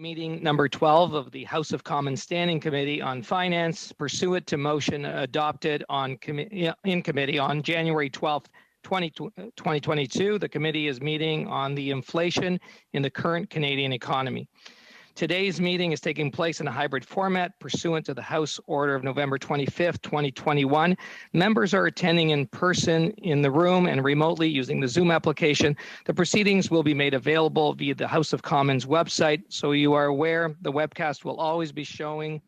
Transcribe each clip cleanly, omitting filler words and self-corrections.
Meeting number 12 of the House of Commons Standing Committee on Finance, pursuant to motion adopted in committee on January 12th, 2022. The committee is meeting on the inflation in the current Canadian economy. Today's meeting is taking place in a hybrid format pursuant to the House Order of November 25th, 2021. Members are attending in person in the room and remotely using the Zoom application. The proceedings will be made available via the House of Commons website. So you are aware, the webcast will always be showing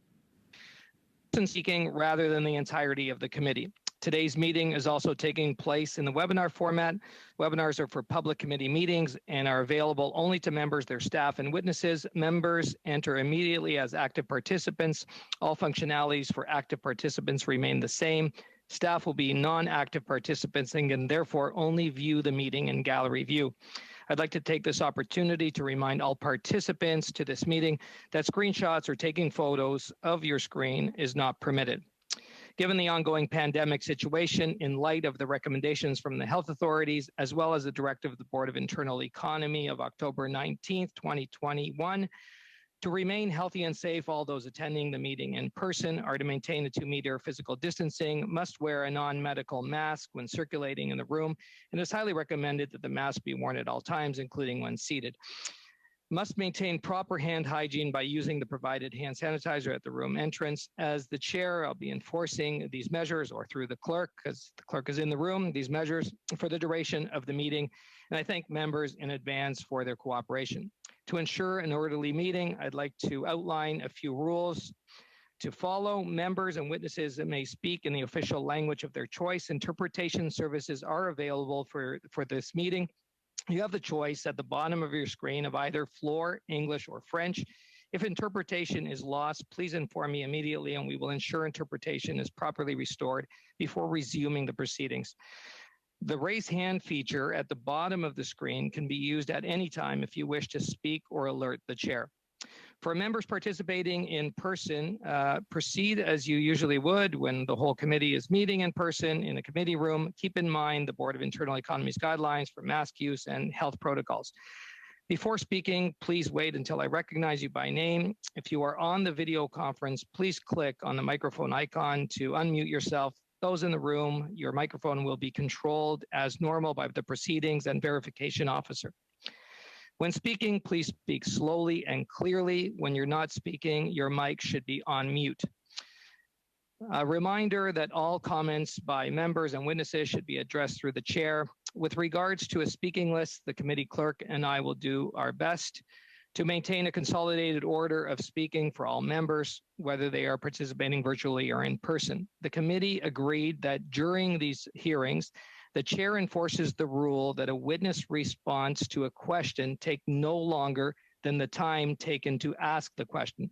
person speaking rather than the entirety of the committee. Today's meeting is also taking place in the webinar format. Webinars are for public committee meetings and are available only to members, their staff, and witnesses. Members enter immediately as active participants. All functionalities for active participants remain the same. Staff will be non-active participants and can therefore only view the meeting in gallery view. I'd like to take this opportunity to remind all participants to this meeting that screenshots or taking photos of your screen is not permitted. Given the ongoing pandemic situation, in light of the recommendations from the health authorities, as well as the directive of the Board of Internal Economy of October 19th, 2021, to remain healthy and safe, all those attending the meeting in person are to maintain a 2-meter physical distancing, must wear a non-medical mask when circulating in the room, and it's highly recommended that the mask be worn at all times, including when seated. Must maintain proper hand hygiene by using the provided hand sanitizer at the room entrance. As the chair, I'll be enforcing these measures, or through the clerk, because the clerk is in the room, these measures for the duration of the meeting. And I thank members in advance for their cooperation. To ensure an orderly meeting, I'd like to outline a few rules to follow. Members and witnesses that may speak in the official language of their choice. Interpretation services are available for this meeting. You have the choice at the bottom of your screen of either Floor, English, or French. If interpretation is lost, please inform me immediately and we will ensure interpretation is properly restored before resuming the proceedings. The raise hand feature at the bottom of the screen can be used at any time if you wish to speak or alert the chair. For members participating in person, proceed as you usually would when the whole committee is meeting in person in a committee room. Keep in mind the Board of Internal Economy's guidelines for mask use and health protocols. Before speaking, please wait until I recognize you by name. If you are on the video conference, please click on the microphone icon to unmute yourself. Those in the room, your microphone will be controlled as normal by the proceedings and verification officer. When speaking, please speak slowly and clearly. When you're not speaking, your mic should be on mute. A reminder that all comments by members and witnesses should be addressed through the chair. With regards to a speaking list, the committee clerk and I will do our best to maintain a consolidated order of speaking for all members, whether they are participating virtually or in person. The committee agreed that during these hearings, the chair enforces the rule that a witness response to a question take no longer than the time taken to ask the question.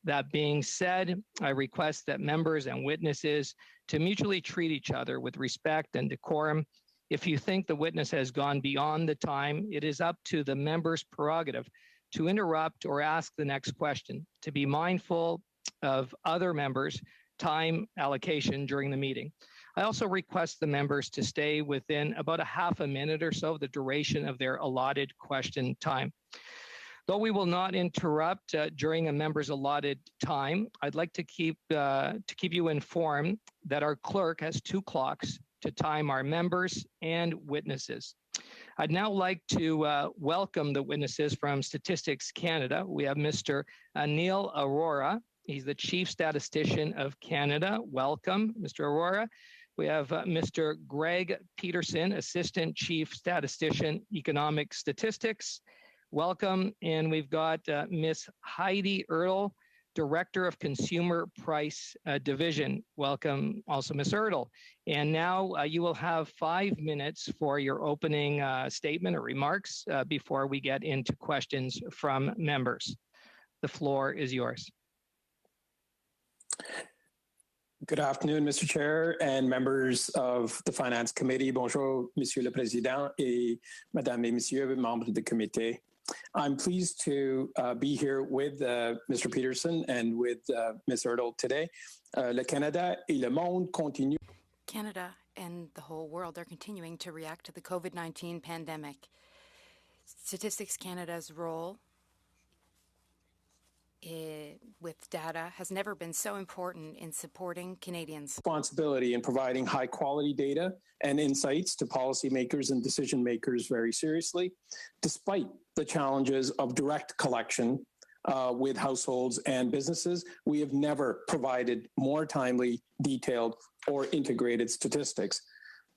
That being said, I request that members and witnesses to mutually treat each other with respect and decorum. If you think the witness has gone beyond the time, it is up to the member's prerogative to interrupt or ask the next question, to be mindful of other members' time allocation during the meeting. I also request the members to stay within about a half a minute or so of the duration of their allotted question time. Though we will not interrupt during a member's allotted time, I'd like to keep you informed that our clerk has 2 clocks to time our members and witnesses. I'd now like to welcome the witnesses from Statistics Canada. We have Mr. Anil Arora. He's the Chief Statistician of Canada. Welcome, Mr. Arora. We have Mr. Greg Peterson, Assistant Chief Statistician, Economic Statistics. Welcome. And we've got Ms. Heidi Ertl, Director of Consumer Price Division. Welcome also, Ms. Ertl. And now you will have 5 minutes for your opening statement or remarks before we get into questions from members. The floor is yours. Good afternoon, Mr. Chair and members of the Finance Committee. Bonjour, Monsieur le Président et Madame et Messieurs, membres du comité. I'm pleased to be here with Mr. Peterson and with Ms. Ertl today. Le Canada et le monde continuent. Canada and the whole world are continuing to react to the COVID-19 pandemic. Statistics Canada's role with data has never been so important in supporting Canadians. Responsibility in providing high quality data and insights to policymakers and decision makers very seriously, despite the challenges of direct collection with households and businesses. We have never provided more timely, detailed, or integrated statistics.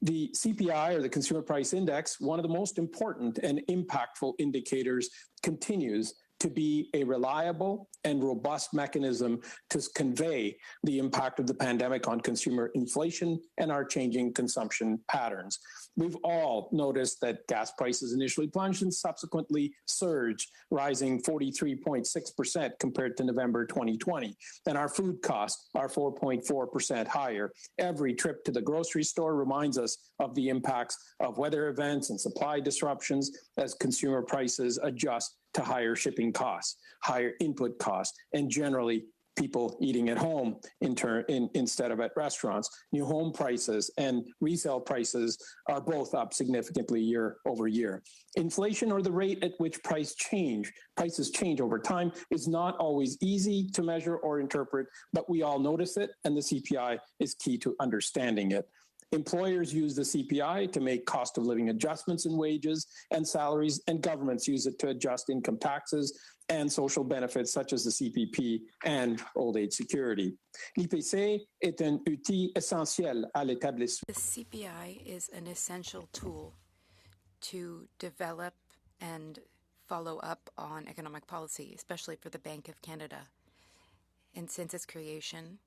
The CPI, or the Consumer Price Index, one of the most important and impactful indicators, continues to be a reliable and robust mechanism to convey the impact of the pandemic on consumer inflation and our changing consumption patterns. We've all noticed that gas prices initially plunged and subsequently surged, rising 43.6% compared to November 2020. And our food costs are 4.4% higher. Every trip to the grocery store reminds us of the impacts of weather events and supply disruptions as consumer prices adjust to higher shipping costs, higher input costs, and generally people eating at home instead of at restaurants. New home prices and resale prices are both up significantly year over year. Inflation, or the rate at which prices change over time, is not always easy to measure or interpret, but we all notice it, and the CPI is key to understanding it. Employers use the CPI to make cost of living adjustments in wages and salaries, and governments use it to adjust income taxes and social benefits such as the CPP and old age security. L'IPC est un outil essentiel à l'établissement. The CPI is an essential tool to develop and follow up on economic policy, especially for the Bank of Canada. And since its creation,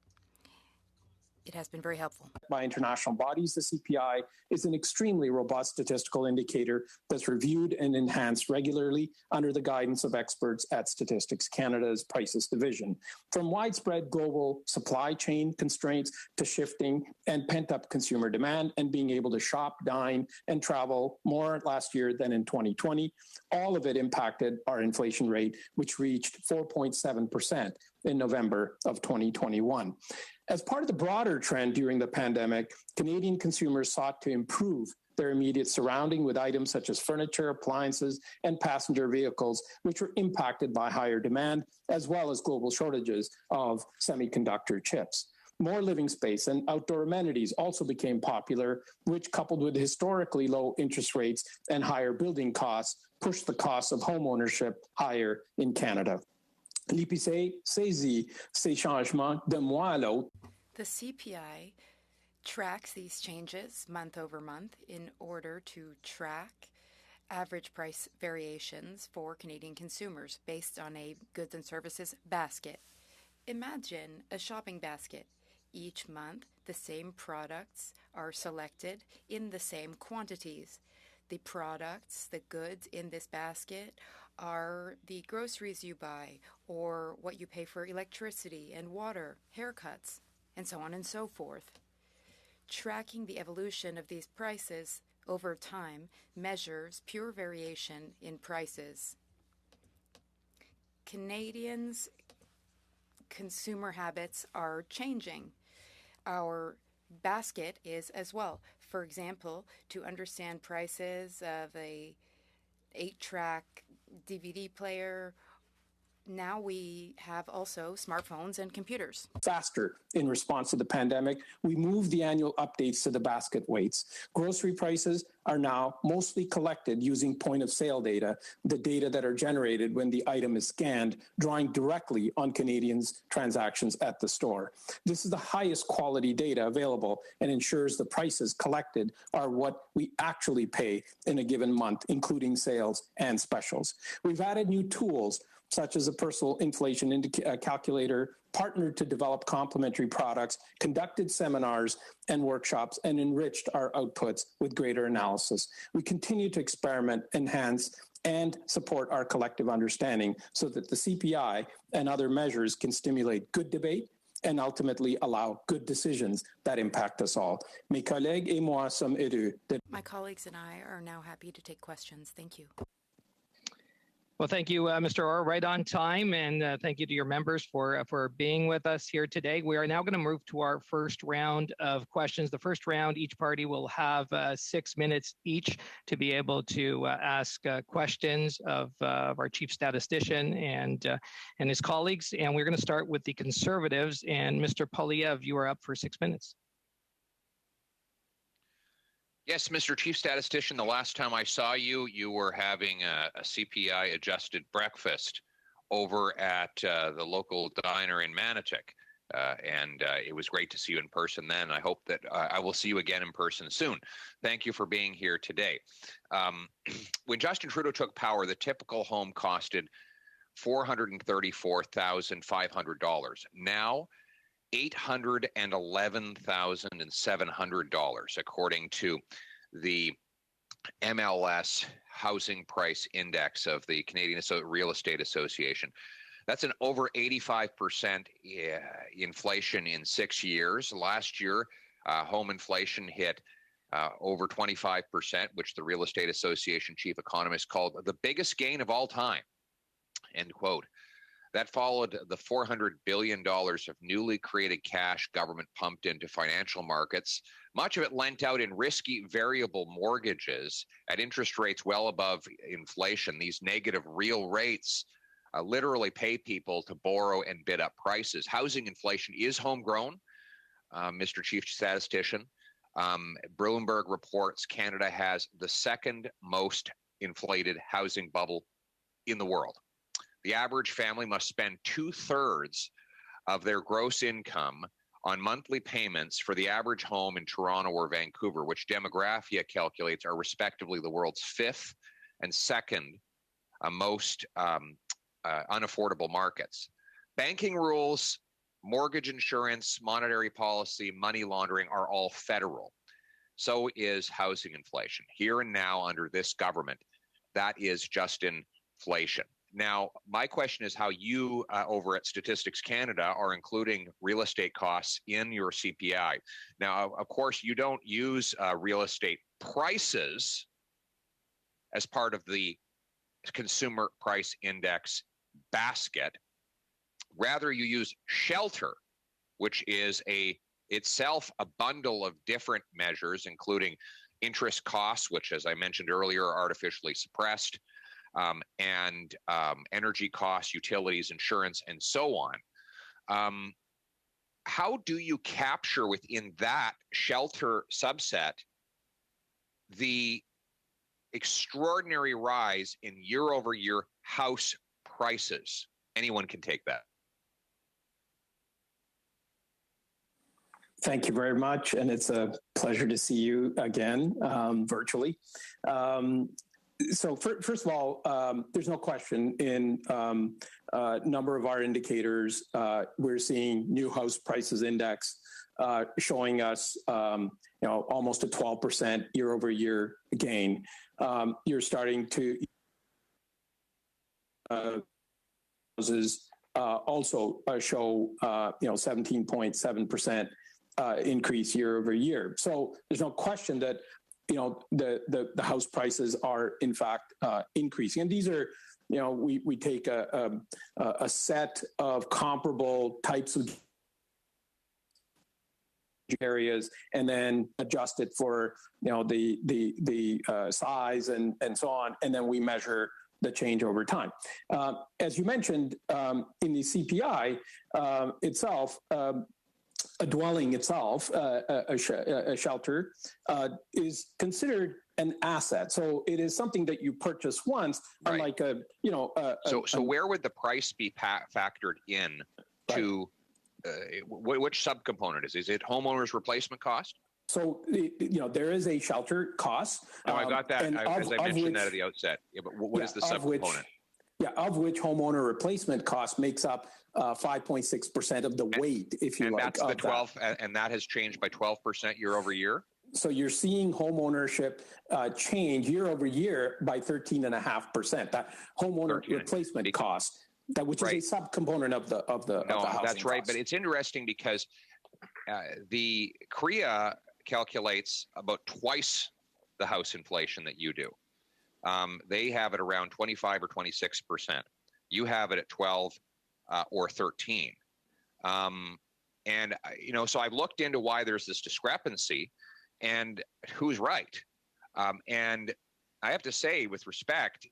it has been very helpful. By international bodies, the CPI is an extremely robust statistical indicator that's reviewed and enhanced regularly under the guidance of experts at Statistics Canada's Prices Division. From widespread global supply chain constraints to shifting and pent-up consumer demand and being able to shop, dine, and travel more last year than in 2020, all of it impacted our inflation rate, which reached 4.7% in November of 2021. As part of the broader trend during the pandemic, Canadian consumers sought to improve their immediate surrounding with items such as furniture, appliances, and passenger vehicles, which were impacted by higher demand, as well as global shortages of semiconductor chips. More living space and outdoor amenities also became popular, which, coupled with historically low interest rates and higher building costs, pushed the cost of home ownership higher in Canada. L'IPC saisit ces changements d'un mois à l'autre. The CPI tracks these changes month over month in order to track average price variations for Canadian consumers based on a goods and services basket. Imagine a shopping basket. Each month, the same products are selected in the same quantities. The products, the goods in this basket are the groceries you buy, or what you pay for electricity and water, haircuts, and so on and so forth. Tracking the evolution of these prices over time measures pure variation in prices. Canadians' consumer habits are changing. Our basket is as well. For example, to understand prices of a 8-track DVD player, now we have also smartphones and computers. Faster in response to the pandemic, we moved the annual updates to the basket weights. Grocery prices are now mostly collected using point of sale data, the data that are generated when the item is scanned, drawing directly on Canadians' transactions at the store. This is the highest quality data available and ensures the prices collected are what we actually pay in a given month, including sales and specials. We've added new tools such as a personal inflation calculator, partnered to develop complementary products, conducted seminars and workshops, and enriched our outputs with greater analysis. We continue to experiment, enhance, and support our collective understanding so that the CPI and other measures can stimulate good debate and ultimately allow good decisions that impact us all. Mes collègues et moi sommes heureux. My colleagues and I are now happy to take questions. Thank you. Well, thank you, Mr. Orr, right on time, and thank you to your members for being with us here today. We are now going to move to our first round of questions. The first round, each party will have 6 minutes each to be able to ask questions of our chief statistician and his colleagues. And we're going to start with the Conservatives. And Mr. Poliev, you are up for 6 minutes. Yes, Mr. Chief Statistician, the last time I saw you, you were having a CPI-adjusted breakfast over at the local diner in Manotick. And it was great to see you in person then. I hope that I will see you again in person soon. Thank you for being here today. When Justin Trudeau took power, the typical home costed $434,500. Now, $811,700, according to the MLS Housing Price Index of the Canadian Real Estate Association. That's an over 85% inflation in 6 years. Last year, home inflation hit over 25%, which the Real Estate Association chief economist called the biggest gain of all time, end quote. That followed the $400 billion of newly created cash government pumped into financial markets, much of it lent out in risky variable mortgages at interest rates well above inflation. These negative real rates literally pay people to borrow and bid up prices. Housing inflation is homegrown, Mr. Chief Statistician. Bloomberg reports Canada has the second most inflated housing bubble in the world. The average family must spend 2/3 of their gross income on monthly payments for the average home in Toronto or Vancouver, which Demographia calculates are respectively the world's fifth and second most unaffordable markets. Banking rules, mortgage insurance, monetary policy, money laundering are all federal. So is housing inflation. Here and now under this government, that is just inflation. Now, my question is how you over at Statistics Canada are including real estate costs in your CPI. Now, of course, you don't use real estate prices as part of the Consumer Price Index basket. Rather, you use shelter, which is itself a bundle of different measures, including interest costs, which, as I mentioned earlier, are artificially suppressed, and energy costs, utilities, insurance, and so on. How do you capture within that shelter subset the extraordinary rise in year-over-year house prices? Anyone can take that. Thank you very much, and it's a pleasure to see you again virtually. So first of all, there's no question in a number of our indicators, we're seeing new house prices index showing us almost a 12% year-over-year gain. You're starting to houses also show 17.7% increase year-over-year. So there's no question that the house prices are in fact increasing, and these are we take a set of comparable types of areas and then adjust it for the size and so on, and then we measure the change over time. As you mentioned, in the CPI itself, a dwelling itself, a shelter, is considered an asset. So it is something that you purchase once, right. Unlike So where would the price be factored in to which subcomponent is it homeowners replacement cost? So there is a shelter cost. No, I got that. As I mentioned that at the outset. Yeah, but what is the subcomponent? Of which homeowner replacement cost makes up 5.6% of the weight, if you like. And that's the 12, and that has changed by 12% year over year? So you're seeing homeownership change year over year by 13.5%. That homeowner replacement cost, which is a subcomponent of the housing that's right. cost. But it's interesting because the CREA calculates about twice the house inflation that you do. They have it around 25 or 26%. You have it at 12 or 13. So I've looked into why there's this discrepancy and who's right. And I have to say, with respect,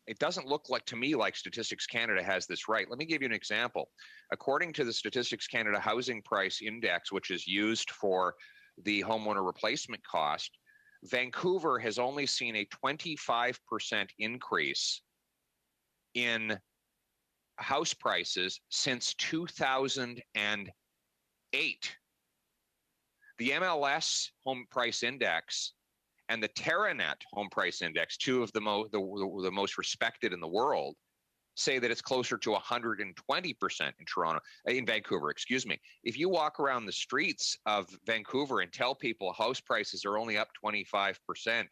it doesn't look like to me like Statistics Canada has this right. Let me give you an example. According to the Statistics Canada Housing Price Index, which is used for the homeowner replacement cost, Vancouver has only seen a 25% increase in house prices since 2008. The MLS Home Price Index and the TerraNet Home Price Index, two of the most respected in the world, say that it's closer to 120% in Vancouver, excuse me. If you walk around the streets of Vancouver and tell people house prices are only up 25%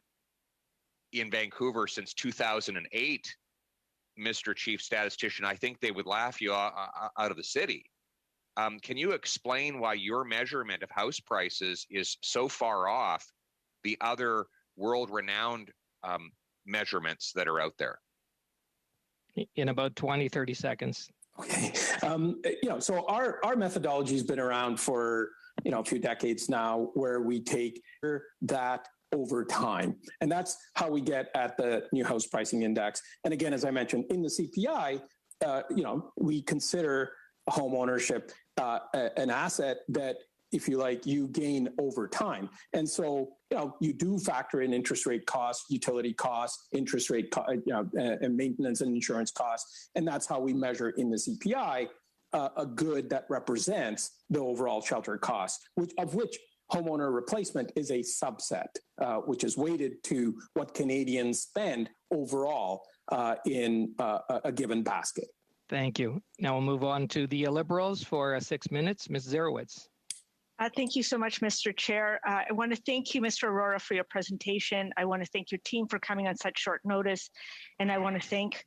in Vancouver since 2008, Mr. Chief Statistician, I think they would laugh you out of the city. Can you explain why your measurement of house prices is so far off the other world-renowned measurements that are out there? In about 20, 30 seconds. Okay. So our methodology has been around for, a few decades now, where we take that over time. And that's how we get at the new house pricing index. And again, as I mentioned, in the CPI, we consider home ownership an asset that, if you like, you gain over time. And so, you do factor in interest rate costs, utility costs, interest rate, and maintenance and insurance costs. And that's how we measure in the CPI a good that represents the overall shelter cost, of which homeowner replacement is a subset, which is weighted to what Canadians spend overall in a given basket. Thank you. Now we'll move on to the Liberals for 6 minutes. Ms. Zerowitz. Thank you so much, Mr. Chair. I want to thank you, Mr. Aurora, for your presentation. I want to thank your team for coming on such short notice. And I want to thank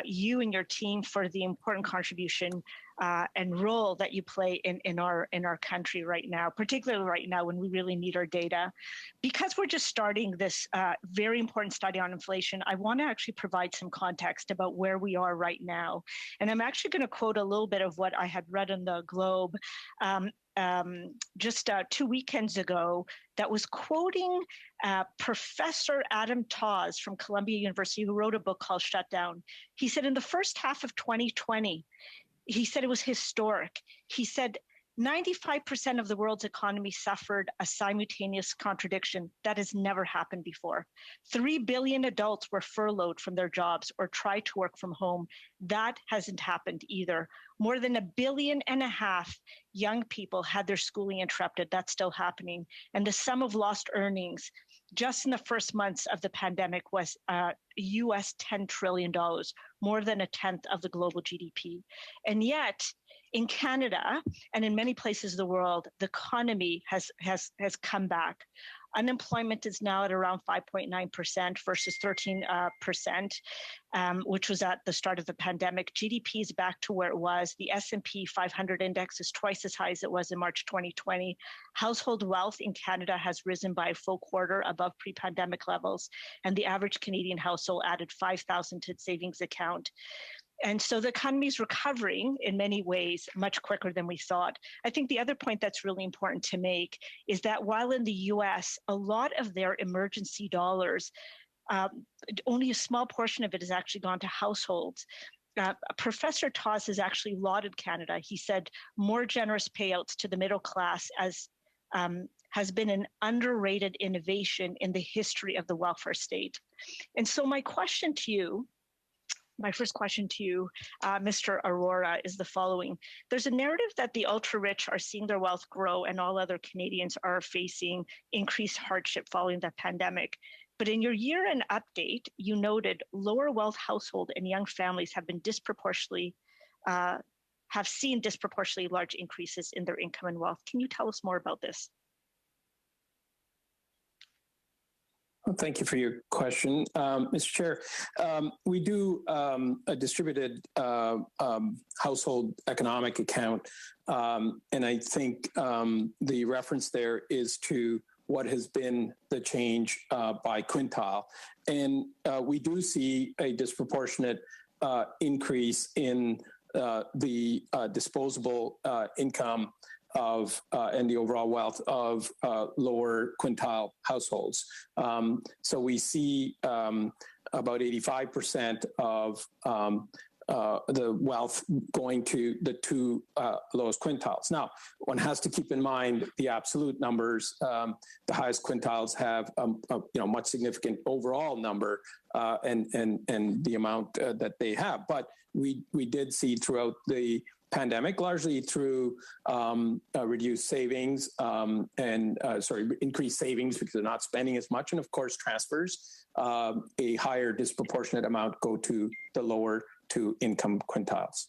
you and your team for the important contribution and role that you play in our country right now, particularly right now when we really need our data. Because we're just starting this very important study on inflation, I want to actually provide some context about where we are right now. And I'm actually going to quote a little bit of what I had read in the Globe just 2 weekends ago that was quoting Professor Adam Tawes from Columbia University, who wrote a book called Shut Down. He said in the first half of 2020, he said it was historic. He said 95% of the world's economy suffered a simultaneous contradiction. That has never happened before. 3 billion adults were furloughed from their jobs or tried to work from home. That hasn't happened either. More than 1.5 billion young people had their schooling interrupted. That's still happening. And the sum of lost earnings just in the first months of the pandemic was US $10 trillion, more than a tenth of the global GDP. And yet, in Canada and in many places of the world, the economy has come back. Unemployment is now at around 5.9% versus 13%, which was at the start of the pandemic. GDP is back to where it was. The S&P 500 index is twice as high as it was in March 2020. Household wealth in Canada has risen by a full quarter above pre-pandemic levels, and the average Canadian household added $5,000 to its savings account. And so the economy is recovering in many ways much quicker than we thought. I think the other point that's really important to make is that while in the US, a lot of their emergency dollars, only a small portion of it has actually gone to households. Professor Tawes has actually lauded Canada. He said more generous payouts to the middle class has been an underrated innovation in the history of the welfare state. And so my first question to you, Mr. Aurora, is the following. There's a narrative that the ultra-rich are seeing their wealth grow and all other Canadians are facing increased hardship following the pandemic. But in your year-end update, you noted lower wealth household and young families have seen disproportionately large increases in their income and wealth. Can you tell us more about this? Well, thank you for your question, Mr. Chair. We do a distributed household economic account, and I think the reference there is to what has been the change by quintile. And we do see a disproportionate increase in the disposable income of and the overall wealth of lower quintile households. So we see about 85% of the wealth going to the two lowest quintiles. Now, one has to keep in mind the absolute numbers. The highest quintiles have much significant overall number and the amount that they have. But we did see throughout the pandemic, largely through reduced savings increased savings because they're not spending as much, and of course transfers, a higher disproportionate amount go to the lower two income quintiles.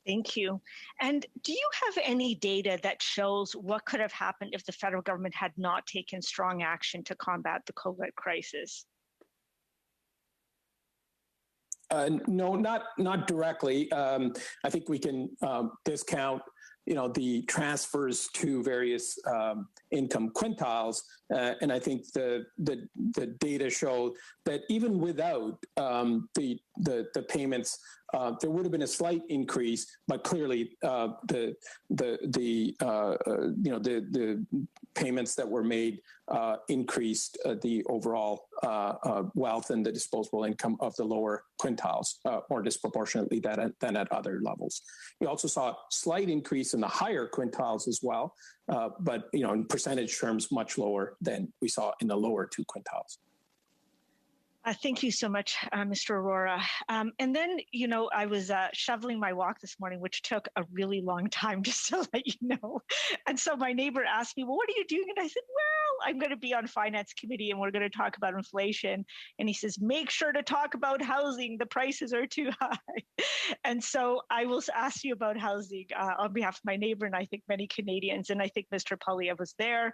Thank you. And do you have any data that shows what could have happened if the federal government had not taken strong action to combat the COVID crisis? No, not directly. I think we can discount, the transfers to various income quintiles, and I think the data show that even without the payments, there would have been a slight increase, but clearly the payments that were made increased the overall wealth and the disposable income of the lower quintiles more disproportionately than at other levels. We also saw a slight increase in the higher quintiles as well, but in percentage terms, much lower than we saw in the lower two quintiles. Thank you so much, Mr. Aurora. And then, I was shoveling my walk this morning, which took a really long time, just to let you know. And so my neighbor asked me, well, what are you doing? And I said, well, I'm going to be on finance committee and we're going to talk about inflation. And he says, make sure to talk about housing. The prices are too high. And so I will ask you about housing on behalf of my neighbor and I think many Canadians. And I think Mr. Polyev was there,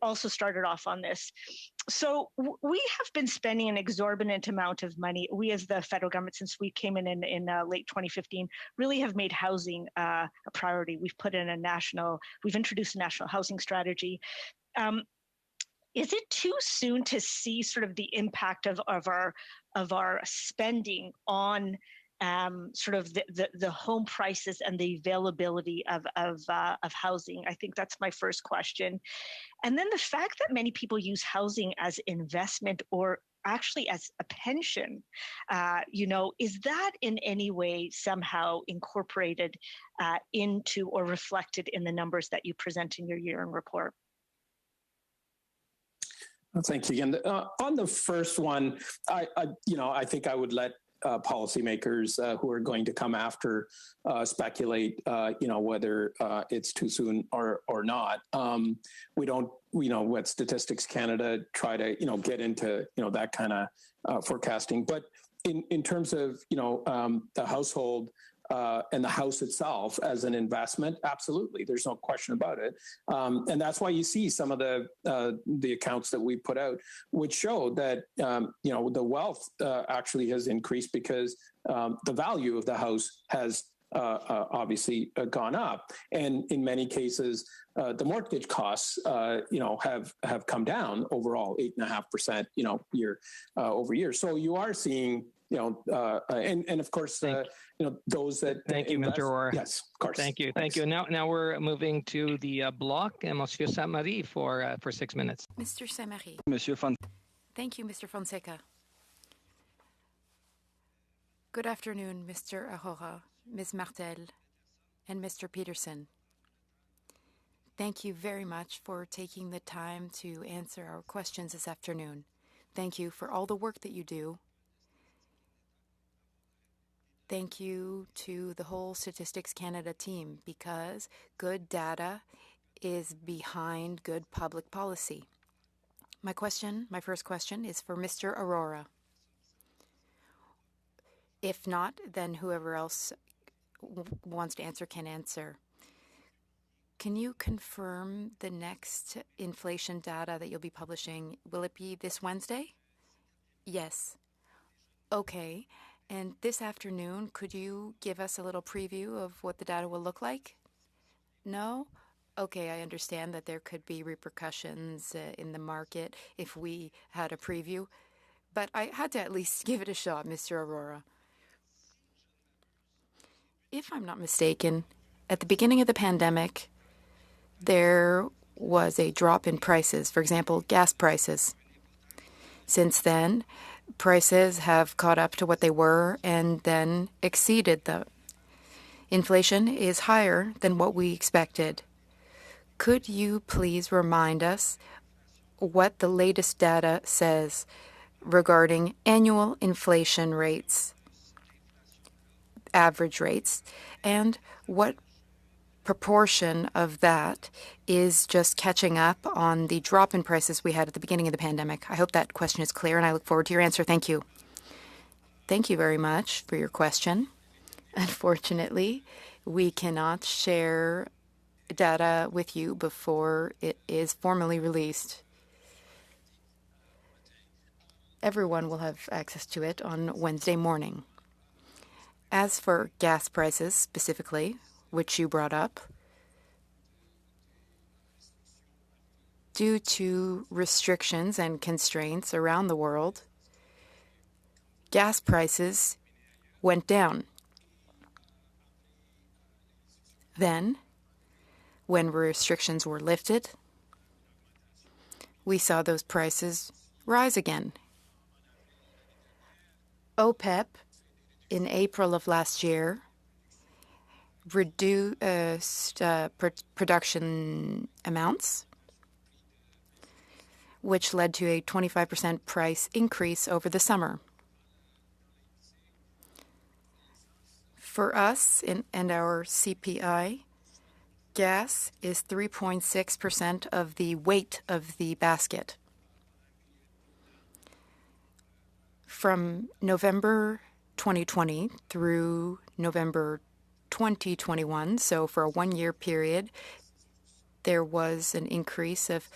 also started off on this. So we have been spending an exorbitant amount of money. We as the federal government, since we came in late 2015, really have made housing a priority. We've introduced a national housing strategy. Is it too soon to see sort of the impact of our spending on sort of the home prices and the availability of housing? I think that's my first question. And then the fact that many people use housing as investment or actually as a pension, is that in any way somehow incorporated into or reflected in the numbers that you present in your year-end report? Thank you again. On the first one, I think I would let policymakers who are going to come after speculate, whether it's too soon or not. We don't, let Statistics Canada try to, get into, that kind of forecasting. But in terms of, the household and the house itself as an investment, absolutely, there's no question about it. And that's why you see some of the accounts that we put out, which show that the wealth actually has increased because the value of the house has obviously gone up, and in many cases the mortgage costs have come down overall 8.5% year over year. So you are seeing and of course, those that thank you, invest, Mr. Aurora. Yes, of course. Thank you. Thanks. Thank you. Now we're moving to the block, and Monsieur Saint-Marie for 6 minutes. Mr. Saint-Marie. Monsieur Fon. Thank you, Mr. Fonseca. Good afternoon, Mr. Aurora, Ms. Martel, and Mr. Peterson. Thank you very much for taking the time to answer our questions this afternoon. Thank you for all the work that you do. Thank you to the whole Statistics Canada team, because good data is behind good public policy. My first question is for Mr. Aurora. If not, then whoever else wants to answer can answer. Can you confirm the next inflation data that you'll be publishing? Will it be this Wednesday? Yes. Okay. And this afternoon, could you give us a little preview of what the data will look like? No? Okay, I understand that there could be repercussions in the market if we had a preview, but I had to at least give it a shot, Mr. Aurora. If I'm not mistaken, at the beginning of the pandemic, there was a drop in prices, for example, gas prices. Since then, prices have caught up to what they were and then exceeded them. Inflation is higher than what we expected. Could you please remind us what the latest data says regarding annual inflation rates, average rates, and what proportion of that is just catching up on the drop in prices we had at the beginning of the pandemic? I hope that question is clear, and I look forward to your answer. Thank you. Thank you very much for your question. Unfortunately, we cannot share data with you before it is formally released. Everyone will have access to it on Wednesday morning. As for gas prices specifically, which you brought up, due to restrictions and constraints around the world, gas prices went down. Then, when restrictions were lifted, we saw those prices rise again. OPEP, in April of last year, reduced production amounts, which led to a 25% price increase over the summer. For us and our CPI, gas is 3.6% of the weight of the basket. From November 2020 through November 2021, so for a one-year period, there was an increase of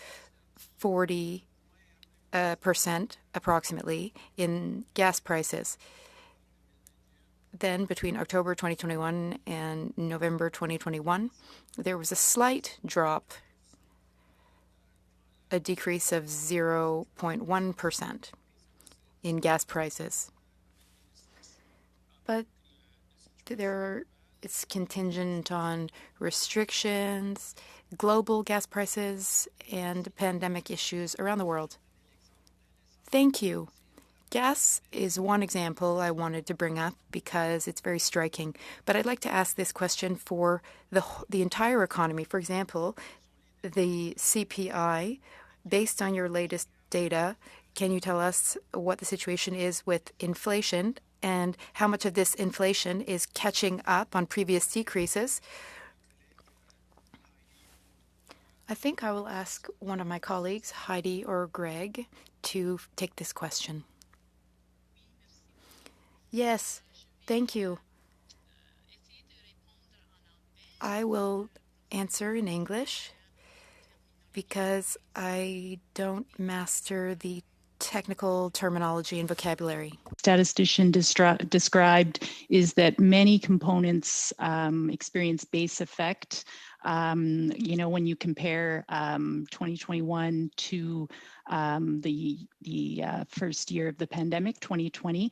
40% approximately in gas prices. Then between October 2021 and November 2021, there was a slight drop, a decrease of 0.1% in gas prices. But it's contingent on restrictions, global gas prices, and pandemic issues around the world. Thank you. Gas is one example I wanted to bring up because it's very striking. But I'd like to ask this question for the entire economy. For example, the CPI, based on your latest data, can you tell us what the situation is with inflation and how much of this inflation is catching up on previous decreases? I think I will ask one of my colleagues, Heidi or Greg, to take this question. Yes, thank you. I will answer in English because I don't master the technical terminology and vocabulary. Statistician described is that many components experience base effect. When you compare 2021 to the first year of the pandemic, 2020,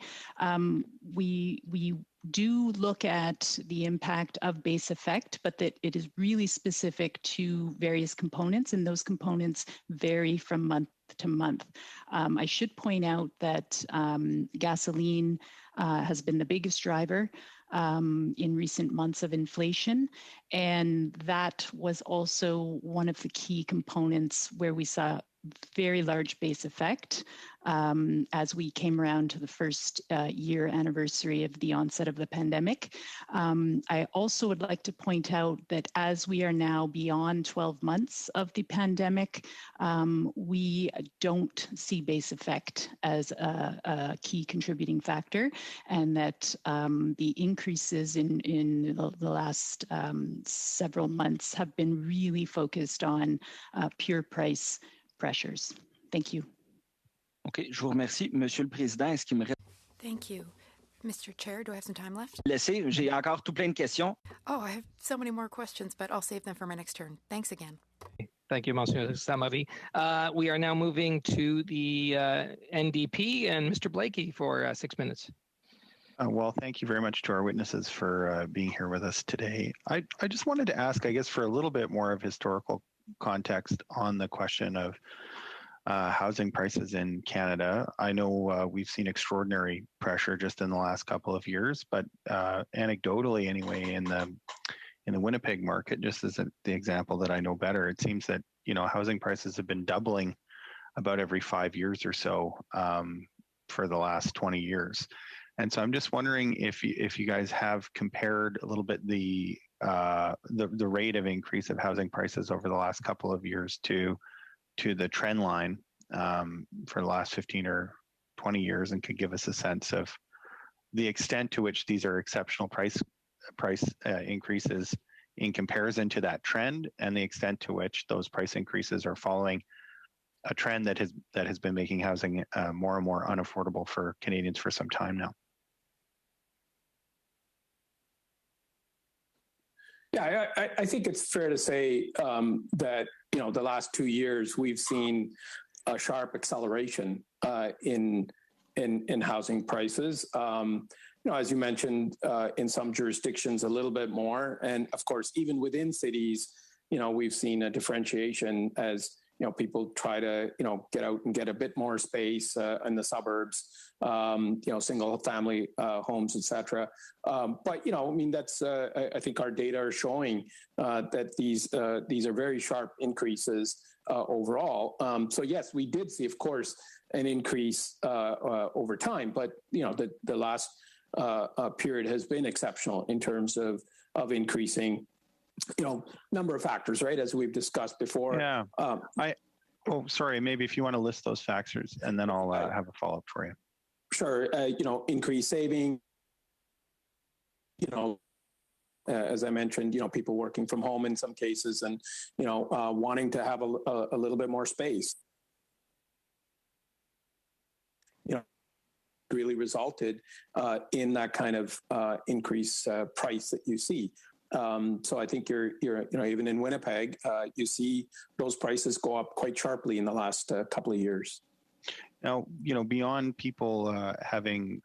we do look at the impact of base effect, but that it is really specific to various components, and those components vary from month to month. I should point out that gasoline has been the biggest driver in recent months of inflation, and that was also one of the key components where we saw very large base effect as we came around to the first year anniversary of the onset of the pandemic. I also would like to point out that as we are now beyond 12 months of the pandemic, we don't see base effect as a key contributing factor, and that the increases in the last several months have been really focused on pure price pressures. Thank you. OK, je vous remercie. Monsieur le Président, est-ce qu'il me reste... Thank you. Mr. Chair, do I have some time left? J'ai encore tout plein de questions. Oh, I have so many more questions, but I'll save them for my next turn. Thanks again. Thank you, Monsieur Samari. We are now moving to the NDP and Mr. Blakey for 6 minutes. Well, thank you very much to our witnesses for being here with us today. I just wanted to ask, I guess, for a little bit more of historical context on the question of housing prices in Canada. I know we've seen extraordinary pressure just in the last couple of years, but anecdotally anyway, in the Winnipeg market, just as the example that I know better, it seems that, housing prices have been doubling about every 5 years or so for the last 20 years. And so I'm just wondering if you guys have compared a little bit the rate of increase of housing prices over the last couple of years to the trend line for the last 15 or 20 years, and could give us a sense of the extent to which these are exceptional price increases in comparison to that trend, and the extent to which those price increases are following a trend that has been making housing more and more unaffordable for Canadians for some time now. Yeah, I think it's fair to say that the last 2 years we've seen a sharp acceleration in housing prices. As you mentioned, in some jurisdictions a little bit more, and of course even within cities, we've seen a differentiation as people try to get out and get a bit more space in the suburbs. Single family homes, etc. But that's I think our data are showing that these are very sharp increases overall. So yes, we did see, of course, an increase over time, but the last period has been exceptional in terms of increasing number of factors, right, as we've discussed before. Yeah. Sorry, maybe if you want to list those factors, and then I'll have a follow-up for you. Sure. Increased saving, as I mentioned, people working from home in some cases, and, wanting to have a little bit more space, really resulted in that kind of increased price that you see. So I think you're even in Winnipeg, you see those prices go up quite sharply in the last couple of years. Now, beyond people having,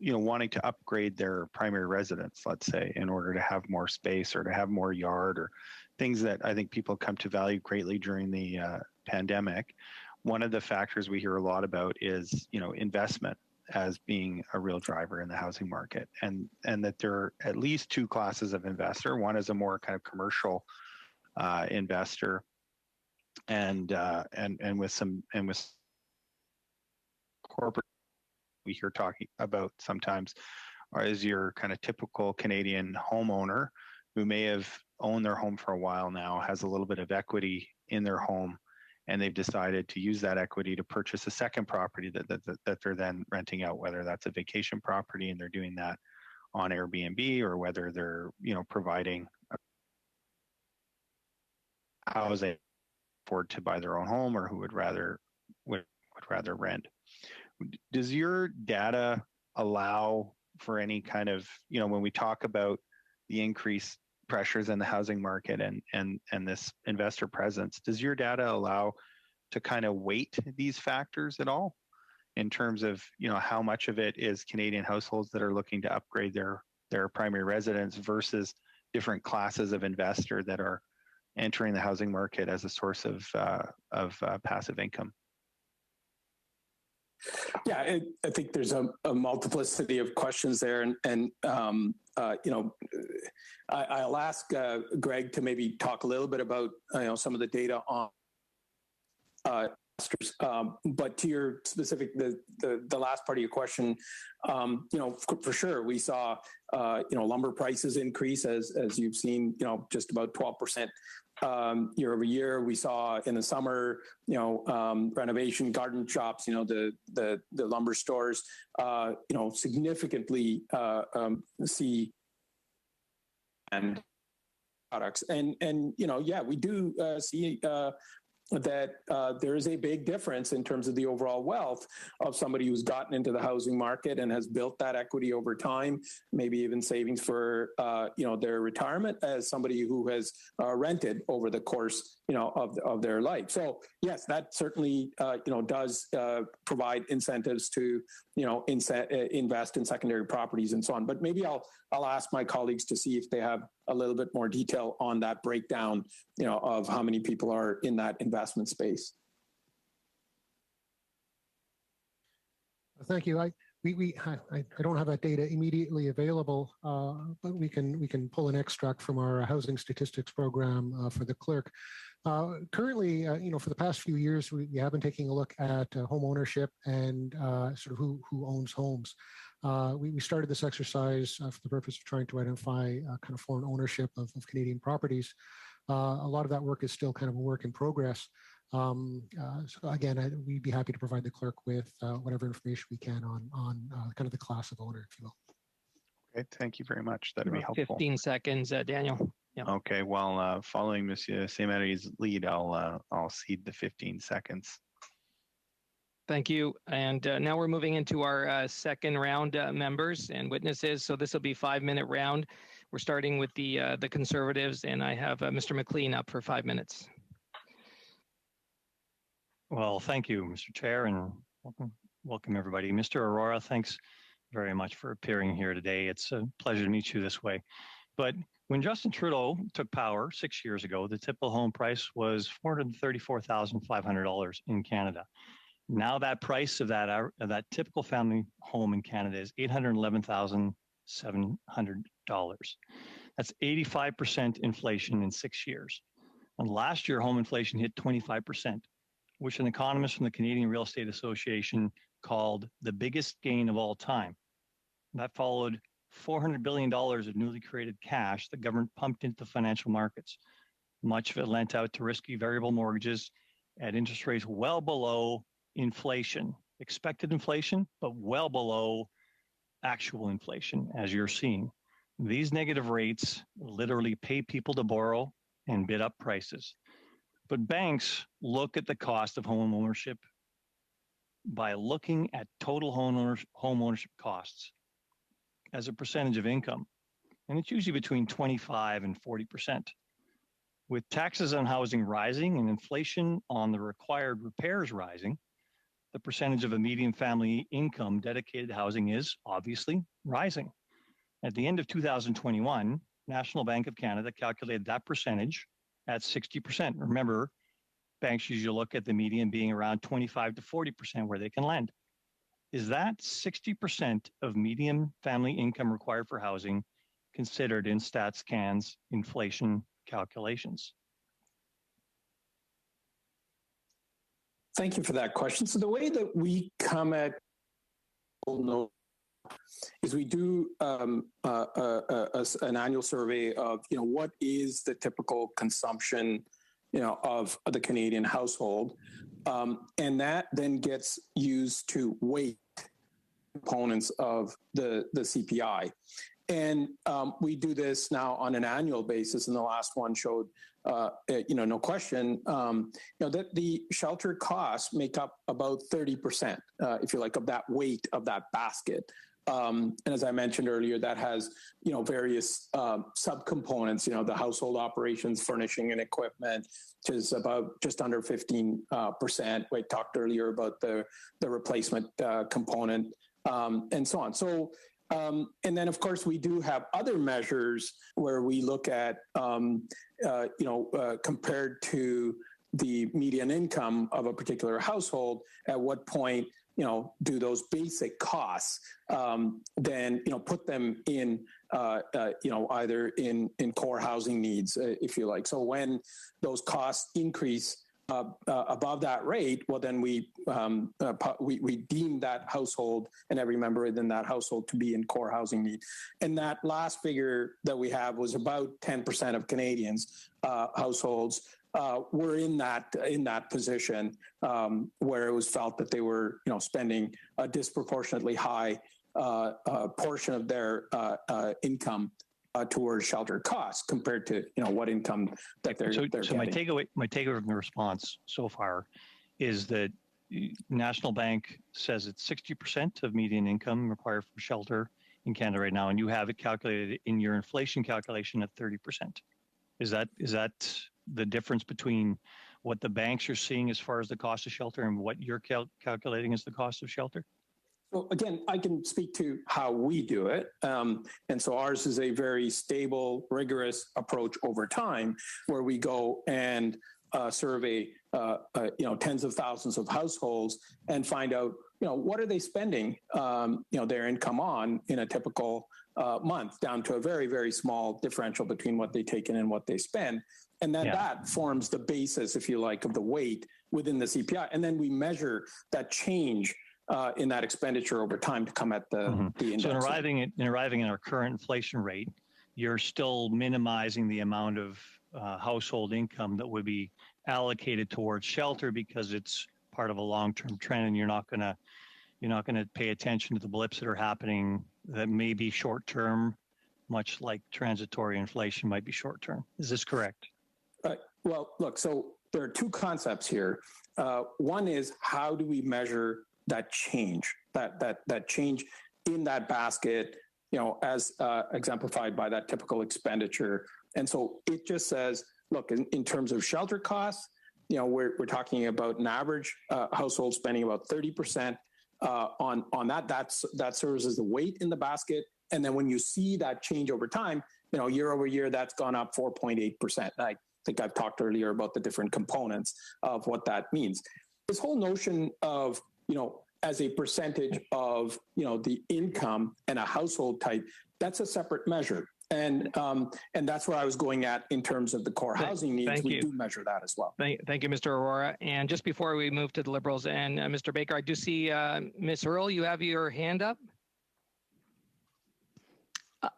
wanting to upgrade their primary residence, let's say, in order to have more space or to have more yard, or things that I think people come to value greatly during the pandemic, one of the factors we hear a lot about is, investment as being a real driver in the housing market, and that there are at least two classes of investor. One is a more kind of commercial investor, and with corporate we hear talking about sometimes is your kind of typical Canadian homeowner who may have owned their home for a while now, has a little bit of equity in their home, and they've decided to use that equity to purchase a second property that they're then renting out, whether that's a vacation property and they're doing that on Airbnb, or whether they're providing housing afford to buy their own home, or who would rather rent. Does your data allow for any kind of, when we talk about the increased pressures in the housing market and this investor presence, does your data allow to kind of weight these factors at all in terms of, how much of it is Canadian households that are looking to upgrade their primary residence versus different classes of investor that are entering the housing market as a source of passive income? Yeah, I think there's a multiplicity of questions there, and I'll ask Greg to maybe talk a little bit about some of the data on investors. But to your specific, the last part of your question, for sure we saw lumber prices increase as you've seen, just about 12%. Year over year, we saw in the summer, renovation garden shops, the lumber stores, significantly see and products, and yeah, we do see that there is a big difference in terms of the overall wealth of somebody who's gotten into the housing market and has built that equity over time, maybe even savings for their retirement, as somebody who has rented over the course of their life. So yes, that certainly does provide incentives to invest in secondary properties and so on. But maybe I'll ask my colleagues to see if they have a little bit more detail on that breakdown, of how many people are in that investment space. Thank you. I don't have that data immediately available, but we can pull an extract from our housing statistics program for the clerk. Currently, for the past few years, we have been taking a look at home ownership and sort of who owns homes. We started this exercise for the purpose of trying to identify kind of foreign ownership of Canadian properties. A lot of that work is still kind of a work in progress. So again, we'd be happy to provide the clerk with whatever information we can on kind of the class of owner, if you will. Okay, thank you very much. That'd be helpful. 15 seconds, Daniel. Yeah. Okay, well, following Monsieur Saint-Mary's lead, I'll cede the 15 seconds. Thank you. And now we're moving into our second round, members and witnesses. So this will be 5-minute round. We're starting with the Conservatives, and I have Mr. McLean up for 5 minutes. Well, thank you, Mr. Chair, and welcome everybody. Mr. Aurora, thanks very much for appearing here today. It's a pleasure to meet you this way. But when Justin Trudeau took power 6 years ago, the typical home price was $434,500 in Canada. Now that price of that typical family home in Canada is $811,700. That's 85% inflation in 6 years. And last year, home inflation hit 25%, which an economist from the Canadian Real Estate Association called the biggest gain of all time. That followed $400 billion of newly created cash the government pumped into the financial markets. Much of it lent out to risky variable mortgages at interest rates well below inflation, expected inflation, but well below actual inflation, as you're seeing. These negative rates literally pay people to borrow and bid up prices. But banks look at the cost of home ownership by looking at total home ownership costs as a percentage of income. And it's usually between 25 and 40%. With taxes on housing rising and inflation on the required repairs rising, the percentage of a median family income dedicated to housing is obviously rising. At the end of 2021, National Bank of Canada calculated that percentage at 60%. Remember, banks usually look at the median being around 25 to 40% where they can lend. Is that 60% of median family income required for housing considered in StatsCan's inflation calculations? Thank you for that question. So the way that we come at is we do an annual survey of what is the typical consumption of the Canadian household, and that then gets used to weight components of the CPI. And we do this now on an annual basis, and the last one showed, no question, that the shelter costs make up about 30%, if you like, of that weight of that basket. And as I mentioned earlier, that has, various subcomponents, the household operations, furnishing and equipment, which is about just under 15%. We talked earlier about the replacement component, and so on. So, and then, of course, we do have other measures where we look at, compared to the median income of a particular household, at what point, do those basic costs, then, put them in, either in core housing needs, if you like. So when those costs increase above that rate, well, then we deem that household and every member in that household to be in core housing need. And that last figure that we have was about 10% of Canadians households were in that position where it was felt that they were spending a disproportionately high portion of their income towards shelter costs compared to what income that they're getting. So my takeaway from the response so far is that National Bank says it's 60% of median income required for shelter in Canada right now, and you have it calculated in your inflation calculation at 30%. Is that the difference between what the banks are seeing as far as the cost of shelter and what you're calculating as the cost of shelter? So again, I can speak to how we do it. And so ours is a very stable, rigorous approach over time where we go and survey, tens of thousands of households and find out, what are they spending, their income on in a typical month, down to a very, very small differential between what they take in and what they spend. And then that forms the basis, if you like, of the weight within the CPI. And then we measure that change in that expenditure over time to come at the index. So in arriving at our current inflation rate, you're still minimizing the amount of household income that would be allocated towards shelter because it's part of a long-term trend, and you're not going to pay attention to the blips that are happening that may be short-term, much like transitory inflation might be short-term. Is this correct? Well, look, so there are two concepts here. One is, how do we measure that change, that change in that basket, as exemplified by that typical expenditure. And so it just says, look, in terms of shelter costs, we're talking about an average household spending about 30% on that. That serves as the weight in the basket. And then when you see that change over time, year over year, that's gone up 4.8%. I think I've talked earlier about the different components of what that means. This whole notion of, as a percentage of, the income and a household type, that's a separate measure. And that's where I was going at in terms of the core housing needs. We do measure that as well. Thank you, Mr. Aurora. And just before we move to the Liberals and Mr. Baker, I do see Ms. Earle, you have your hand up.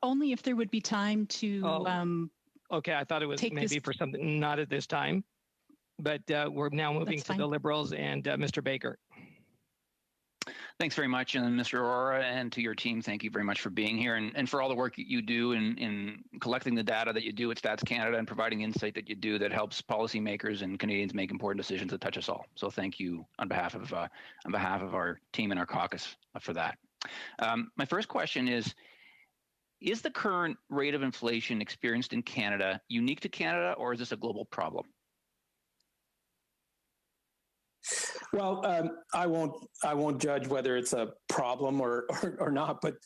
Only if there would be time to. Okay, I thought it was maybe for something, not at this time. But we're now moving to the Liberals and Mr. Baker. Thanks very much, and Mr. Aurora, and to your team, thank you very much for being here and for all the work that you do in collecting the data that you do at Stats Canada and providing insight that you do that helps policymakers and Canadians make important decisions that touch us all. So thank you on behalf of our team and our caucus for that. My first question is the current rate of inflation experienced in Canada unique to Canada, or is this a global problem? Well, I won't judge whether it's a problem or not, but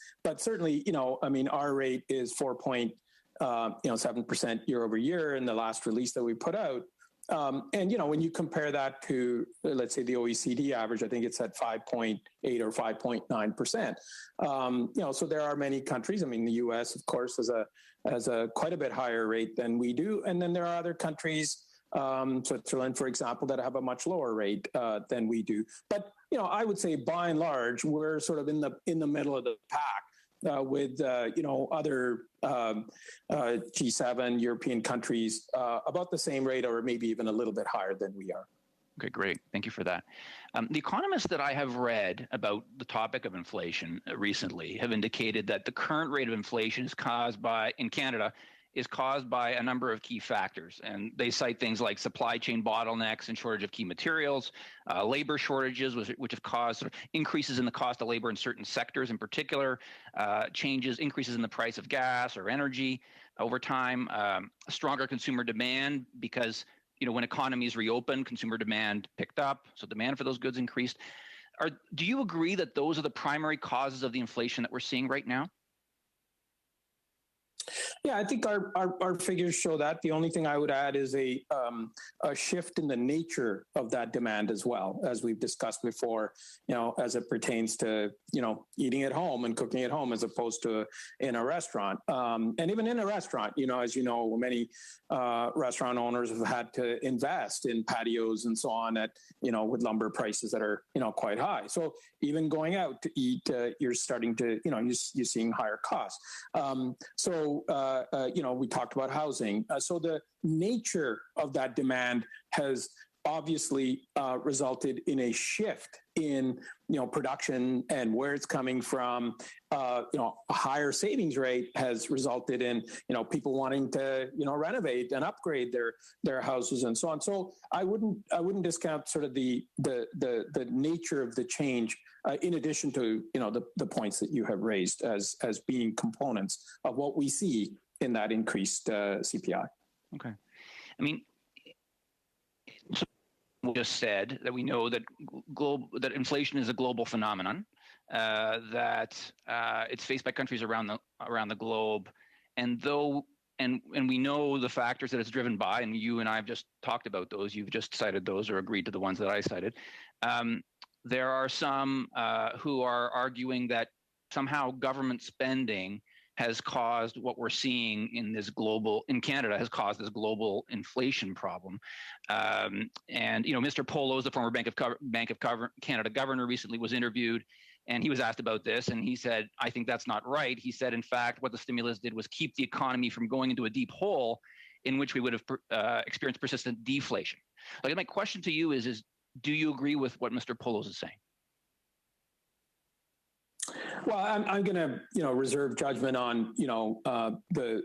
certainly, our rate is 4.7% year over year in the last release that we put out. And when you compare that to, let's say, the OECD average, I think it's at 5.8 or 5.9%. So there are many countries. The U.S., of course, has a quite a bit higher rate than we do, and then there are other countries. Switzerland, for example, that have a much lower rate than we do. But I would say by and large, we're sort of in the middle of the pack with other G7 European countries about the same rate, or maybe even a little bit higher than we are. Okay, great. Thank you for that. The economists that I have read about the topic of inflation recently have indicated that the current rate of inflation in Canada is caused by a number of key factors. And they cite things like supply chain bottlenecks and shortage of key materials, labor shortages, which have caused sort of increases in the cost of labor in certain sectors in particular, increases in the price of gas or energy over time, stronger consumer demand because, when economies reopened, consumer demand picked up, so demand for those goods increased. Do you agree that those are the primary causes of the inflation that we're seeing right now? Yeah, I think our figures show that. The only thing I would add is a shift in the nature of that demand as well, as we've discussed before, as it pertains to, eating at home and cooking at home as opposed to in a restaurant. And even in a restaurant, as you know, many restaurant owners have had to invest in patios and so on at, with lumber prices that are, quite high. So even going out to eat, you're starting to, you're seeing higher costs. We talked about housing. So the nature of that demand has obviously resulted in a shift in production and where it's coming from, a higher savings rate has resulted in people wanting to renovate and upgrade their houses and so on. So I wouldn't discount sort of the nature of the change, in addition to the points that you have raised as being components of what we see in that increased CPI. Okay, I mean, so we just said that we know that that inflation is a global phenomenon, that it's faced by countries around the globe, and we know the factors that it's driven by, and you and I have just talked about those. You've just cited those or agreed to the ones that I cited. There are some who are arguing that somehow government spending has caused what we're seeing in Canada has caused this global inflation problem. And Mr. Poloz, the former Bank of Canada governor, recently was interviewed, and he was asked about this, and he said, "I think that's not right." He said, in fact, what the stimulus did was keep the economy from going into a deep hole in which we would have experienced persistent deflation. Like, my question to you is do you agree with what Mr. Poloz is saying? Well, I'm going to, reserve judgment on, the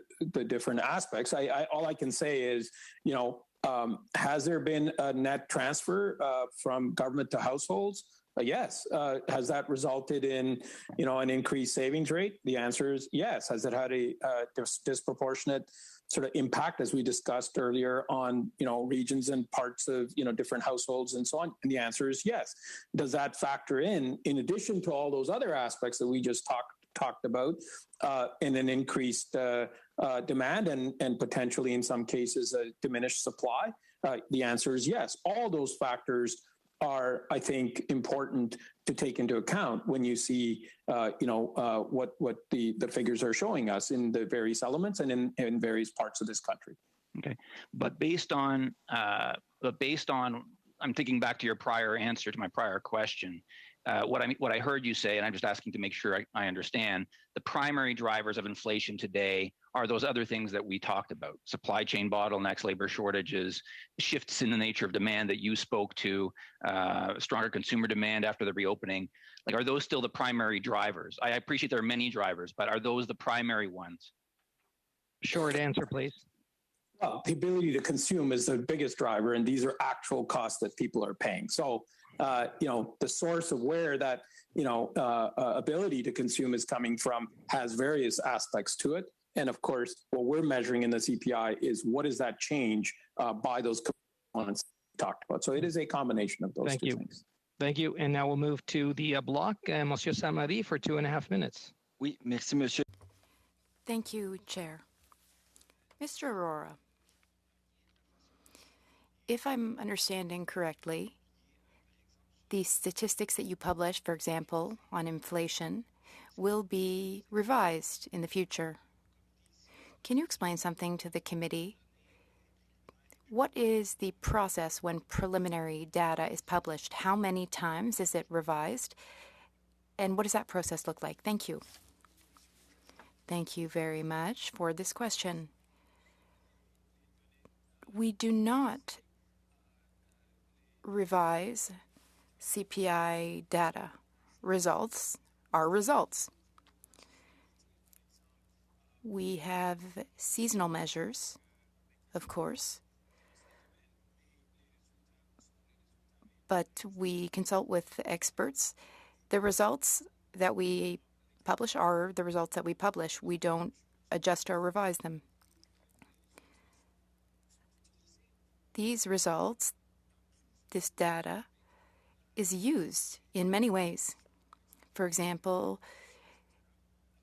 different aspects. All I can say is, has there been a net transfer from government to households? Yes. Has that resulted in, an increased savings rate? The answer is yes. Has it had a disproportionate sort of impact, as we discussed earlier, on regions and parts of different households and so on? And the answer is yes. Does that factor in addition to all those other aspects that we just talked about, in an increased demand and potentially in some cases a diminished supply? The answer is yes. All those factors are, I think, important to take into account when you see, what the figures are showing us in the various elements and in various parts of this country. Okay, but based on, I'm thinking back to your prior answer to my prior question. What I heard you say, and I'm just asking to make sure I understand, the primary drivers of inflation today are those other things that we talked about: supply chain bottlenecks, labor shortages, shifts in the nature of demand that you spoke to, stronger consumer demand after the reopening. Like, are those still the primary drivers? I appreciate there are many drivers, but are those the primary ones? Short answer, please. Well, the ability to consume is the biggest driver, and these are actual costs that people are paying. So, the source of where that, ability to consume is coming from has various aspects to it. And of course, what we're measuring in the CPI is what is that change by those components we talked about. So it is a combination of those two things. Thank you. And now we'll move to the block. Monsieur Saint-Marie for 2.5 minutes. Oui, merci, monsieur. Thank you, Chair. Mr. Aurora, if I'm understanding correctly, the statistics that you publish, for example, on inflation, will be revised in the future. Can you explain something to the committee? What is the process when preliminary data is published? How many times is it revised? And what does that process look like? Thank you. Thank you very much for this question. We do not revise CPI data. Results are results. We have seasonal measures, of course, but we consult with experts. The results that we publish are the results that we publish. We don't adjust or revise them. These results, this data, is used in many ways. For example,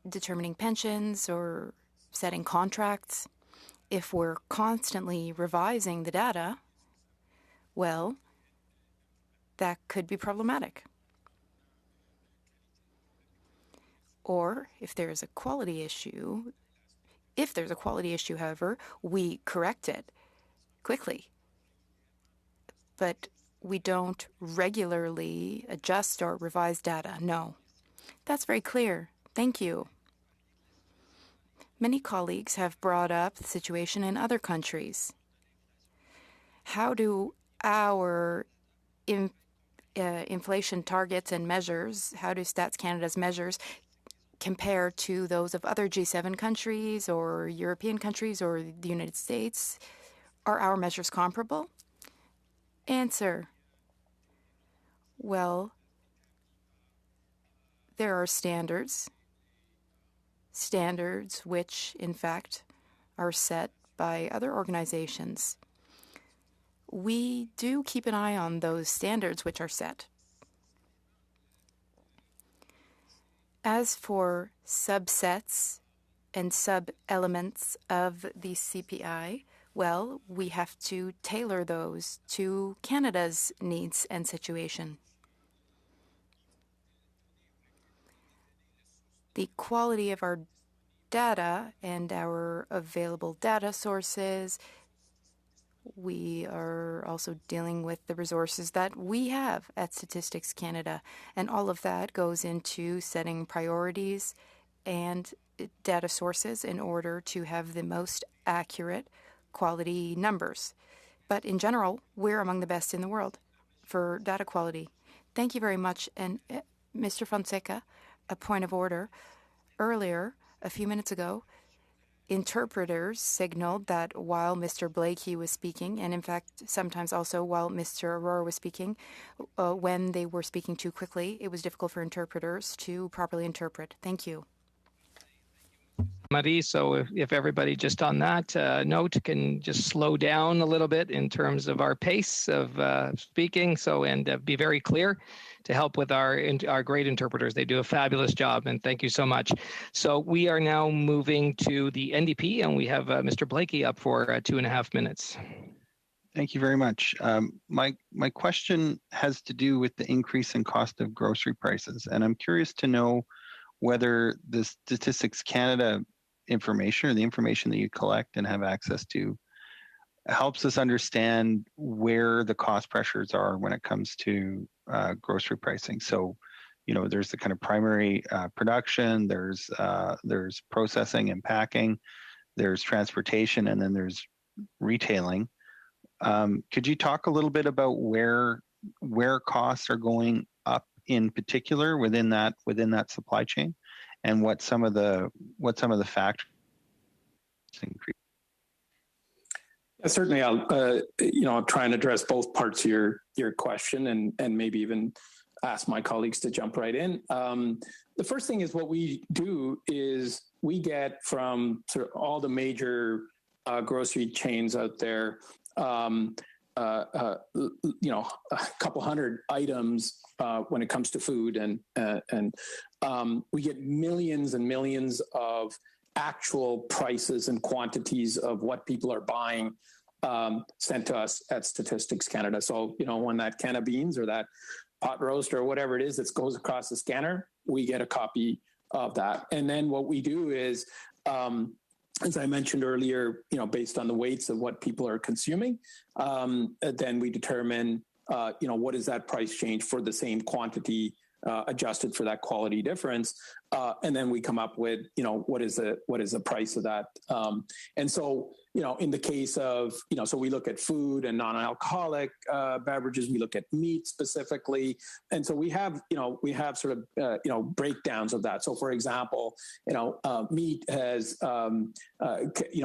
determining pensions or setting contracts. If we're constantly revising the data, well, that could be problematic. Or if there's a quality issue, however, we correct it quickly. But we don't regularly adjust or revise data. No. That's very clear. Thank you. Many colleagues have brought up the situation in other countries. How do our inflation targets and measures, how do Stats Canada's measures compare to those of other G7 countries or European countries or the United States? Are our measures comparable? Answer. Well, there are standards which, in fact, are set by other organizations. We do keep an eye on those standards which are set. As for subsets and sub-elements of the CPI, well, we have to tailor those to Canada's needs and situation. The quality of our data and our available data sources, we are also dealing with the resources that we have at Statistics Canada, and all of that goes into setting priorities and data sources in order to have the most accurate quality numbers. But in general, we're among the best in the world for data quality. Thank you very much. And Mr. Fonseca, a point of order. Earlier, a few minutes ago, interpreters signaled that while Mr. Blakey was speaking, and in fact, sometimes also while Mr. Aurora was speaking, when they were speaking too quickly, it was difficult for interpreters to properly interpret. Thank you. Marie, so if everybody just on that note can just slow down a little bit in terms of our pace of speaking, and be very clear to help with our great interpreters. They do a fabulous job, and thank you so much. So we are now moving to the NDP, and we have Mr. Blakey up for 2.5 minutes. Thank you very much. My question has to do with the increase in cost of grocery prices, and I'm curious to know whether the Statistics Canada information or the information that you collect and have access to helps us understand where the cost pressures are when it comes to grocery pricing. So, there's the kind of primary production, there's processing and packing, there's transportation, and then there's retailing. Could you talk a little bit about where costs are going up in particular within that supply chain, and what some of the factors increase? Certainly, I'll try and address both parts of your question, and maybe even ask my colleagues to jump right in. The first thing is, what we do is we get from sort of all the major grocery chains out there, a couple hundred items when it comes to food, and we get millions and millions of actual prices and quantities of what people are buying sent to us at Statistics Canada. So, when that can of beans or that pot roast or whatever it is that goes across the scanner, we get a copy of that. And then what we do is, as I mentioned earlier, based on the weights of what people are consuming, then we determine, what is that price change for the same quantity adjusted for that quality difference, and then we come up with, what is the price of that. And so, in the case of, so we look at food and non-alcoholic beverages, we look at meat specifically, and so we have sort of breakdowns of that. So, for example, meat has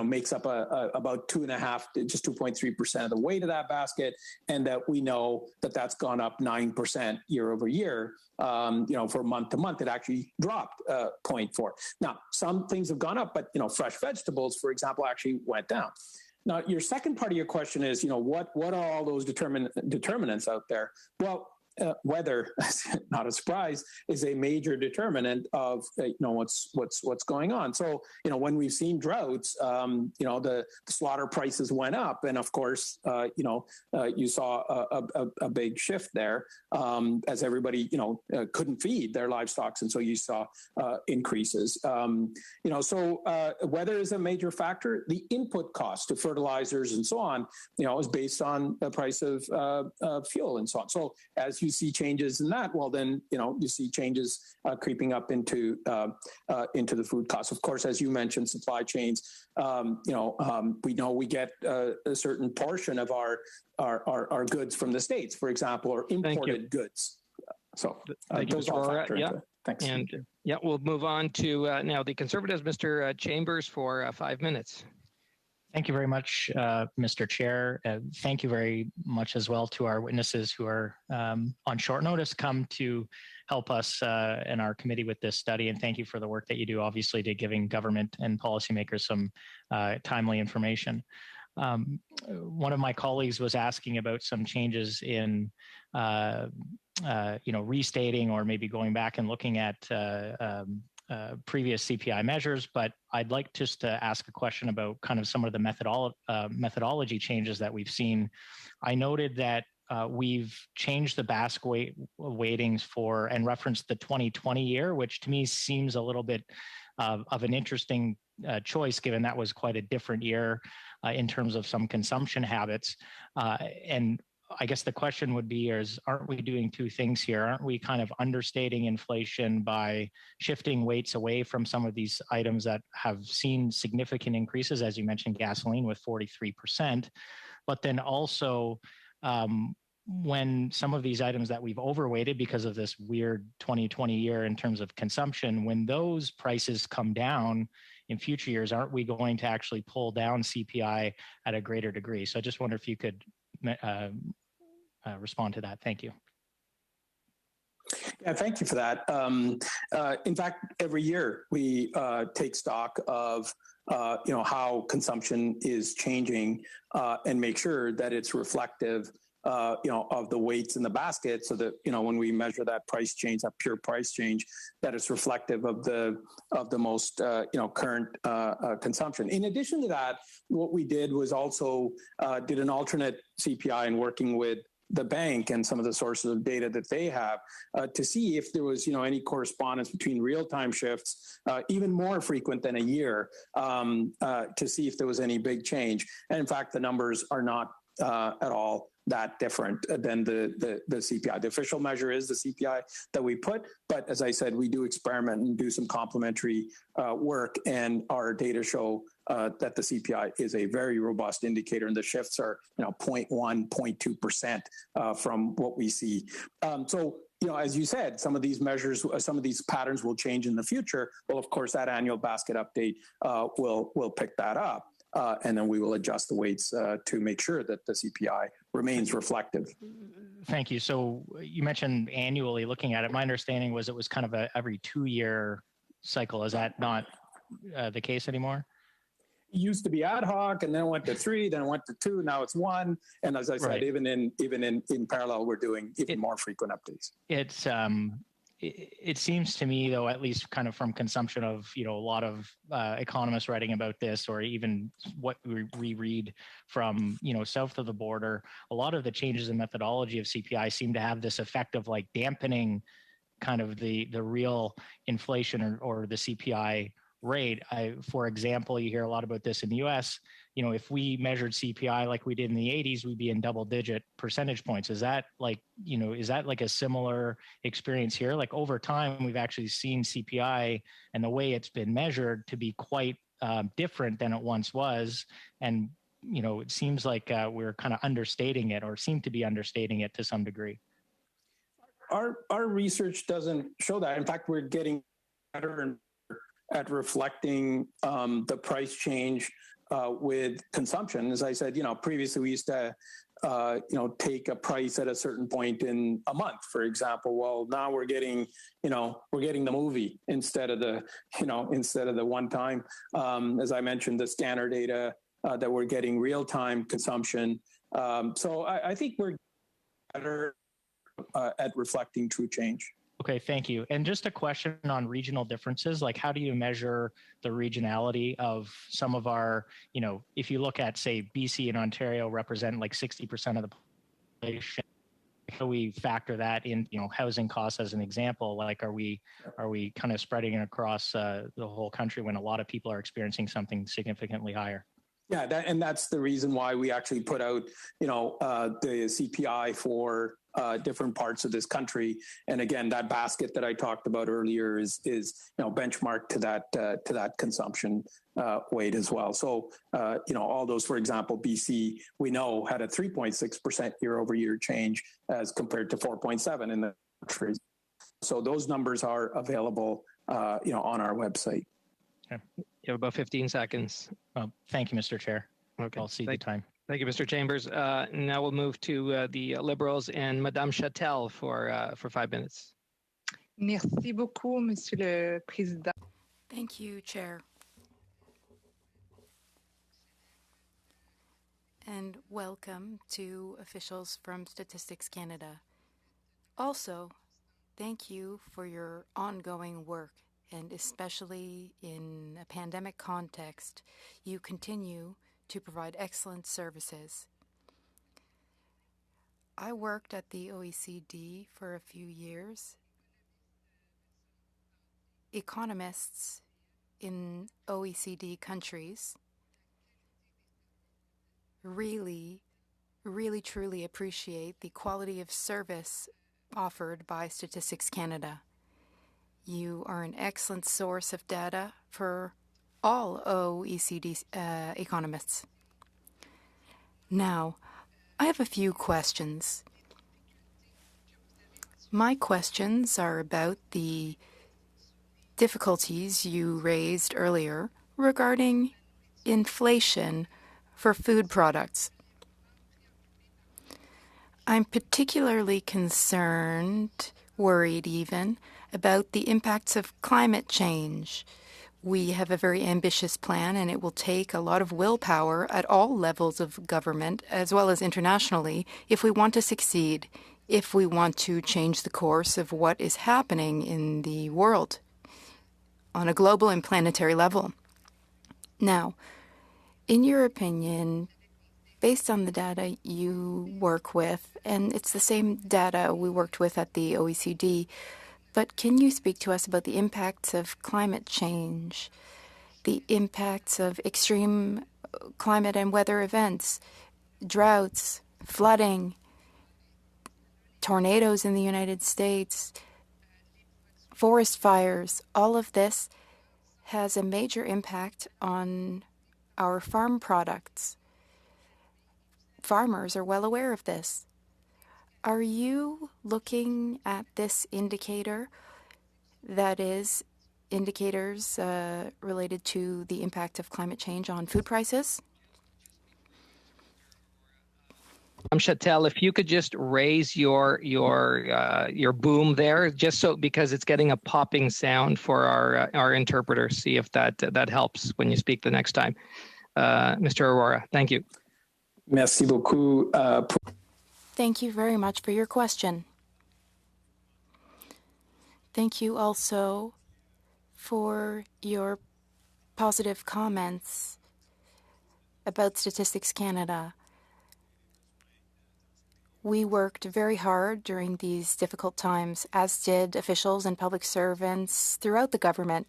makes up about 2.3% of the weight of that basket, and that we know that's gone up 9% year over year. For month to month, it actually dropped 0.4. Now, some things have gone up, but fresh vegetables, for example, actually went down. Now, your second part of your question is, what are all those determinants out there? Well, weather, not a surprise, is a major determinant of what's going on. So when we've seen droughts, the slaughter prices went up, and of course you saw a big shift there as everybody couldn't feed their livestock, and so you saw increases. So weather is a major factor. The input cost of fertilizers and so on, is based on the price of fuel and so on. So as you see changes in that, well, then, you see changes creeping up into the food costs. Of course, as you mentioned, supply chains, we know we get a certain portion of our goods from the States, for example, or imported goods. So those all factor into it. Thanks. And we'll move on to now the Conservatives, Mr. Chambers, for 5 minutes. Thank you very much, Mr. Chair. Thank you very much as well to our witnesses who are on short notice come to help us and our committee with this study. And thank you for the work that you do, obviously, to giving government and policymakers some timely information. One of my colleagues was asking about some changes in restating or maybe going back and looking at previous CPI measures, but I'd like just to ask a question about kind of some of the methodology changes that we've seen. I noted that we've changed the basket weightings for and referenced the 2020 year, which to me seems a little bit of an interesting choice, given that was quite a different year in terms of some consumption habits. And I guess the question would be, aren't we doing two things here? Aren't we kind of understating inflation by shifting weights away from some of these items that have seen significant increases, as you mentioned, gasoline with 43%, but then also when some of these items that we've overweighted because of this weird 2020 year in terms of consumption, when those prices come down in future years, aren't we going to actually pull down CPI at a greater degree? So I just wonder if you could respond to that. Thank you. Yeah, thank you for that. In fact, every year we take stock of how consumption is changing and make sure that it's reflective of the weights in the basket, so that when we measure that price change, that pure price change, that it's reflective of the most current consumption. In addition to that, what we did was also did an alternate CPI and working with the bank and some of the sources of data that they have to see if there was any correspondence between real-time shifts, even more frequent than a year, to see if there was any big change. And in fact, the numbers are not at all that different than the CPI. The official measure is the CPI that we put, but as I said, we do experiment and do some complementary work, and our data show that the CPI is a very robust indicator, and the shifts are 0.1, 0.2% from what we see. So as you said, some of these measures, some of these patterns will change in the future. Well, of course, that annual basket update will pick that up. And then we will adjust the weights to make sure that the CPI remains reflective. Thank you. So you mentioned annually looking at it. My understanding was it was kind of a every 2-year cycle. Is that not the case anymore? It used to be ad hoc, and then it went to 3, then it went to 2. Now it's 1. And as I said, even in parallel, we're doing even more frequent updates. It seems to me, though, at least kind of from consumption of, a lot of economists writing about this, or even what we read from, south of the border, a lot of the changes in methodology of CPI seem to have this effect of like dampening kind of the real inflation or the CPI rate. For example, you hear a lot about this in the US. If we measured CPI like we did in the 80s, we'd be in double-digit percentage points. Is that like a similar experience here? Like over time, we've actually seen CPI and the way it's been measured to be quite different than it once was. And, it seems like we're kind of understating it, or seem to be understating it to some degree. Our research doesn't show that. In fact, we're getting better at reflecting the price change with consumption. As I said, previously we used to, take a price at a certain point in a month, for example. Well, now we're getting the movie instead of the one time. As I mentioned, the scanner data that we're getting real-time consumption. So I think we're better at reflecting true change. Okay, thank you. And just a question on regional differences, like how do you measure the regionality of some of our, if you look at, say, BC and Ontario represent like 60% of the population, how do we factor that in, housing costs as an example? Like, are we kind of spreading it across the whole country when a lot of people are experiencing something significantly higher? Yeah, and that's the reason why we actually put out, the CPI for different parts of this country. And again, that basket that I talked about earlier is benchmarked to that consumption weight as well. So all those, for example, BC, we know had a 3.6% year-over-year change as compared to 4.7 in the country. So those numbers are available, on our website. Okay. You have about 15 seconds. Well, thank you, Mr. Chair. Okay. I'll see the time. Thank you, Mr. Chambers. Now we'll move to the Liberals and Madame Châtel for 5 minutes. Merci beaucoup, Monsieur le Président. Thank you, Chair. And welcome to officials from Statistics Canada. Also, thank you for your ongoing work, and especially in a pandemic context, you continue to provide excellent services. I worked at the OECD for a few years. Economists in OECD countries really, truly appreciate the quality of service offered by Statistics Canada. You are an excellent source of data for all OECD economists. Now, I have a few questions. My questions are about the difficulties you raised earlier regarding inflation for food products. I'm particularly concerned, worried even, about the impacts of climate change. We have a very ambitious plan, and it will take a lot of willpower at all levels of government, as well as internationally, if we want to succeed, if we want to change the course of what is happening in the world on a global and planetary level. Now, in your opinion, based on the data you work with, and it's the same data we worked with at the OECD, but can you speak to us about the impacts of climate change, the impacts of extreme climate and weather events, droughts, flooding, tornadoes in the United States, forest fires? All of this has a major impact on our farm products. Farmers are well aware of this. Are you looking at this indicator, that is, indicators related to the impact of climate change on food prices? Châtel, if you could just raise your boom there, just so, because it's getting a popping sound for our interpreter. See if that helps when you speak the next time. Mr. Aurora, thank you. Merci beaucoup. Thank you very much for your question. Thank you also for your positive comments about Statistics Canada. We worked very hard during these difficult times, as did officials and public servants throughout the government.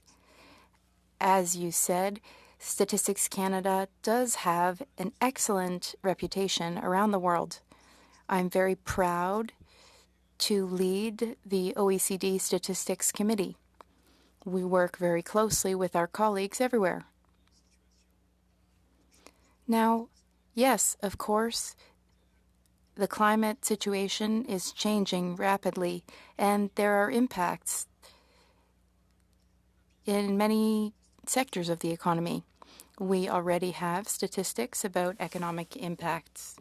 As you said, Statistics Canada does have an excellent reputation around the world. I'm very proud to lead the OECD Statistics Committee. We work very closely with our colleagues everywhere. Now, yes, of course, the climate situation is changing rapidly, and there are impacts in many sectors of the economy. We already have statistics about economic impacts.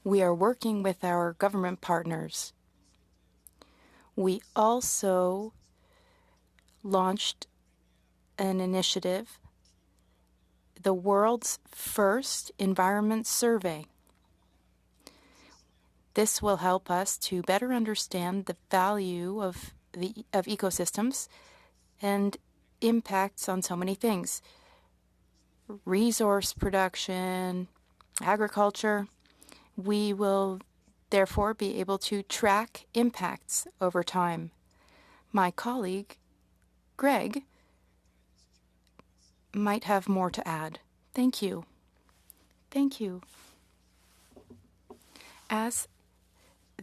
We are working with our government partners. We also launched an initiative, the world's first environment survey. This will help us to better understand the value of ecosystems and impacts on so many things: resource production, agriculture. We will therefore be able to track impacts over time. My colleague, Greg, might have more to add. Thank you. Thank you. As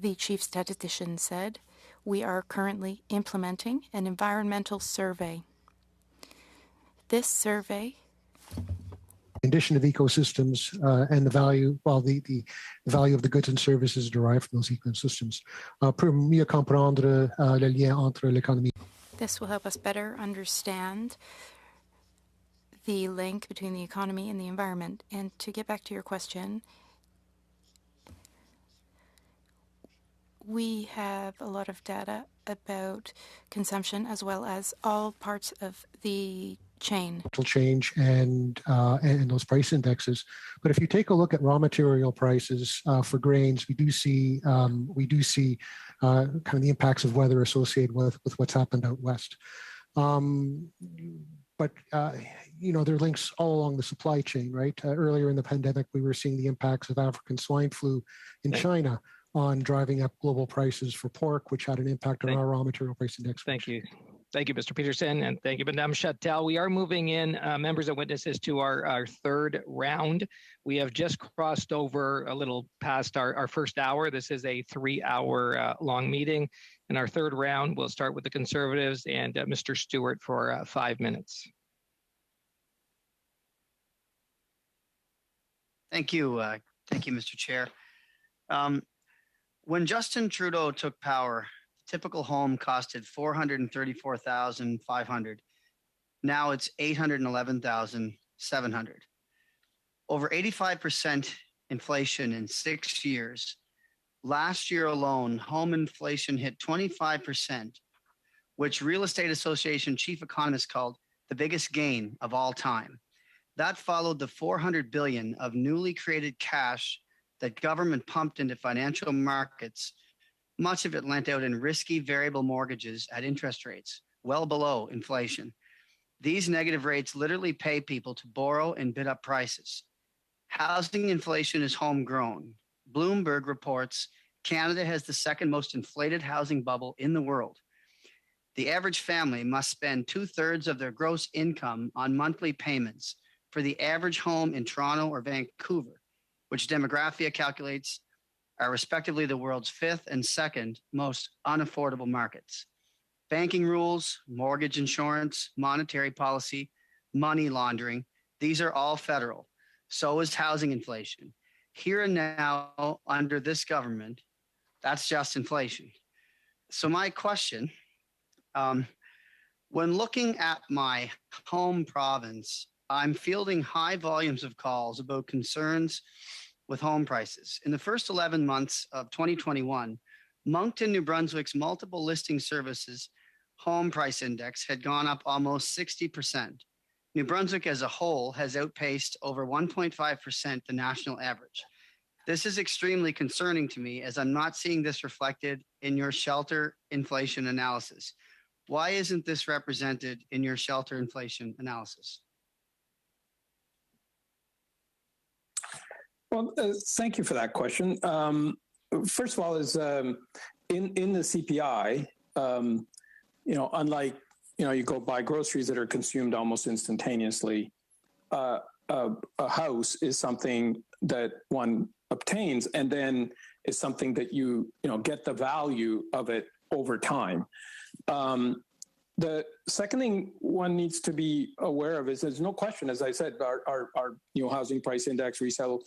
the chief statistician said, we are currently implementing an environmental survey. This survey condition of ecosystems and the value, the value of the goods and services derived from those ecosystems, pour mieux comprendre le lien entre l'économie. This will help us better understand the link between the economy and the environment. And to get back to your question, we have a lot of data about consumption as well as all parts of the chain. Change and those price indexes. But if you take a look at raw material prices for grains, we do see kind of the impacts of weather associated with what's happened out west. But there are links all along the supply chain, right? Earlier in the pandemic, we were seeing the impacts of African swine flu in China on driving up global prices for pork, which had an impact on our raw material price index. Thank you. Thank you, Mr. Peterson, and thank you, Madame Chatel. We are moving in, members and witnesses, to our third round. We have just crossed over a little past our first hour. This is a 3-hour long meeting. And our third round, we'll start with the Conservatives and Mr. Stewart for 5 minutes. Thank you. Thank you, Mr. Chair. When Justin Trudeau took power, typical home costed $434,500. Now it's $811,700. Over 85% inflation in 6 years. Last year alone, home inflation hit 25%, which Real Estate Association chief economist called the biggest gain of all time. That followed the $400 billion of newly created cash that government pumped into financial markets, much of it lent out in risky variable mortgages at interest rates well below inflation. These negative rates literally pay people to borrow and bid up prices. Housing inflation is homegrown. Bloomberg reports Canada has the second most inflated housing bubble in the world. The average family must spend 2/3 of their gross income on monthly payments for the average home in Toronto or Vancouver, which Demographia calculates are respectively the world's 5th and 2nd most unaffordable markets. Banking rules, mortgage insurance, monetary policy, money laundering, these are all federal. So is housing inflation. Here and now, under this government, that's just inflation. So my question, when looking at my home province, I'm fielding high volumes of calls about concerns with home prices. In the first 11 months of 2021, Moncton, New Brunswick's multiple listing services home price index had gone up almost 60%. New Brunswick as a whole has outpaced over 1.5% the national average. This is extremely concerning to me, as I'm not seeing this reflected in your shelter inflation analysis. Why isn't this represented in your shelter inflation analysis? Well, thank you for that question. First of all, is in the CPI, unlike you go buy groceries that are consumed almost instantaneously, a house is something that one obtains and then is something that you get the value of it over time. The second thing one needs to be aware of is there's no question, as I said, our new housing price index, resale,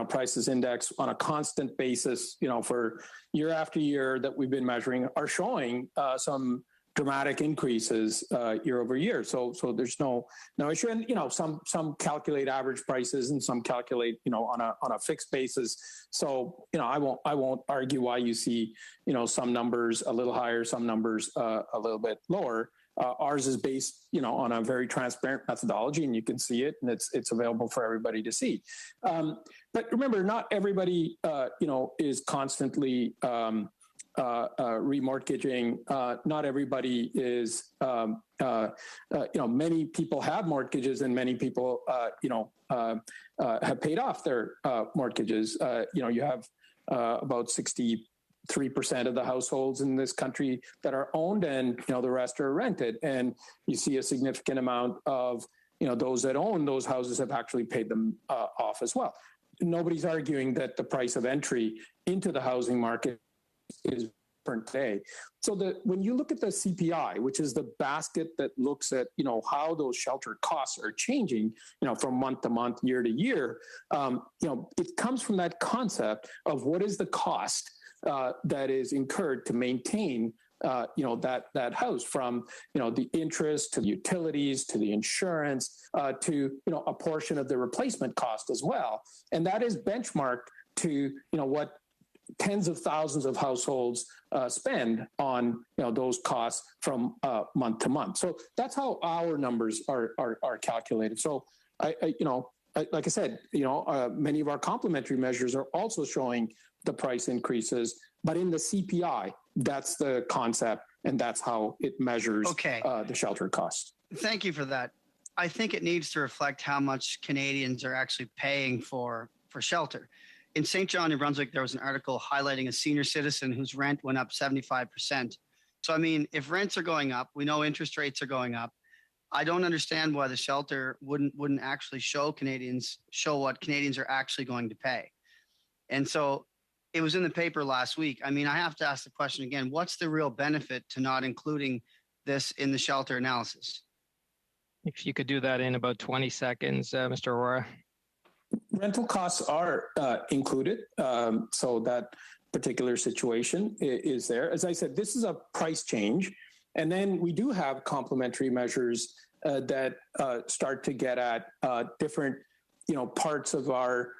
prices index on a constant basis, for year after year that we've been measuring are showing some dramatic increases year over year. So there's no issue. And some calculate average prices and some calculate on a fixed basis. So I won't argue why you see some numbers a little higher, some numbers a little bit lower. Ours is based on a very transparent methodology, and you can see it, and it's available for everybody to see. But remember, not everybody is constantly remortgaging. Not everybody is, many people have mortgages and many people, have paid off their mortgages. You have about 63% of the households in this country that are owned, and the rest are rented. And you see a significant amount of those that own those houses have actually paid them off as well. Nobody's arguing that the price of entry into the housing market is different today. So when you look at the CPI, which is the basket that looks at, how those shelter costs are changing, from month to month, year to year, it comes from that concept of what is the cost that is incurred to maintain that house, from the interest to the utilities to the insurance to a portion of the replacement cost as well, and that is benchmarked to what tens of thousands of households spend on those costs from month to month. So that's how our numbers are calculated. So like I said, many of our complementary measures are also showing the price increases, but in the CPI, that's the concept, and that's how it measures the shelter costs. Thank you for that. I think it needs to reflect how much Canadians are actually paying for shelter. In St. John, New Brunswick, there was an article highlighting a senior citizen whose rent went up 75%. So, I mean, if rents are going up, we know interest rates are going up. I don't understand why the shelter wouldn't actually show what Canadians are actually going to pay. And so it was in the paper last week. I mean, I have to ask the question again, what's the real benefit to not including this in the shelter analysis? If you could do that in about 20 seconds, Mr. Aurora. Rental costs are included. So that particular situation is there. As I said, this is a price change. And then we do have complementary measures that start to get at different, parts of our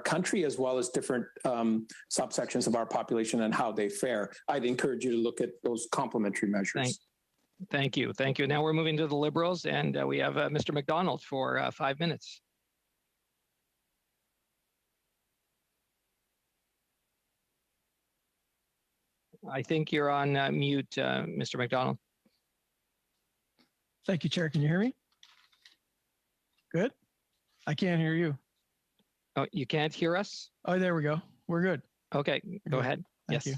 country, as well as different subsections of our population and how they fare. I'd encourage you to look at those complementary measures. Thank you. Now we're moving to the Liberals, and we have Mr. McDonald for 5 minutes. I think you're on mute, Mr. McDonald. Thank you, Chair. Can you hear me? Good. I can't hear you. Oh, you can't hear us? Oh, there we go. We're good. Okay, go ahead. Thank you.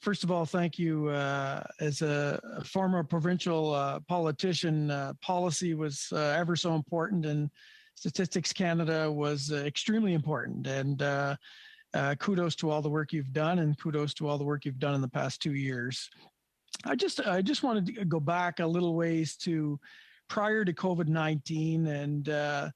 First of all, thank you. As a former provincial politician, policy was ever so important, and Statistics Canada was extremely important. And kudos to all the work you've done, and kudos to all the work you've done in the past 2 years. I just wanted to go back a little ways to prior to COVID-19, and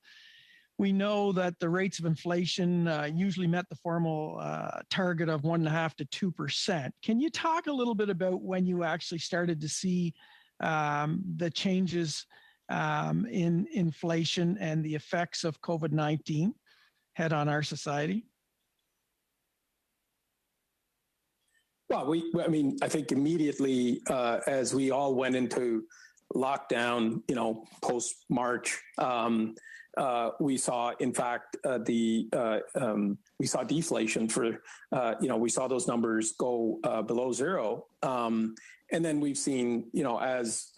we know that the rates of inflation usually met the formal target of 1.5% to 2%. Can you talk a little bit about when you actually started to see the changes in inflation and the effects of COVID-19 had on our society? Well, I think immediately as we all went into lockdown, post-March, we saw, in fact, we saw deflation for, we saw those numbers go below zero. And then we've seen, as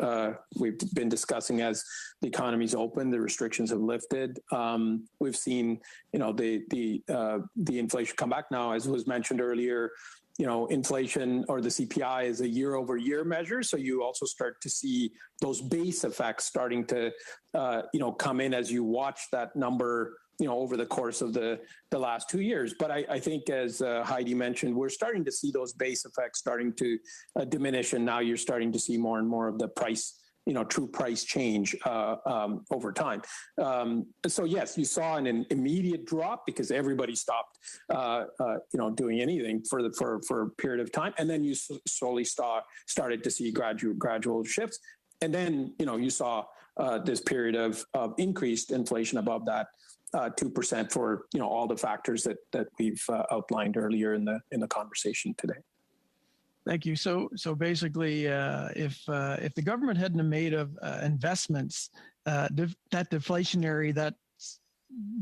we've been discussing, as the economy's opened, the restrictions have lifted. We've seen, the inflation come back now, as was mentioned earlier. Inflation, or the CPI, is a year-over-year measure. So you also start to see those base effects starting to, come in as you watch that number, over the course of the last 2 years. But I think, as Heidi mentioned, we're starting to see those base effects starting to diminish. And now you're starting to see more and more of the price, true price change over time. So yes, you saw an immediate drop because everybody stopped, doing anything for a period of time, and then you slowly started to see gradual shifts, and then you saw this period of increased inflation above that 2% for all the factors that we've outlined earlier in the conversation today. Thank you. So basically, if the government hadn't made of investments, that deflationary, that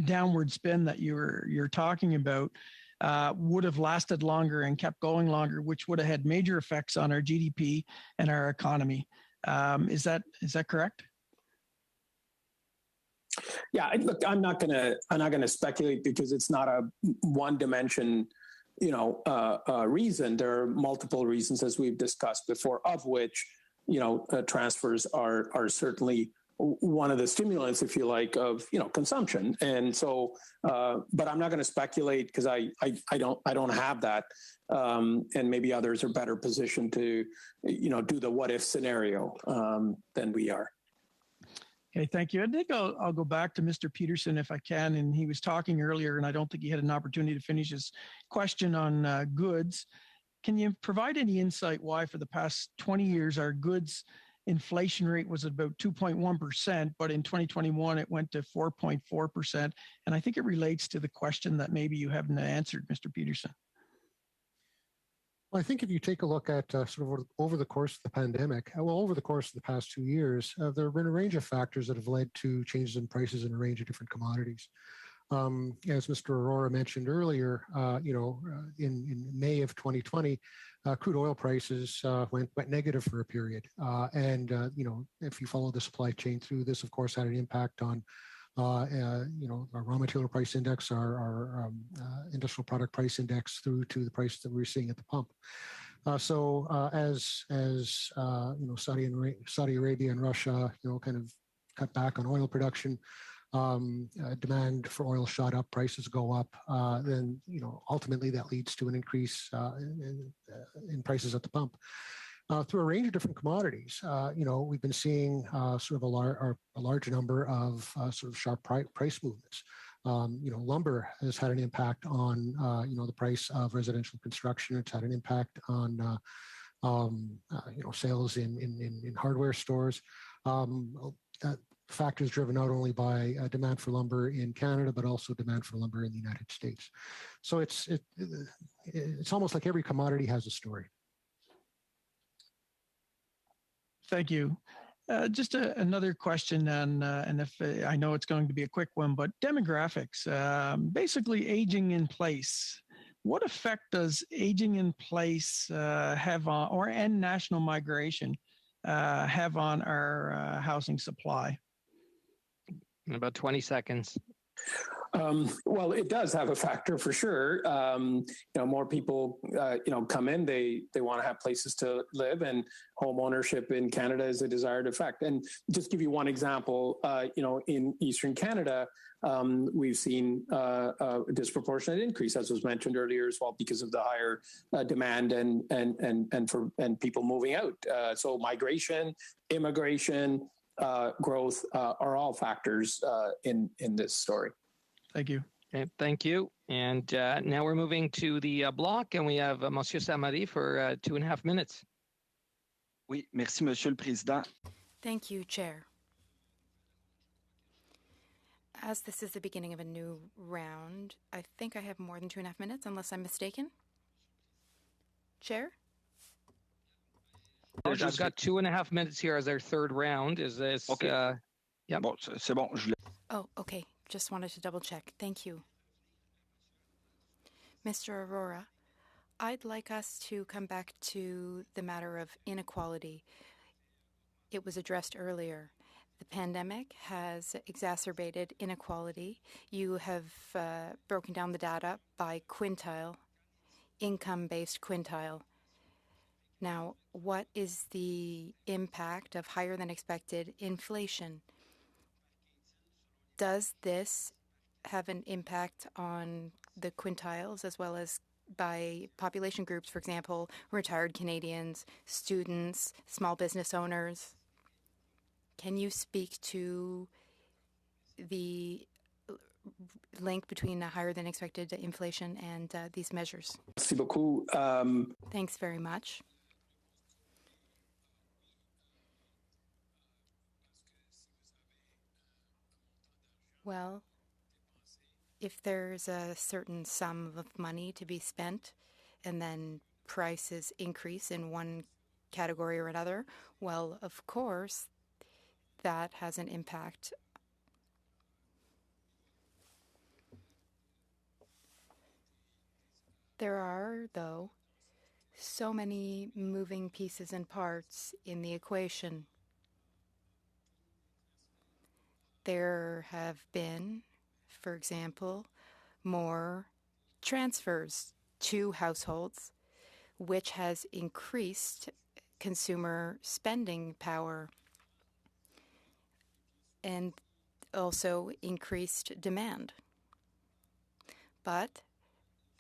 downward spin that you're talking about, would have lasted longer and kept going longer, which would have had major effects on our GDP and our economy. Is that correct? Yeah, look, I'm not gonna speculate because it's not a one dimension reason. There are multiple reasons, as we've discussed before, of which transfers are certainly one of the stimulants, if you like, of consumption. And so, but I'm not going to speculate because I don't have that, and maybe others are better positioned to do the what if scenario than we are. Okay, thank you. I think I'll go back to Mr. Peterson if I can. And he was talking earlier, and I don't think he had an opportunity to finish his question on goods. Can you provide any insight why for the past 20 years our goods inflation rate was about 2.1%, but in 2021 it went to 4.4%? And I think it relates to the question that maybe you haven't answered, Mr. Peterson. Well, I think if you take a look at sort of over the course of the pandemic, over the course of the past 2 years, there have been a range of factors that have led to changes in prices in a range of different commodities. As Mr. Aurora mentioned earlier, in May of 2020, crude oil prices went negative for a period. And if you follow the supply chain through, this, of course, had an impact on our raw material price index, our industrial product price index through to the price that we're seeing at the pump. So as Saudi Arabia and Russia, kind of cut back on oil production, demand for oil shot up, prices go up, then ultimately that leads to an increase in prices at the pump. Through a range of different commodities, we've been seeing sort of a large number of sort of sharp price movements. Lumber has had an impact on the price of residential construction. It's had an impact on sales in hardware stores. That factor is driven not only by demand for lumber in Canada, but also demand for lumber in the United States. So it's almost like every commodity has a story. Thank you. Just another question, and if I know it's going to be a quick one, but demographics, basically aging in place. What effect does aging in place have on, and national migration have on our housing supply? In about 20 seconds. Well, it does have a factor for sure. More people, come in, they want to have places to live, and home ownership in Canada is a desired effect. And just give you one example, in Eastern Canada, we've seen a disproportionate increase, as was mentioned earlier as well, because of the higher demand and people moving out. So migration, immigration, growth are all factors in this story. Thank you. Okay, thank you. And now we're moving to the block, and we have Monsieur Samari for 2.5 minutes. Oui, merci, Monsieur le Président. Thank you, Chair. As this is the beginning of a new round, I think I have more than 2.5 minutes, unless I'm mistaken. Chair? I've got 2.5 minutes here as our third round. Is this? Okay. Yeah. Bon, c'est bon. Oh, okay. Just wanted to double check. Thank you. Mr. Aurora, I'd like us to come back to the matter of inequality. It was addressed earlier. The pandemic has exacerbated inequality. You have broken down the data by quintile, income-based quintile. Now, what is the impact of higher than expected inflation? Does this have an impact on the quintiles as well as by population groups, for example, retired Canadians, students, small business owners? Can you speak to the link between a higher than expected inflation and these measures? Merci beaucoup. Thanks very much. Well, if there's a certain sum of money to be spent and then prices increase in one category or another, well, of course, that has an impact. There are, though, so many moving pieces and parts in the equation. There have been, for example, more transfers to households, which has increased consumer spending power. and also increased demand. But,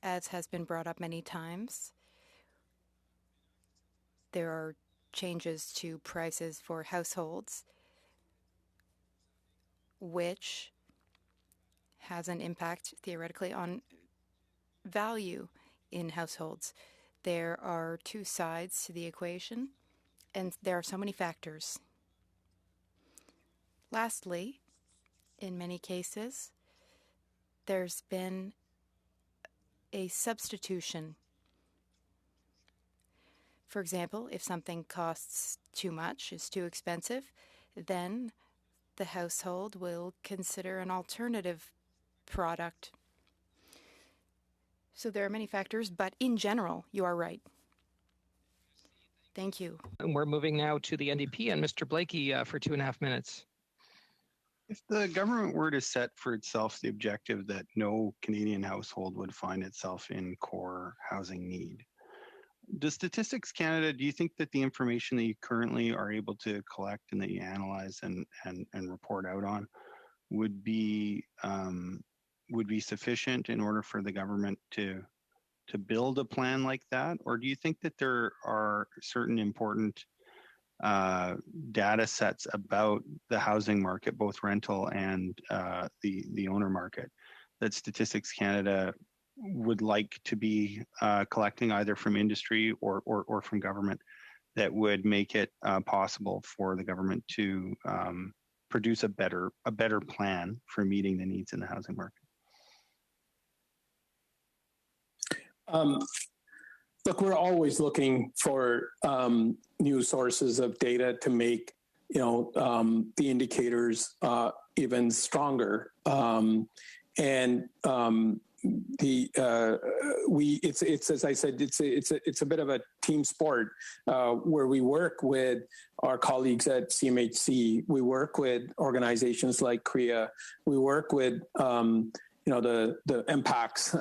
as has been brought up many times, there are changes to prices for households, which has an impact theoretically on value in households. There are two sides to the equation, and there are so many factors. Lastly, in many cases, there's been a substitution. For example, if something costs too much, is too expensive, then the household will consider an alternative product. So there are many factors, but in general, you are right. Thank you. And we're moving now to the NDP and Mr. Blakey for 2.5 minutes. If the government were to set for itself the objective that no Canadian household would find itself in core housing need, does Statistics Canada, do you think that the information that you currently are able to collect and that you analyze and report out on would be sufficient in order for the government to build a plan like that? Or do you think that there are certain important data sets about the housing market, both rental and the owner market, that Statistics Canada would like to be collecting either from industry or from government, that would make it possible for the government to produce a better plan for meeting the needs in the housing market? Look, we're always looking for new sources of data to make the indicators even stronger. It's as I said, it's a bit of a team sport where we work with our colleagues at CMHC. We work with organizations like CREA. We work with the impacts.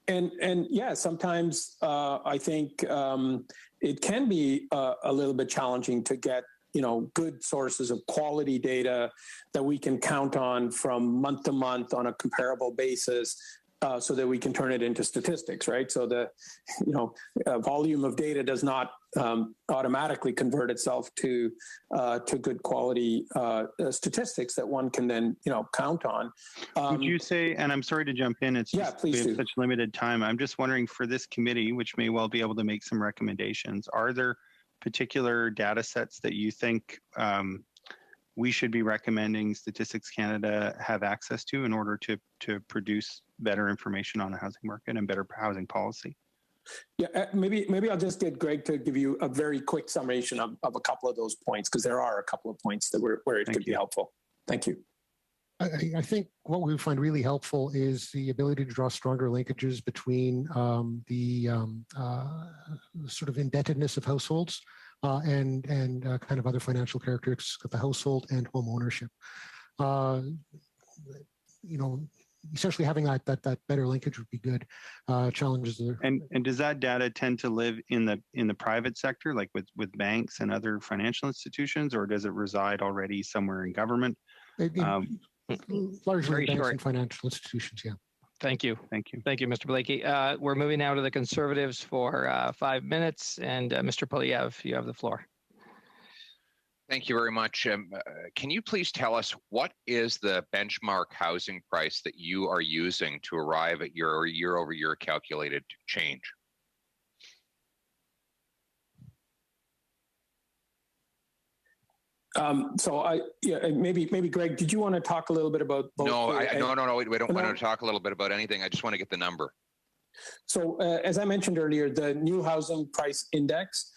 And yeah, sometimes I think it can be a little bit challenging to get good sources of quality data that we can count on from month to month on a comparable basis, so that we can turn it into statistics, right? So the volume of data does not automatically convert itself to good quality statistics that one can then count on. Would you say, and I'm sorry to jump in, it's just, please we have such limited time. I'm just wondering, for this committee, which may well be able to make some recommendations, are there particular data sets that you think we should be recommending Statistics Canada have access to in order to produce better information on the housing market and better housing policy? Yeah, maybe I'll just get Greg to give you a very quick summation of a couple of those points, because there are a couple of points that where it could be helpful. Thank you. I think what we find really helpful is the ability to draw stronger linkages between the sort of indebtedness of households and kind of other financial characteristics of the household and home ownership. Essentially having that better linkage would be good. Challenges there. And does that data tend to live in the private sector, like with banks and other financial institutions, or does it reside already somewhere in government? Largely banks and financial institutions, yeah. Thank you. Thank you. Thank you, Mr. Blakey. We're moving now to the Conservatives for 5 minutes. And Mr. Polyev, you have the floor. Thank you very much. Can you please tell us what is the benchmark housing price that you are using to arrive at your year-over-year calculated change? Maybe Greg, did you want to talk a little bit about both? No, we don't want to talk a little bit about anything. I just want to get the number. So as I mentioned earlier, the new housing price index,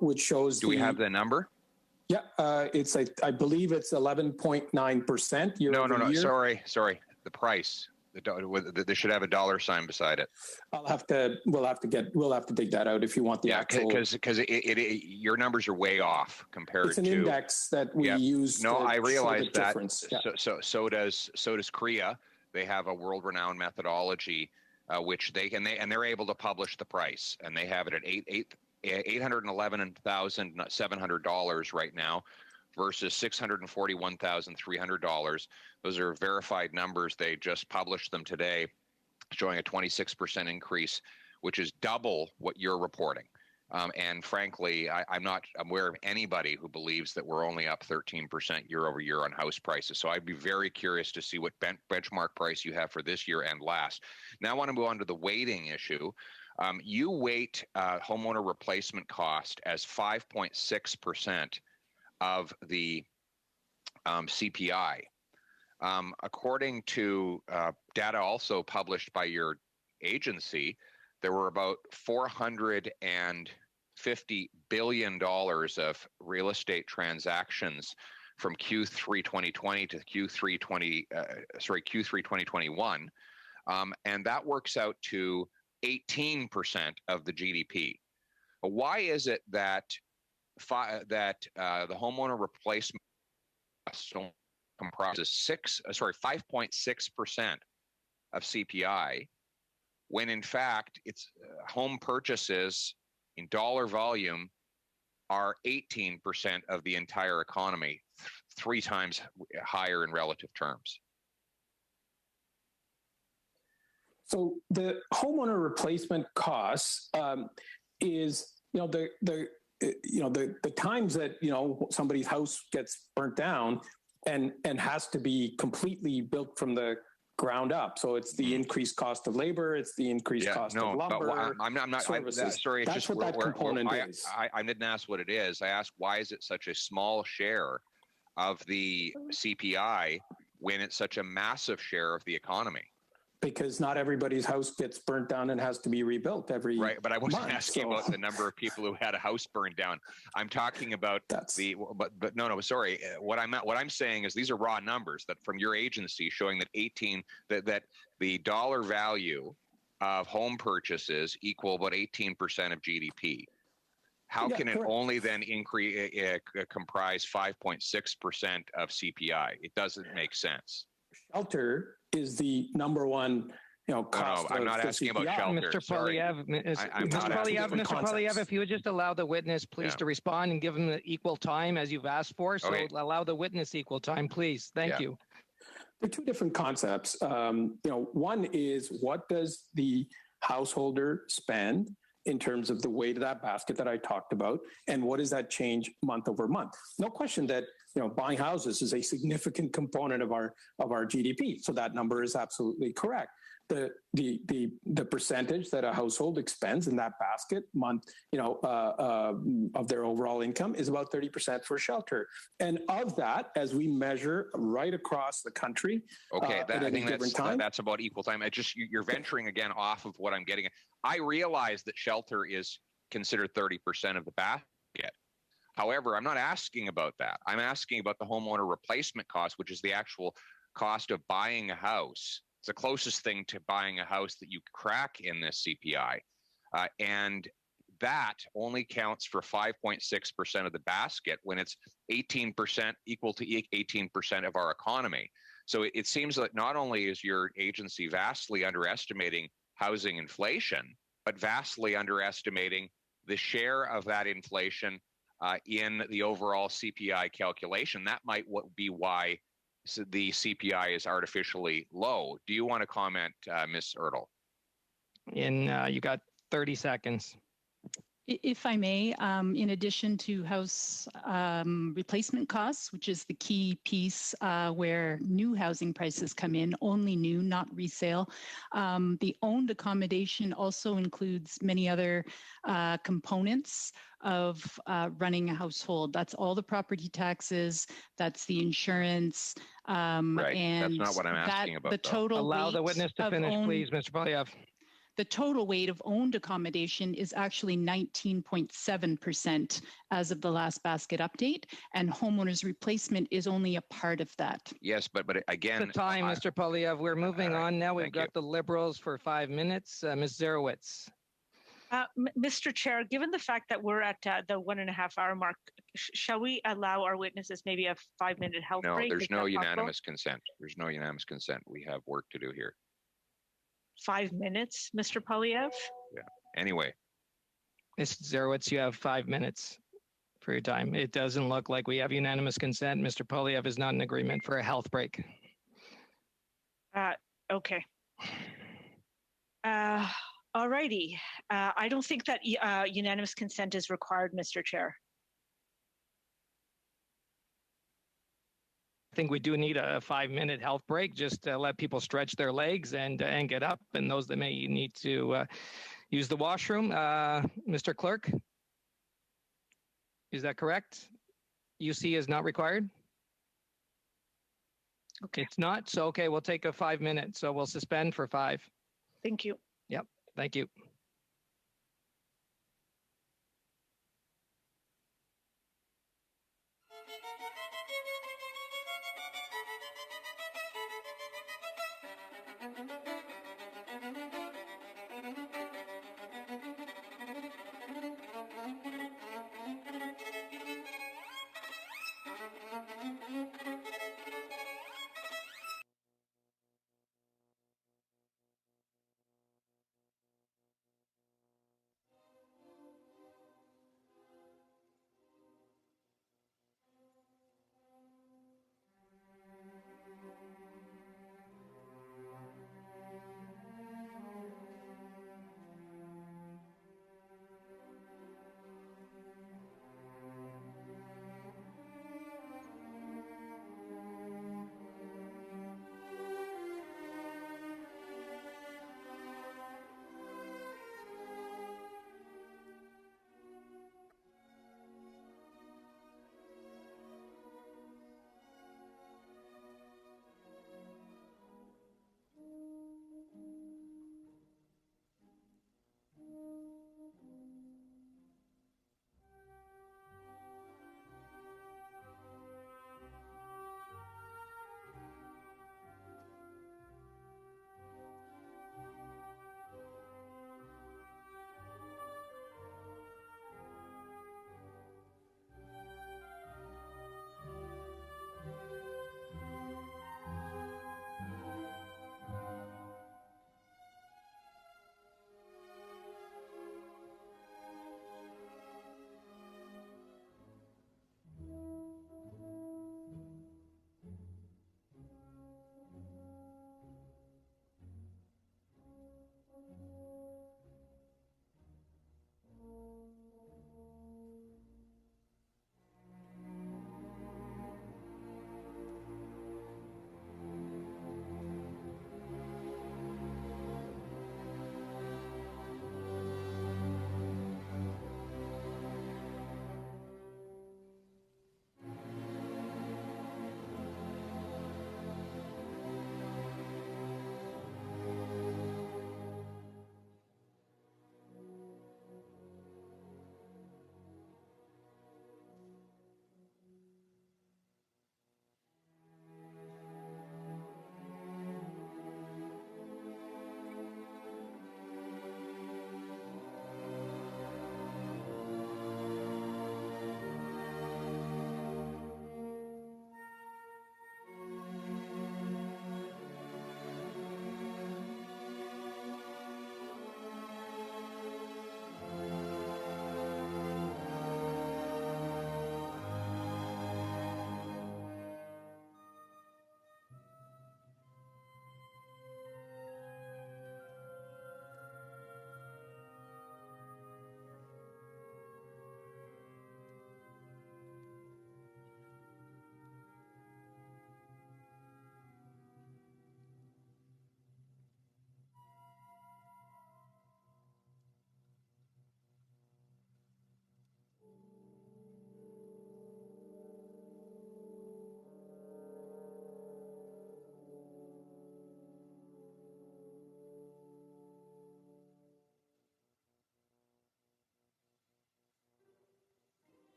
which shows. Do we have the number? Yeah, I believe it's 11.9% year over year. No, sorry. The price. They should have a dollar sign beside it. We'll have to dig that out if you want the actual. Because your numbers are way off compared to. It's an index that we use. No, I realize that. Difference. Yeah. So does CREA. They have a world-renowned methodology, which they're able to publish the price, and they have it at $811,700 right now, versus $641,300. Those are verified numbers. They just published them today, showing a 26% increase, which is double what you're reporting. And frankly, I'm not aware of anybody who believes that we're only up 13% year over year on house prices. So I'd be very curious to see what benchmark price you have for this year and last. Now I want to move on to the weighting issue. You weight homeowner replacement cost as 5.6% of the CPI. According to data also published by your agency, there were about $450 billion of real estate transactions from Q3 2020 to Q3 2021, and that works out to 18% of the GDP. But why is it that the homeowner replacement comprises 5.6% of CPI, when in fact it's home purchases in dollar volume are 18% of the entire economy, three times higher in relative terms? So the homeowner replacement costs is, the times that, somebody's house gets burnt down and has to be completely built from the ground up. So it's the increased cost of labor, it's the increased cost of lumber. But I'm not sorry. That's what that component is. I didn't ask what it is. I asked why is it such a small share of the CPI when it's such a massive share of the economy? Because not everybody's house gets burnt down and has to be rebuilt every right. But I wasn't month, asking about the number of people who had a house burned down. I'm talking about But no. Sorry. What I'm saying is these are raw numbers that from your agency showing that that the dollar value of home purchases equal about 18% of GDP. How can it only then comprise 5.6% of CPI? It doesn't make sense. Shelter is the number one, cost. No, I'm not asking about shelter. Mr. Poilievre, if you would just allow the witness, please, to respond and give him the equal time as you've asked for. So allow the witness equal time, please. Thank you. There are two different concepts. One is what does the householder spend in terms of the weight of that basket that I talked about, and what does that change month over month? No question that buying houses is a significant component of our GDP. So that number is absolutely correct. The percentage that a household expends in that basket month, of their overall income is about 30% for shelter. And of that, as we measure right across the country, I think that's about equal time. You're venturing again off of what I'm getting at. I realize that shelter is considered 30% of the basket. However, I'm not asking about that. I'm asking about the homeowner replacement cost, which is the actual cost of buying a house. It's the closest thing to buying a house that you crack in this CPI. And that only counts for 5.6% of the basket when it's 18%, equal to 18% of our economy. So it seems that not only is your agency vastly underestimating housing inflation, but vastly underestimating the share of that inflation in the overall CPI calculation. That might be why the CPI is artificially low. Do you want to comment, Ms. Ertl? You got 30 seconds. If I may, in addition to house replacement costs, which is the key piece where new housing prices come in, only new, not resale, the owned accommodation also includes many other components of running a household. That's all the property taxes, that's the insurance. Right, and that's not what I'm asking about. The total Allow the witness to finish, please, Mr. Poilievre. The total weight of owned accommodation is actually 19.7% as of the last basket update, and homeowners replacement is only a part of that. Yes, but again, the time, Mr. Poilievre. We're moving on now. We've got the Liberals for 5 minutes. Ms. Zarowitz. Mr. Chair, given the fact that we're at the 1.5 hour mark, shall we allow our witnesses maybe a 5-minute health break? No, there's no unanimous consent. There's no unanimous consent. We have work to do here. 5 minutes, Mr. Poilievre? Yeah. Anyway. Ms. Zarowitz, you have 5 minutes. for your time. It doesn't look like we have unanimous consent. Mr. Polyev is not in agreement for a health break. Okay. All righty. I don't think that unanimous consent is required, Mr. Chair. I think we do need a 5-minute health break just to let people stretch their legs and get up, and those that may need to use the washroom. Mr. Clerk, is that correct? UC is not required? Okay. It's not? So, okay, we'll take a 5-minute. So we'll suspend for 5. Thank you. Yep, thank you.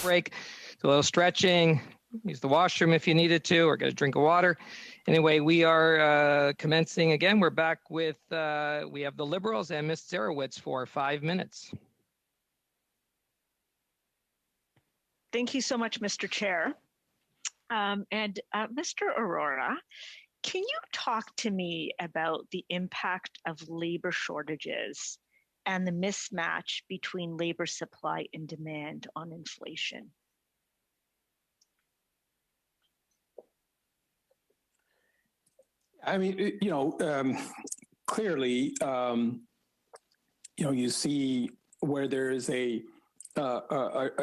break. So a little stretching, use the washroom if you needed to, or get a drink of water. Anyway, we are commencing again. We're back with, we have the Liberals and Ms. Zarowitz for 5 minutes. Thank you so much, Mr. Chair. Mr. Aurora, can you talk to me about the impact of labor shortages and the mismatch between labor supply and demand on inflation? I mean, clearly, you see where there is a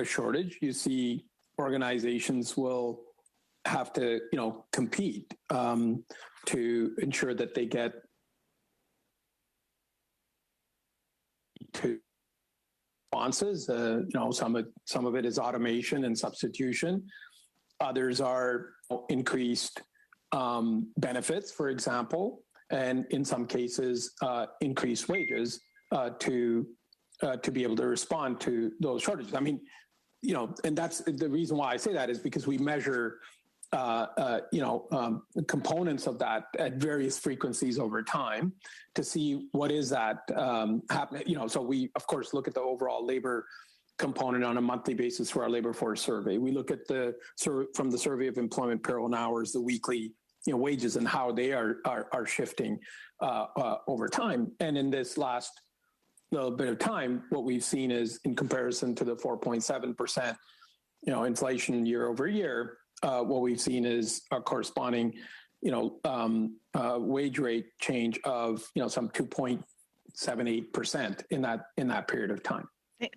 shortage, you see organizations will have to, compete to ensure that they get to responses. Some of it is automation and substitution. Others are increased benefits, for example, and in some cases, increased wages to be able to respond to those shortages. I mean, and that's the reason why I say that is because we measure, components of that at various frequencies over time to see what is that happening. So we, of course, look at the overall labor component on a monthly basis for our labor force survey. We look at from the survey of employment payroll and hours, the weekly wages and how they are shifting over time. And in this last little bit of time, what we've seen is in comparison to the 4.7% inflation year over year, what we've seen is a corresponding wage rate change of some 2.78% in that period of time.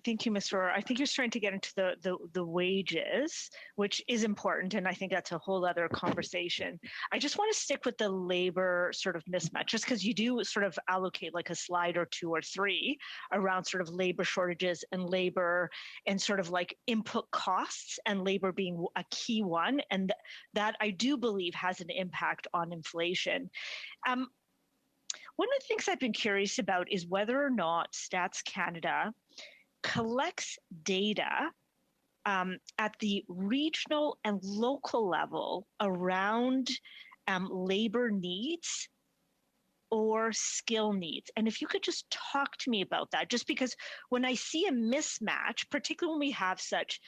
Thank you, Mr. Aurora. I think you're starting to get into the wages, which is important, and I think that's a whole other conversation. I just want to stick with the labor sort of mismatch, just because you do sort of allocate like a slide or two or three around sort of labor shortages and labor and sort of like input costs, and labor being a key one, and that I do believe has an impact on inflation. One of the things I've been curious about is whether or not Stats Canada collects data at the regional and local level around labor needs or skill needs. And if you could just talk to me about that, just because when I see a mismatch, particularly when we have such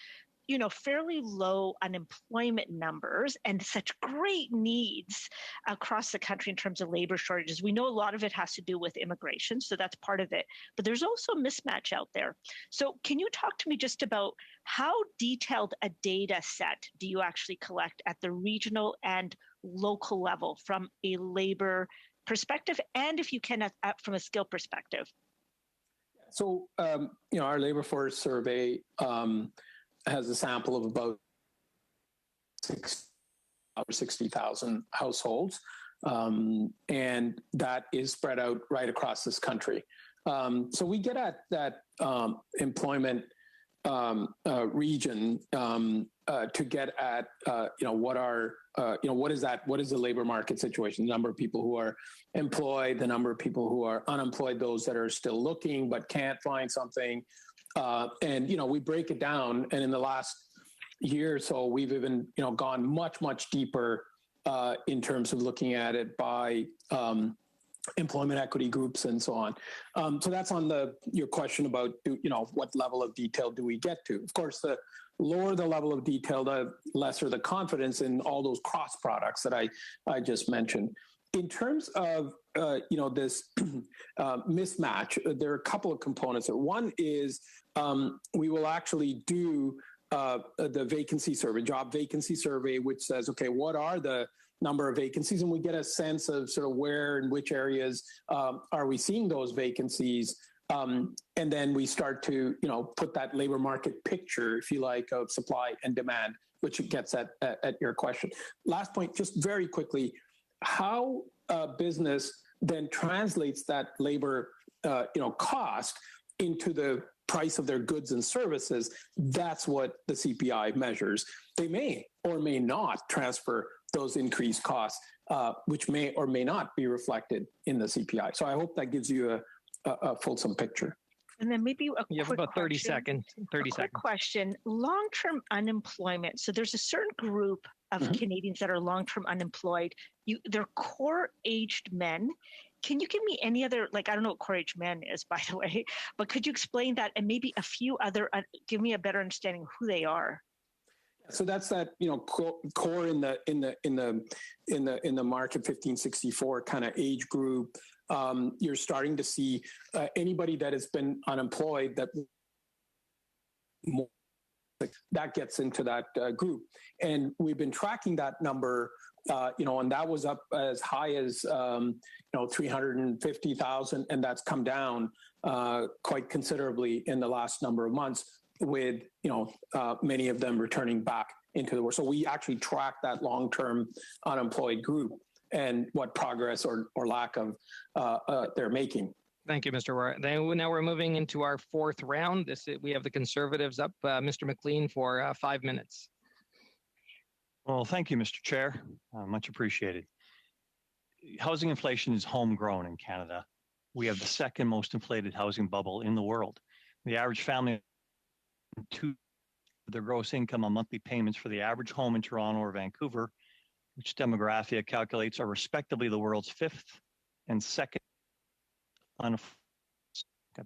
fairly low unemployment numbers and such great needs across the country in terms of labor shortages. We know a lot of it has to do with immigration, so that's part of it. But there's also a mismatch out there. So can you talk to me just about how detailed a data set do you actually collect at the regional and local level from a labor perspective, and if you can, from a skill perspective? So, our labor force survey has a sample of about 60,000 households, and that is spread out right across this country. So we get at that employment region to get at what is the labor market situation, the number of people who are employed, the number of people who are unemployed, those that are still looking but can't find something. And we break it down, and in the last year or so, we've even gone much deeper in terms of looking at it by employment equity groups and so on. So that's on your question about what level of detail do we get to? Of course, the lower the level of detail, the lesser the confidence in all those cross products that I just mentioned. In terms of this mismatch, there are a couple of components. One is we will actually do the vacancy survey, job vacancy survey, which says, okay, what are the number of vacancies? And we get a sense of sort of where and which areas are we seeing those vacancies. And then we start to, put that labor market picture, if you like, of supply and demand, which gets at your question. Last point, just very quickly, how business then translates that labor, cost into the price of their goods and services. That's what the CPI measures. They may or may not transfer those increased costs, which may or may not be reflected in the CPI. So I hope that gives you a fulsome picture. And then maybe You have about 30 seconds. 30 seconds. Question: long-term unemployment. So there's a certain group of Canadians that are long-term unemployed. They're core-aged men. Can you give me any other, like, I don't know what core-aged men is, by the way, but could you explain that and maybe a few other, give me a better understanding of who they are? So that's that, core in the market 1564 kind of age group. You're starting to see anybody that has been unemployed that gets into that group. And we've been tracking that number, and that was up as high as 350,000, and that's come down quite considerably in the last number of months, with many of them returning back into the work. So we actually track that long-term unemployed group and what progress or lack of they're making. Thank you, Mr. Roy. Now we're moving into our fourth round. We have the Conservatives up. Mr. McLean for 5 minutes. Well, thank you, Mr. Chair. Much appreciated. Housing inflation is homegrown in Canada. We have the second most inflated housing bubble in the world. The average family, their gross income on monthly payments for the average home in Toronto or Vancouver, which Demographia calculates are respectively the world's fifth and second on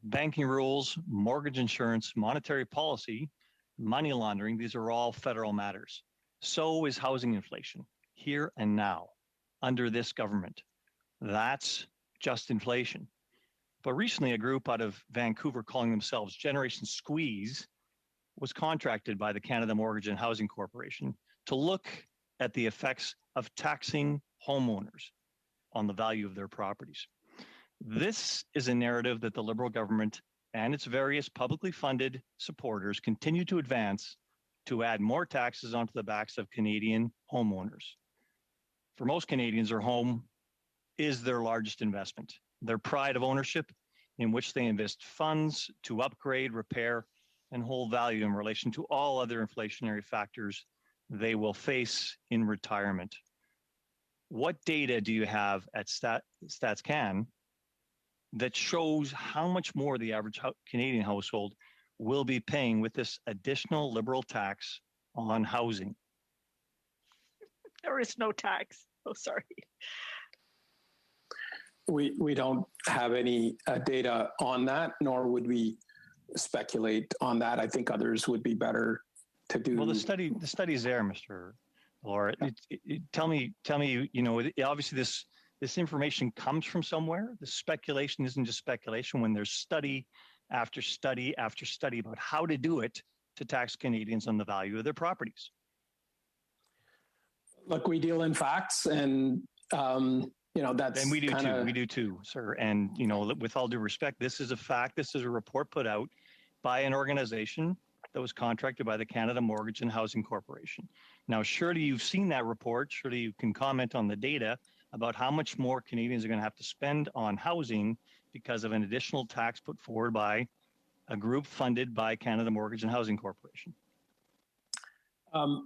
banking rules, mortgage insurance, monetary policy, money laundering. These are all federal matters. So is housing inflation here and now under this government. That's just inflation. But recently, a group out of Vancouver calling themselves Generation Squeeze was contracted by the Canada Mortgage and Housing Corporation to look at the effects of taxing homeowners on the value of their properties. This is a narrative that the Liberal government and its various publicly funded supporters continue to advance to add more taxes onto the backs of Canadian homeowners. For most Canadians, their home is their largest investment, their pride of ownership, in which they invest funds to upgrade, repair, and hold value in relation to all other inflationary factors they will face in retirement. What data do you have at StatsCan that shows how much more the average Canadian household will be paying with this additional Liberal tax on housing? There is no tax. Oh, sorry. We don't have any data on that, nor would we speculate on that. I think others would be better to do. Well, the study's there, Mr. Laura. Tell me, obviously this information comes from somewhere. The speculation isn't just speculation when there's study after study after study about how to do it to tax Canadians on the value of their properties. Look, we deal in facts, and that's, and we do too, sir. And with all due respect, this is a fact. This is a report put out by an organization that was contracted by the Canada Mortgage and Housing Corporation. Now, surely you've seen that report. Surely you can comment on the data about how much more Canadians are going to have to spend on housing because of an additional tax put forward by a group funded by Canada Mortgage and Housing Corporation.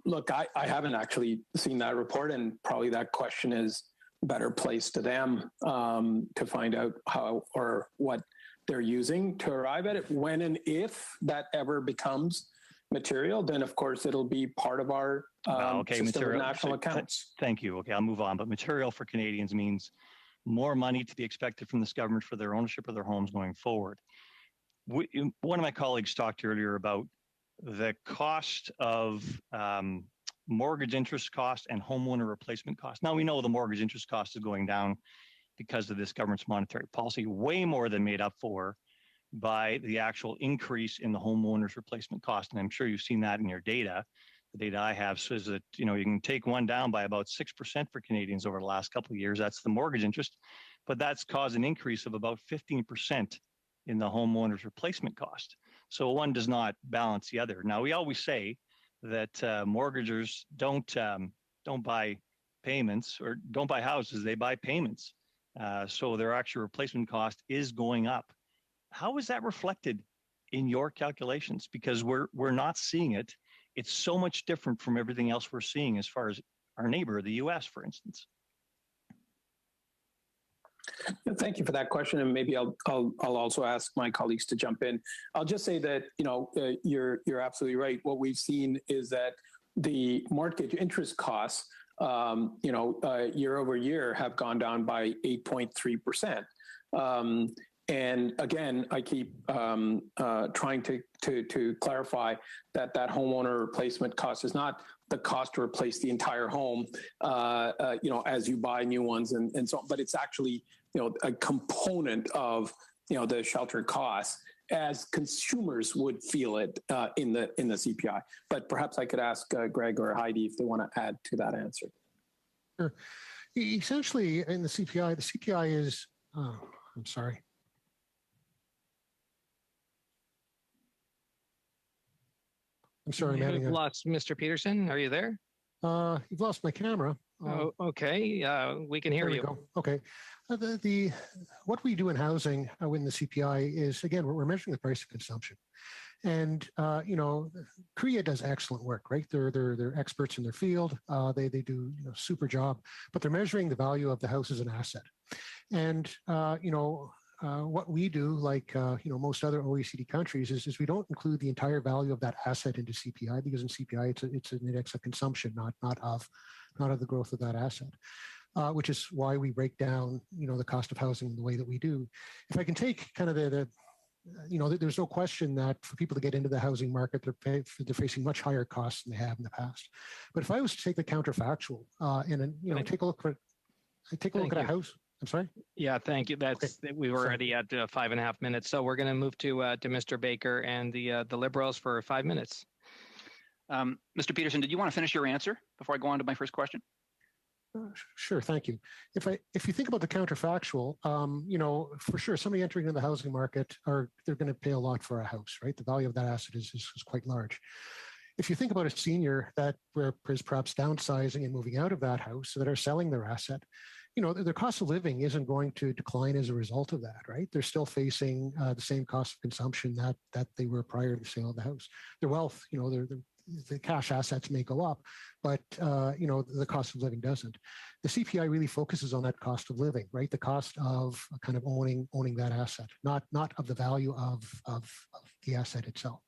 Look, I haven't actually seen that report, and probably that question is better placed to them to find out how or what they're using to arrive at it. When and if that ever becomes material, then of course it'll be part of our system of national accounts. Thank you. Okay, I'll move on. But material for Canadians means more money to be expected from this government for their ownership of their homes going forward. One of my colleagues talked earlier about the cost of mortgage interest cost and homeowner replacement cost. Now we know the mortgage interest cost is going down because of this government's monetary policy, way more than made up for by the actual increase in the homeowner's replacement cost. And I'm sure you've seen that in your data. The data I have says that, you can take one down by about 6% for Canadians over the last couple of years. That's the mortgage interest, but that's caused an increase of about 15% in the homeowner's replacement cost. So one does not balance the other. Now, we always say that mortgagers don't buy payments or don't buy houses, they buy payments. So their actual replacement cost is going up. How is that reflected in your calculations? Because we're not seeing it. It's so much different from everything else we're seeing as far as our neighbor, the US, for instance. Thank you for that question, and maybe I'll also ask my colleagues to jump in. I'll just say that you're absolutely right. What we've seen is that the mortgage interest costs, year over year, have gone down by 8.3%. And again, I keep trying to clarify that homeowner replacement cost is not the cost to replace the entire home, as you buy new ones and so on, but it's actually, a component of, the shelter costs as consumers would feel it in the CPI. But perhaps I could ask Greg or Heidi if they want to add to that answer. Sure. Essentially, in the CPI is, I'm sorry. I'm sorry, You've lost Mr. Peterson. Are you there? You've lost my camera. Oh, okay. We can hear you. Go. Okay. What we do in housing in the CPI is, again, we're measuring the price of consumption. And, CREA does excellent work, right? They're experts in their field. They do a super job, but they're measuring the value of the house as an asset. And, what we do, like most other OECD countries, is we don't include the entire value of that asset into CPI, because in CPI it's an index of consumption, not of the growth of that asset. Which is why we break down the cost of housing the way that we do. If I can take kind of there's no question that for people to get into the housing market, they're facing much higher costs than they have in the past. But if I was to take the counterfactual and take a look at a house. I'm sorry? Yeah, thank you. We were already at 5.5 minutes. So we're going to move to Mr. Baker and the Liberals for 5 minutes. Mr. Peterson, did you want to finish your answer before I go on to my first question? Sure, thank you. If you think about the counterfactual, for sure, somebody entering into the housing market they're going to pay a lot for a house, right? The value of that asset is quite large. If you think about a senior that is perhaps downsizing and moving out of that house, so that are selling their asset, their cost of living isn't going to decline as a result of that, right? They're still facing the same cost of consumption that they were prior to the sale of the house. Their wealth, the cash assets may go up, but the cost of living doesn't. The CPI really focuses on that cost of living, right? The cost of kind of owning that asset, not of the value of the asset itself.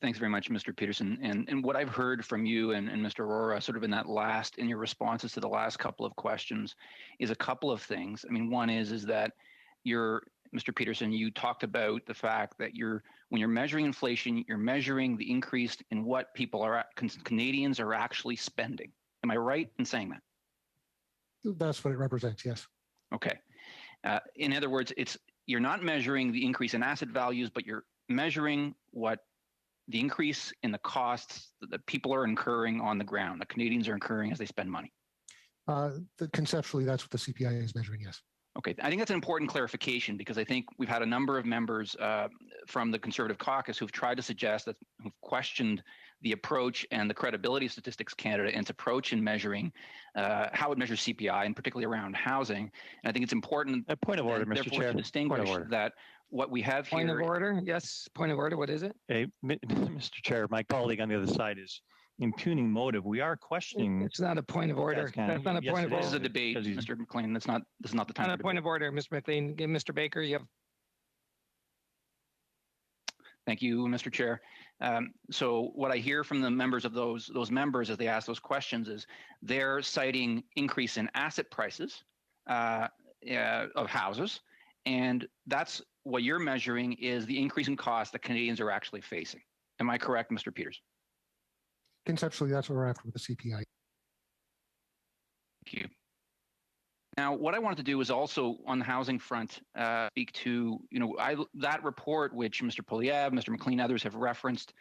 Thanks very much, Mr. Peterson. And what I've heard from you and Mr. Aurora, sort of in your responses to the last couple of questions, is a couple of things. I mean, one is that Mr. Peterson, you talked about the fact that when you're measuring inflation, you're measuring the increase in what Canadians are actually spending. Am I right in saying that? That's what it represents, yes. Okay. In other words, you're not measuring the increase in asset values, but you're measuring what the increase in the costs that people are incurring on the ground, that Canadians are incurring as they spend money. Conceptually, that's what the CPI is measuring, yes. Okay, I think that's an important clarification, because I think we've had a number of members from the Conservative caucus who've tried to suggest who've questioned the approach and the credibility of Statistics Canada and its approach in measuring how it measures CPI, and particularly around housing. And I think it's important. A point of order, Mr. Chair. To distinguish that what we have here. Point of order. Yes, point of order. What is it? Hey, Mr. Chair, my colleague on the other side is impugning motive. We are questioning. It's not a point of order. That's not a point of order. This is a debate, Mr. McLean. This is not the time. Not a point of order, Mr. McLean. Mr. Baker, you have. Thank you, Mr. Chair. So what I hear from the members of those members as they ask those questions is they're citing increase in asset prices of houses, and that's what you're measuring is the increase in cost that Canadians are actually facing. Am I correct, Mr. Peters? Conceptually, that's what we're after with the CPI. Thank you. Now, what I wanted to do is also on the housing front speak to, that report which Mr. Poilievre, Mr. McLean, others have referenced,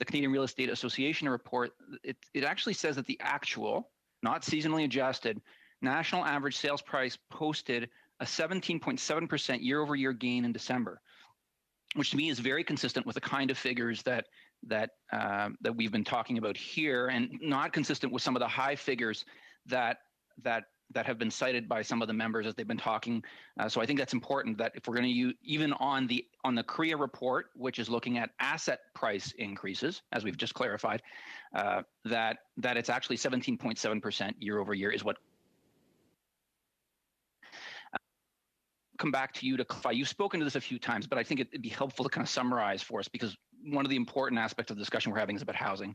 the Canadian Real Estate Association report. It actually says that the actual, not seasonally adjusted, national average sales price posted a 17.7% year-over-year gain in December, which to me is very consistent with the kind of figures that we've been talking about here, and not consistent with some of the high figures that have been cited by some of the members as they've been talking. So I think that's important that if we're going to use, even on the CREA report, which is looking at asset price increases, as we've just clarified, that it's actually 17.7% year over year is what. come back to you to clarify. You've spoken to this a few times, but I think it'd be helpful to kind of summarize for us because one of the important aspects of the discussion we're having is about housing.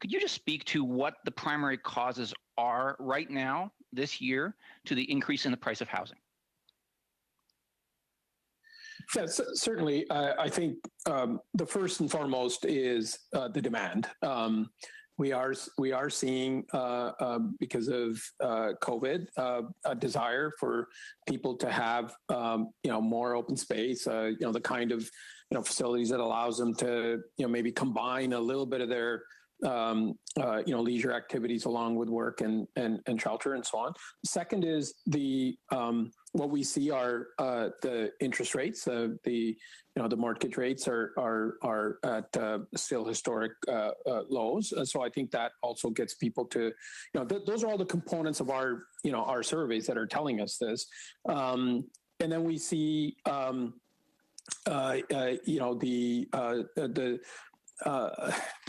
Could you just speak to what the primary causes are right now, this year, to the increase in the price of housing? Yes, certainly. I think the first and foremost is the demand. We are seeing because of COVID a desire for people to have more open space. The kind of facilities that allows them to maybe combine a little bit of their leisure activities along with work and shelter and so on. Second is the what we see are the interest rates. The mortgage rates are at still historic lows. So I think that also gets people to those are all the components of our our surveys that are telling us this. And then we see the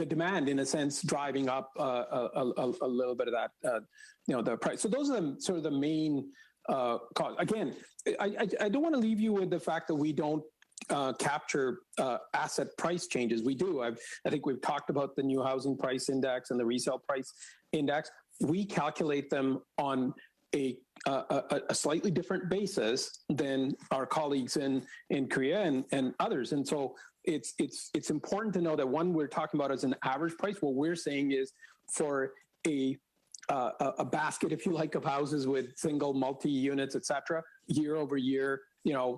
demand, in a sense, driving up a little bit of that, the price. So those are sort of the main cause. Again, I don't want to leave you with the fact that we don't capture asset price changes. We do. I think we've talked about the new housing price index and the resale price index. We calculate them on a slightly different basis than our colleagues in Korea and others. And so it's important to know that one we're talking about as an average price. What we're saying is for a basket, if you like, of houses with single, multi units, et cetera, year over year,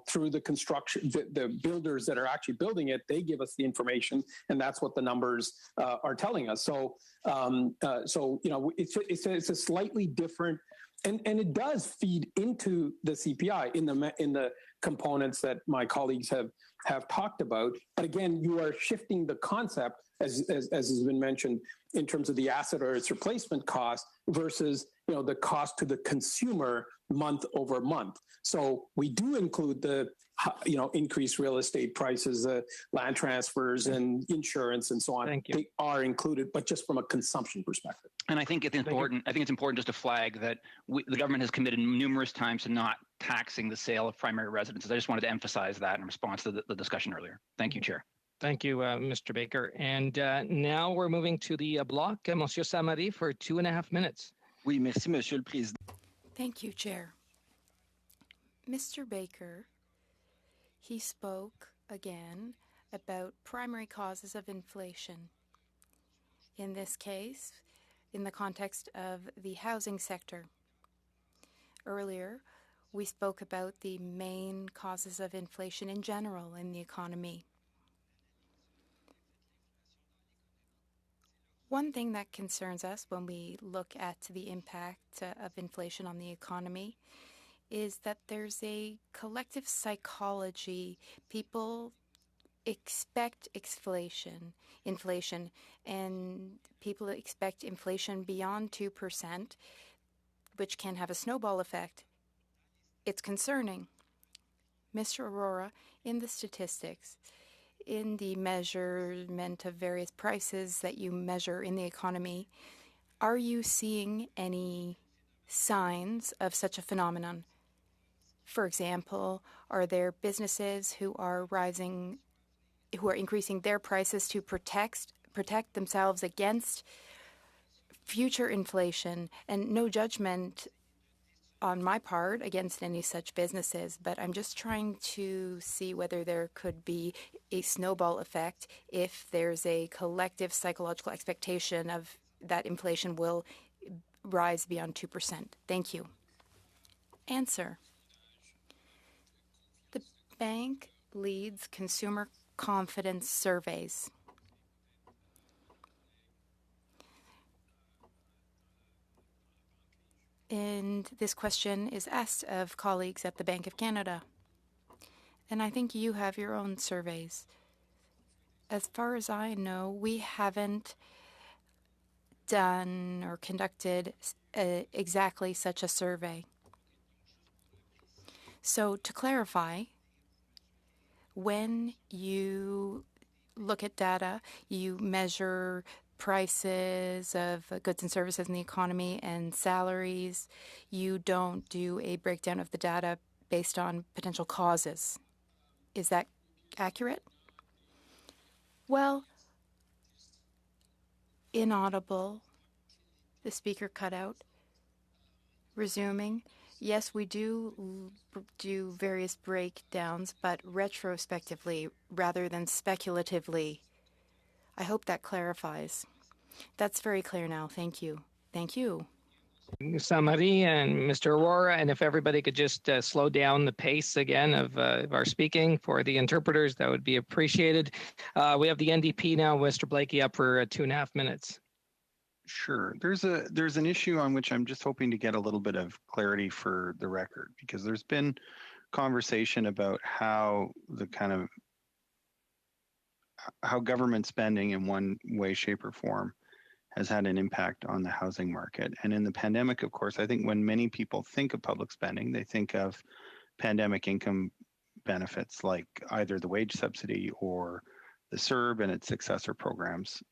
through the construction, the builders that are actually building it, they give us the information, and that's what the numbers are telling us. So it's a slightly different. And it does feed into the CPI in the components that my colleagues have talked about. But again, you are shifting the concept, as has been mentioned, in terms of the asset or its replacement cost versus the cost to the consumer month over month. So we do include the increased real estate prices, land transfers, and insurance, and so on. Thank you. They are included, but just from a consumption perspective. And I think it's important. I think it's important just to flag that the government has committed numerous times to not taxing the sale of primary residences. I just wanted to emphasize that in response to the discussion earlier. Thank you, Chair. Thank you, Mr. Baker. And now we're moving to the block. Monsieur Samari for 2.5 minutes. Oui, merci, Monsieur le Président. Thank you, Chair. Mr. Baker, he spoke again about primary causes of inflation. In this case, in the context of the housing sector. Earlier, we spoke about the main causes of inflation in general in the economy. One thing that concerns us when we look at the impact of inflation on the economy is that there's a collective psychology. People expect inflation, and people expect inflation beyond 2%, which can have a snowball effect. It's concerning. Mr. Aurora, in the statistics, in the measurement of various prices that you measure in the economy, are you seeing any signs of such a phenomenon? For example, are there businesses who are increasing their prices to protect themselves against future inflation? And no judgment on my part against any such businesses, but I'm just trying to see whether there could be a snowball effect if there's a collective psychological expectation of that inflation will rise beyond 2%. Thank you. Answer. The bank leads consumer confidence surveys. And this question is asked of colleagues at the Bank of Canada. And I think you have your own surveys. As far as I know, we haven't done or conducted exactly such a survey. So to clarify, when you look at data, you measure prices of goods and services in the economy and salaries. You don't do a breakdown of the data based on potential causes. Is that accurate? Well, inaudible. The speaker cut out. Resuming. Yes, we do various breakdowns, but retrospectively rather than speculatively. I hope that clarifies. That's very clear now. Thank you. Thank you. Samari and Mr. Aurora, and if everybody could just slow down the pace again of our speaking for the interpreters, that would be appreciated. We have the NDP now, Mr. Blakey, up for 2.5 minutes. Sure. There's an issue on which I'm just hoping to get a little bit of clarity for the record, because there's been conversation about how government spending in one way, shape, or form has had an impact on the housing market. And in the pandemic, of course, I think when many people think of public spending, they think of pandemic income benefits like either the wage subsidy or the CERB and its successor programs.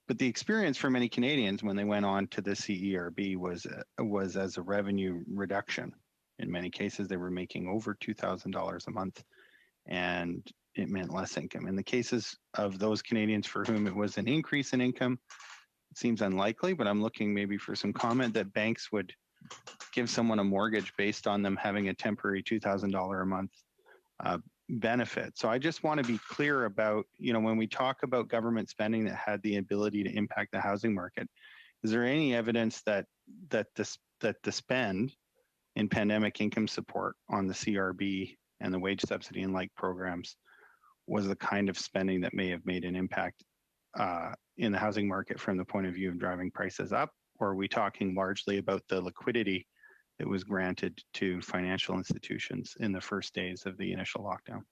But the experience for many Canadians when they went on to the CERB was as a revenue reduction. In many cases, they were making over $2,000 a month, and it meant less income. In the cases of those Canadians for whom it was an increase in income, it seems unlikely, but I'm looking maybe for some comment that banks would give someone a mortgage based on them having a temporary $2,000 a month benefit. So I just want to be clear about, when we talk about government spending that had the ability to impact the housing market, is there any evidence that the spend in pandemic income support on the CRB and the wage subsidy and like programs was the kind of spending that may have made an impact in the housing market from the point of view of driving prices up? Or are we talking largely about the liquidity that was granted to financial institutions in the first days of the initial lockdown?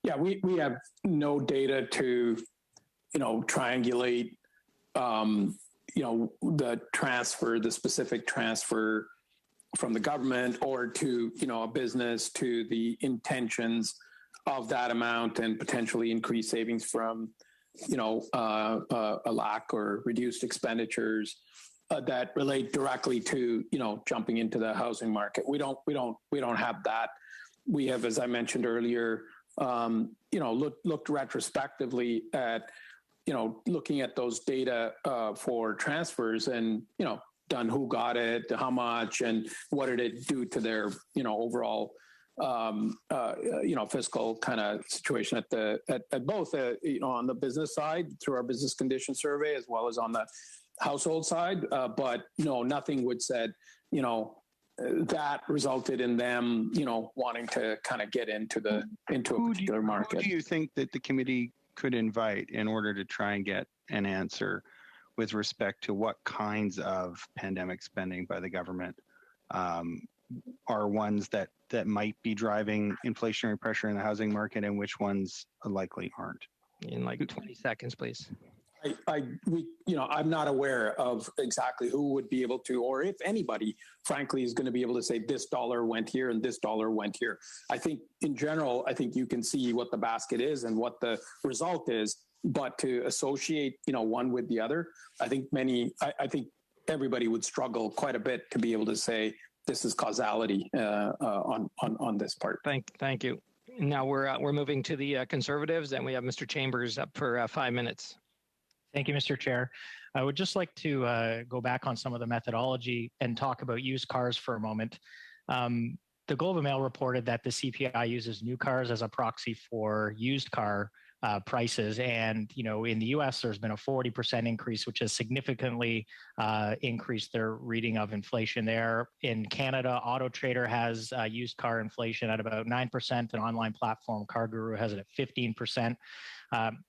Yeah, we have no data to, triangulate, the specific transfer from the government or to, a business to the intentions of that amount and potentially increased savings from, a lack or reduced expenditures that relate directly to, jumping into the housing market. We don't have that. We have, as I mentioned earlier, looked retrospectively at, looking at those data for transfers and, done who got it, how much, and what did it do to their, overall, fiscal kind of situation at both, on the business side through our business condition survey, as well as on the household side. But nothing would said, that resulted in them, wanting to kind of get into a particular market. Who do you think that the committee could invite in order to try and get an answer with respect to what kinds of pandemic spending by the government are ones that might be driving inflationary pressure in the housing market and which ones likely aren't? In like 20 seconds, please. I'm not aware of exactly who would be able to, or if anybody, frankly, is going to be able to say this dollar went here and this dollar went here. I think in general, you can see what the basket is and what the result is, but to associate, one with the other, I think everybody would struggle quite a bit to be able to say this is causality on this part. Thank you. Now we're moving to the Conservatives, and we have Mr. Chambers up for 5 minutes. Thank you, Mr. Chair. I would just like to go back on some of the methodology and talk about used cars for a moment. The Globe and Mail reported that the CPI uses new cars as a proxy for used car prices. And, in the US, there's been a 40% increase, which has significantly increased their reading of inflation there. In Canada, Auto Trader has used car inflation at about 9%. An online platform, Car Guru, has it at 15%.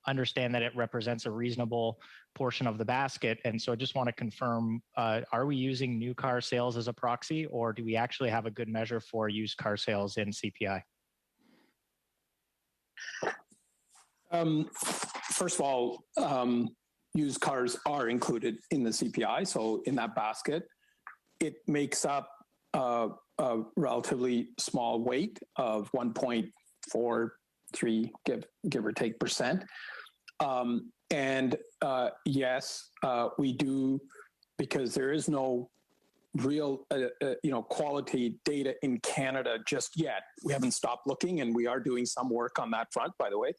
Understand that it represents a reasonable portion of the basket. And so I just want to confirm, are we using new car sales as a proxy, or do we actually have a good measure for used car sales in CPI? First of all, used cars are included in the CPI. So in that basket, it makes up a relatively small weight of 1.43, give or take percent. And yes, we do, because there is no real, quality data in Canada just yet. We haven't stopped looking, and we are doing some work on that front, by the way.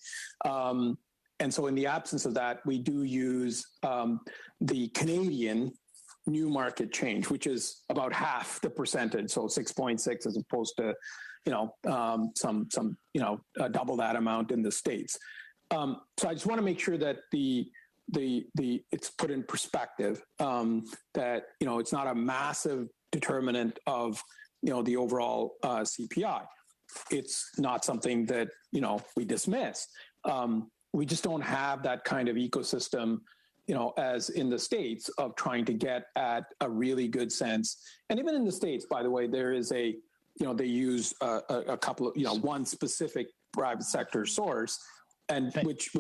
And so in the absence of that, we do use the Canadian new market change, which is about half the percentage, so 6.6 as opposed to, double that amount in the States. So I just want to make sure that it's put in perspective, that, it's not a massive determinant of, the overall CPI. It's not something that, we dismiss. We just don't have that kind of ecosystem, as in the States, of trying to get at a really good sense. And even in the States, by the way, there is they use a couple of, one specific private sector source, and which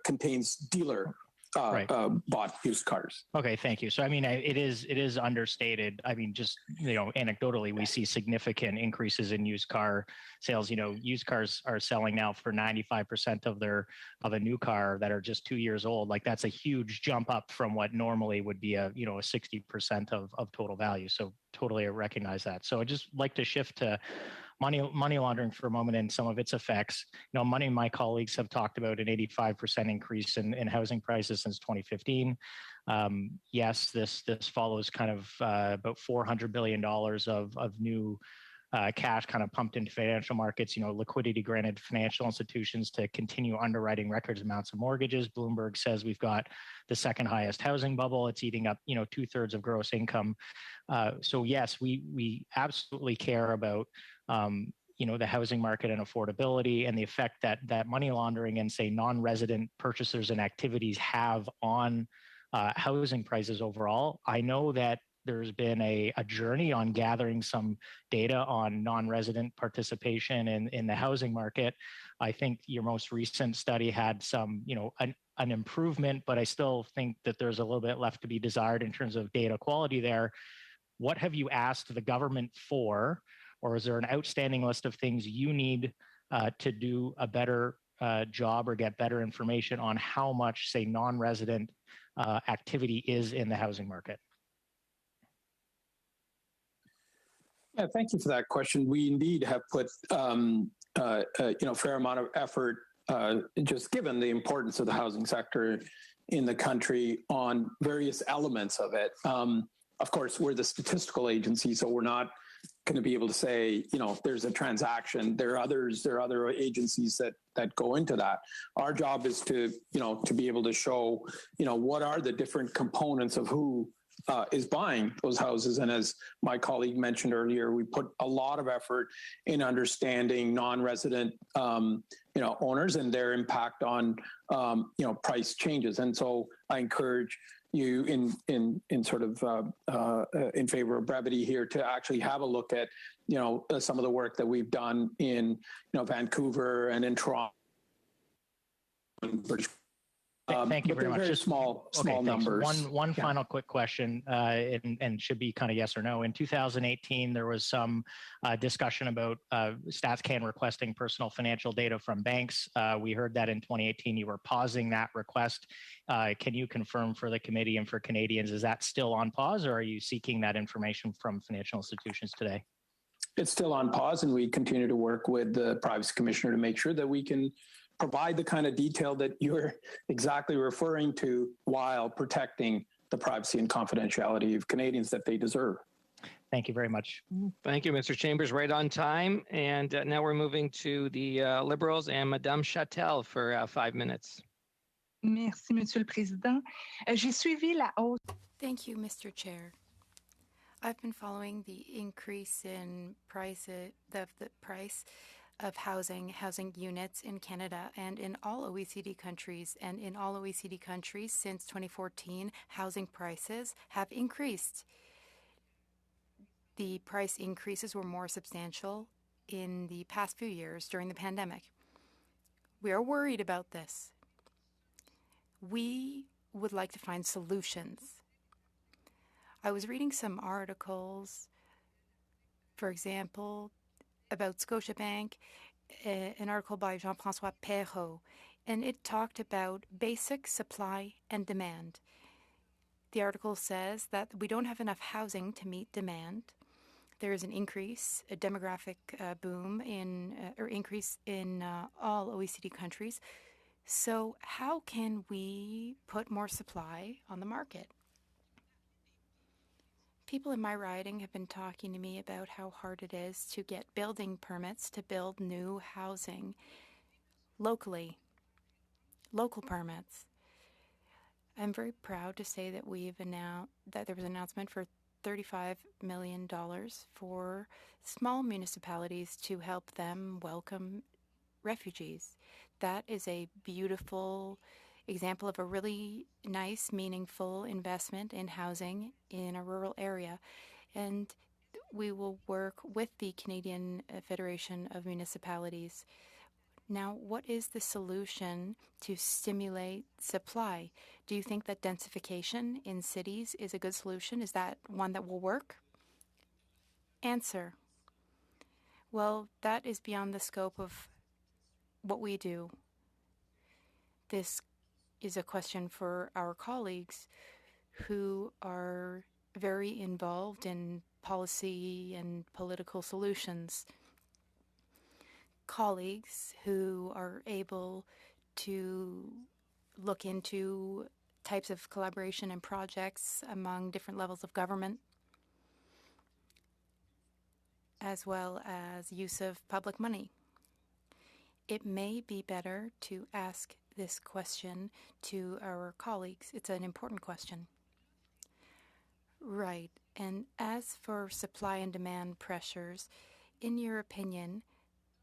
contains dealer bought used cars. Okay, thank you. So, it is understated. Just, anecdotally, we see significant increases in used car sales. Used cars are selling now for 95% of a new car that are just 2 years old. Like, that's a huge jump up from what normally would be a 60% of total value. So totally recognize that. So I'd just like to shift to money laundering for a moment and some of its effects. Many of my colleagues have talked about an 85% increase in housing prices since 2015. Yes, this follows kind of about $400 billion of new cash kind of pumped into financial markets, liquidity granted financial institutions to continue underwriting record amounts of mortgages. Bloomberg says we've got the second highest housing bubble. It's eating up, 2/3 of gross income. So yes, we absolutely care about, the housing market and affordability and the effect that money laundering and, say, non-resident purchasers and activities have on housing prices overall. I know that there's been a journey on gathering some data on non-resident participation in the housing market. I think your most recent study had some, an improvement, but I still think that there's a little bit left to be desired in terms of data quality there. What have you asked the government for, or is there an outstanding list of things you need to do a better job or get better information on how much, say, non-resident activity is in the housing market? Yeah, thank you for that question. We indeed have put a fair amount of effort, just given the importance of the housing sector in the country, on various elements of it. Of course, we're the statistical agency, so we're not going to be able to say, there's a transaction. There are other agencies that go into that. Our job is to be able to show, what are the different components of who is buying those houses. And as my colleague mentioned earlier, we put a lot of effort in understanding non-resident, owners and their impact on, price changes. And so I encourage you in sort of in favor of brevity here to actually have a look at, some of the work that we've done in, Vancouver and in Toronto. Thank you very much. Very small numbers. One final quick question, and should be kind of yes or no. In 2018, there was some discussion about StatsCan requesting personal financial data from banks. We heard that in 2018 you were pausing that request. Can you confirm for the committee and for Canadians, is that still on pause, or are you seeking that information from financial institutions today? It's still on pause, and we continue to work with the Privacy Commissioner to make sure that we can provide the kind of detail that you're exactly referring to while protecting the privacy and confidentiality of Canadians that they deserve. Thank you very much. Thank you, Mr. Chambers. Right on time. And now we're moving to the Liberals and Madame Châtel for 5 minutes. Merci, Monsieur le Président. J'ai suivi la hausse. Thank you, Mr. Chair. I've been following the increase in the price of housing units in Canada and in all OECD countries. And in all OECD countries since 2014, housing prices have increased. The price increases were more substantial in the past few years during the pandemic. We are worried about this. We would like to find solutions. I was reading some articles, for example, about Scotiabank, an article by Jean-François Perrault, and it talked about basic supply and demand. The article says that we don't have enough housing to meet demand. There is an increase, a demographic boom increase in all OECD countries. So how can we put more supply on the market? People in my riding have been talking to me about how hard it is to get building permits to build new housing locally, local permits. I'm very proud to say that that there was an announcement for $35 million for small municipalities to help them welcome refugees. That is a beautiful example of a really nice, meaningful investment in housing in a rural area. And we will work with the Canadian Federation of Municipalities. Now, what is the solution to stimulate supply? Do you think that densification in cities is a good solution? Is that one that will work? Answer. Well, that is beyond the scope of what we do. This is a question for our colleagues who are very involved in policy and political solutions. Colleagues who are able to look into types of collaboration and projects among different levels of government, as well as use of public money. It may be better to ask this question to our colleagues. It's an important question. Right. And as for supply and demand pressures, in your opinion,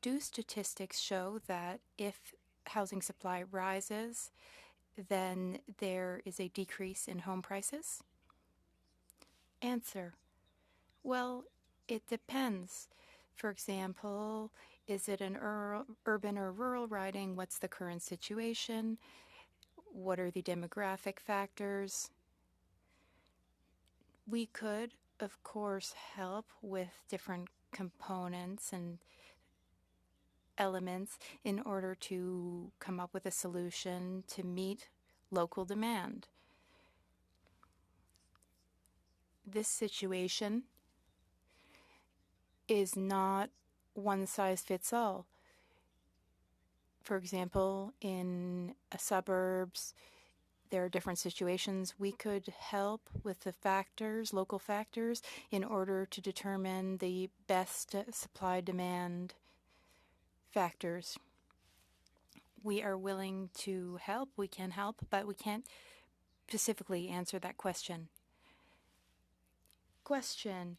do statistics show that if housing supply rises, then there is a decrease in home prices? Answer. Well, it depends. For example, is it an urban or rural riding? What's the current situation? What are the demographic factors? We could, of course, help with different components and elements in order to come up with a solution to meet local demand. This situation is not one size fits all. For example, in suburbs, there are different situations. We could help with the factors, local factors, in order to determine the best supply-demand factors. We are willing to help. We can help, but we can't specifically answer that question. Question.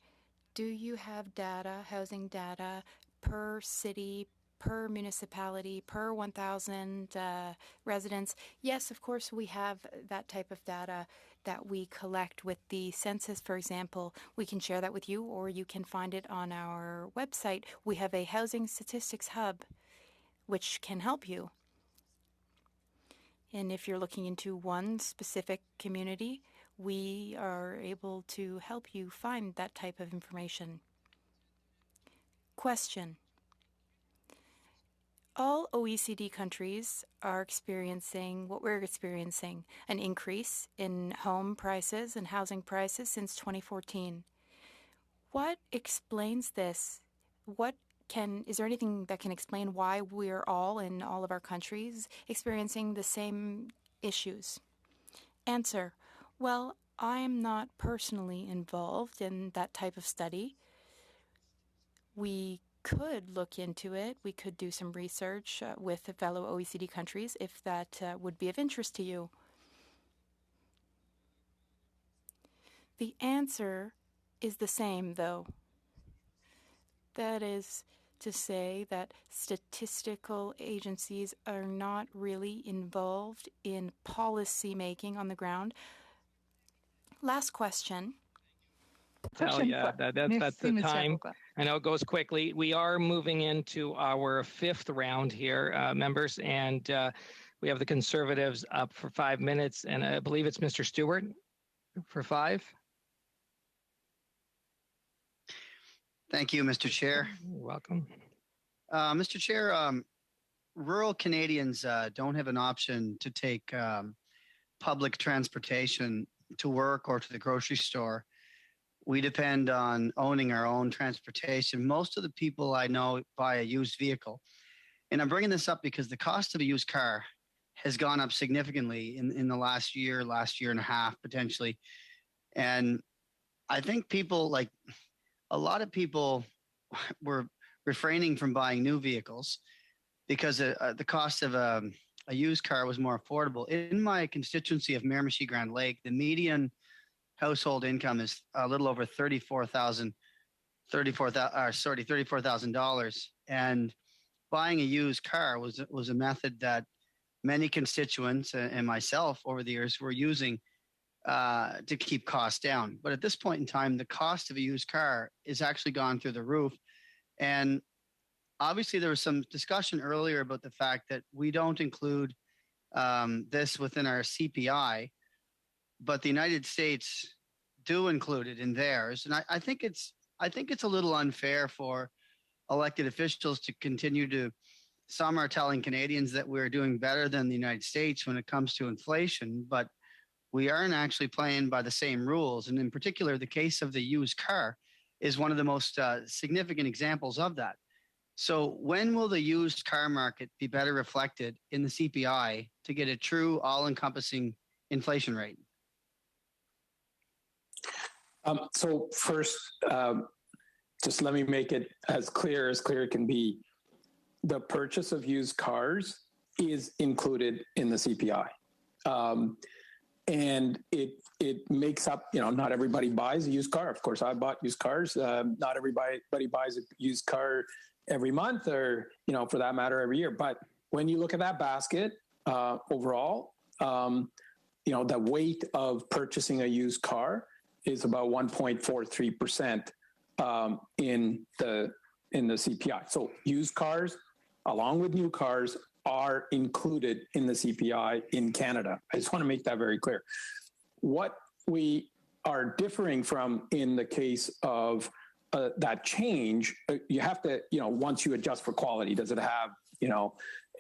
Do you have data, housing data, per city, per municipality, per 1,000 residents? Yes, of course, we have that type of data that we collect with the census, for example. We can share that with you, or you can find it on our website. We have a housing statistics hub, which can help you. And if you're looking into one specific community, we are able to help you find that type of information. Question. All OECD countries are experiencing what we're experiencing, an increase in home prices and housing prices since 2014. What explains this? Is there anything that can explain why we're all in all of our countries experiencing the same issues? Answer. Well, I'm not personally involved in that type of study. We could look into it. We could do some research with the fellow OECD countries if that would be of interest to you. The answer is the same, though. That is to say that statistical agencies are not really involved in policy making on the ground. Last question. Yeah, that's the time. I know it goes quickly. We are moving into our fifth round here, members, and we have the Conservatives up for 5 minutes, and I believe it's Mr. Stewart for 5. Thank you, Mr. Chair. You're welcome. Mr. Chair, rural Canadians don't have an option to take public transportation to work or to the grocery store, we depend on owning our own transportation. Most of the people I know buy a used vehicle. And I'm bringing this up because the cost of a used car has gone up significantly in the last year and a half, potentially. And I think people, like a lot of people, were refraining from buying new vehicles because the cost of a used car was more affordable. In my constituency of Miramichi-Grand Lake, the median household income is a little over $34,000, and buying a used car was a method that many constituents and myself over the years were using to keep costs down. But at this point in time, the cost of a used car is actually gone through the roof. And obviously, there was some discussion earlier about the fact that we don't include this within our CPI, but the United States do include it in theirs. And I think it's a little unfair for elected officials to continue to. Some are telling Canadians that we're doing better than the United States when it comes to inflation, but we aren't actually playing by the same rules. And in particular, the case of the used car is one of the most significant examples of that. So when will the used car market be better reflected in the CPI to get a true all-encompassing inflation rate? So first, just let me make it as clear it can be. The purchase of used cars is included in the CPI. And it makes up, not everybody buys a used car. Of course, I bought used cars. Not everybody buys a used car every month or, for that matter, every year. But when you look at that basket overall, the weight of purchasing a used car is about 1.43% in the CPI. So used cars, along with new cars, are included in the CPI in Canada. I just want to make that very clear. What we are differing from in the case of that change, you have to, once you adjust for quality, does it have,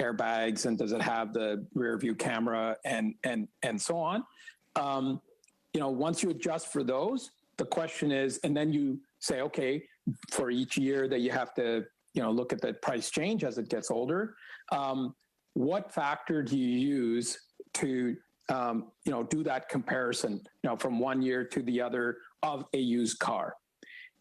airbags, and does it have the rear view camera and so on? Once you adjust for those, the question is, and then you say, okay, for each year that you have to, look at the price change as it gets older, what factor do you use to, do that comparison, from one year to the other of a used car?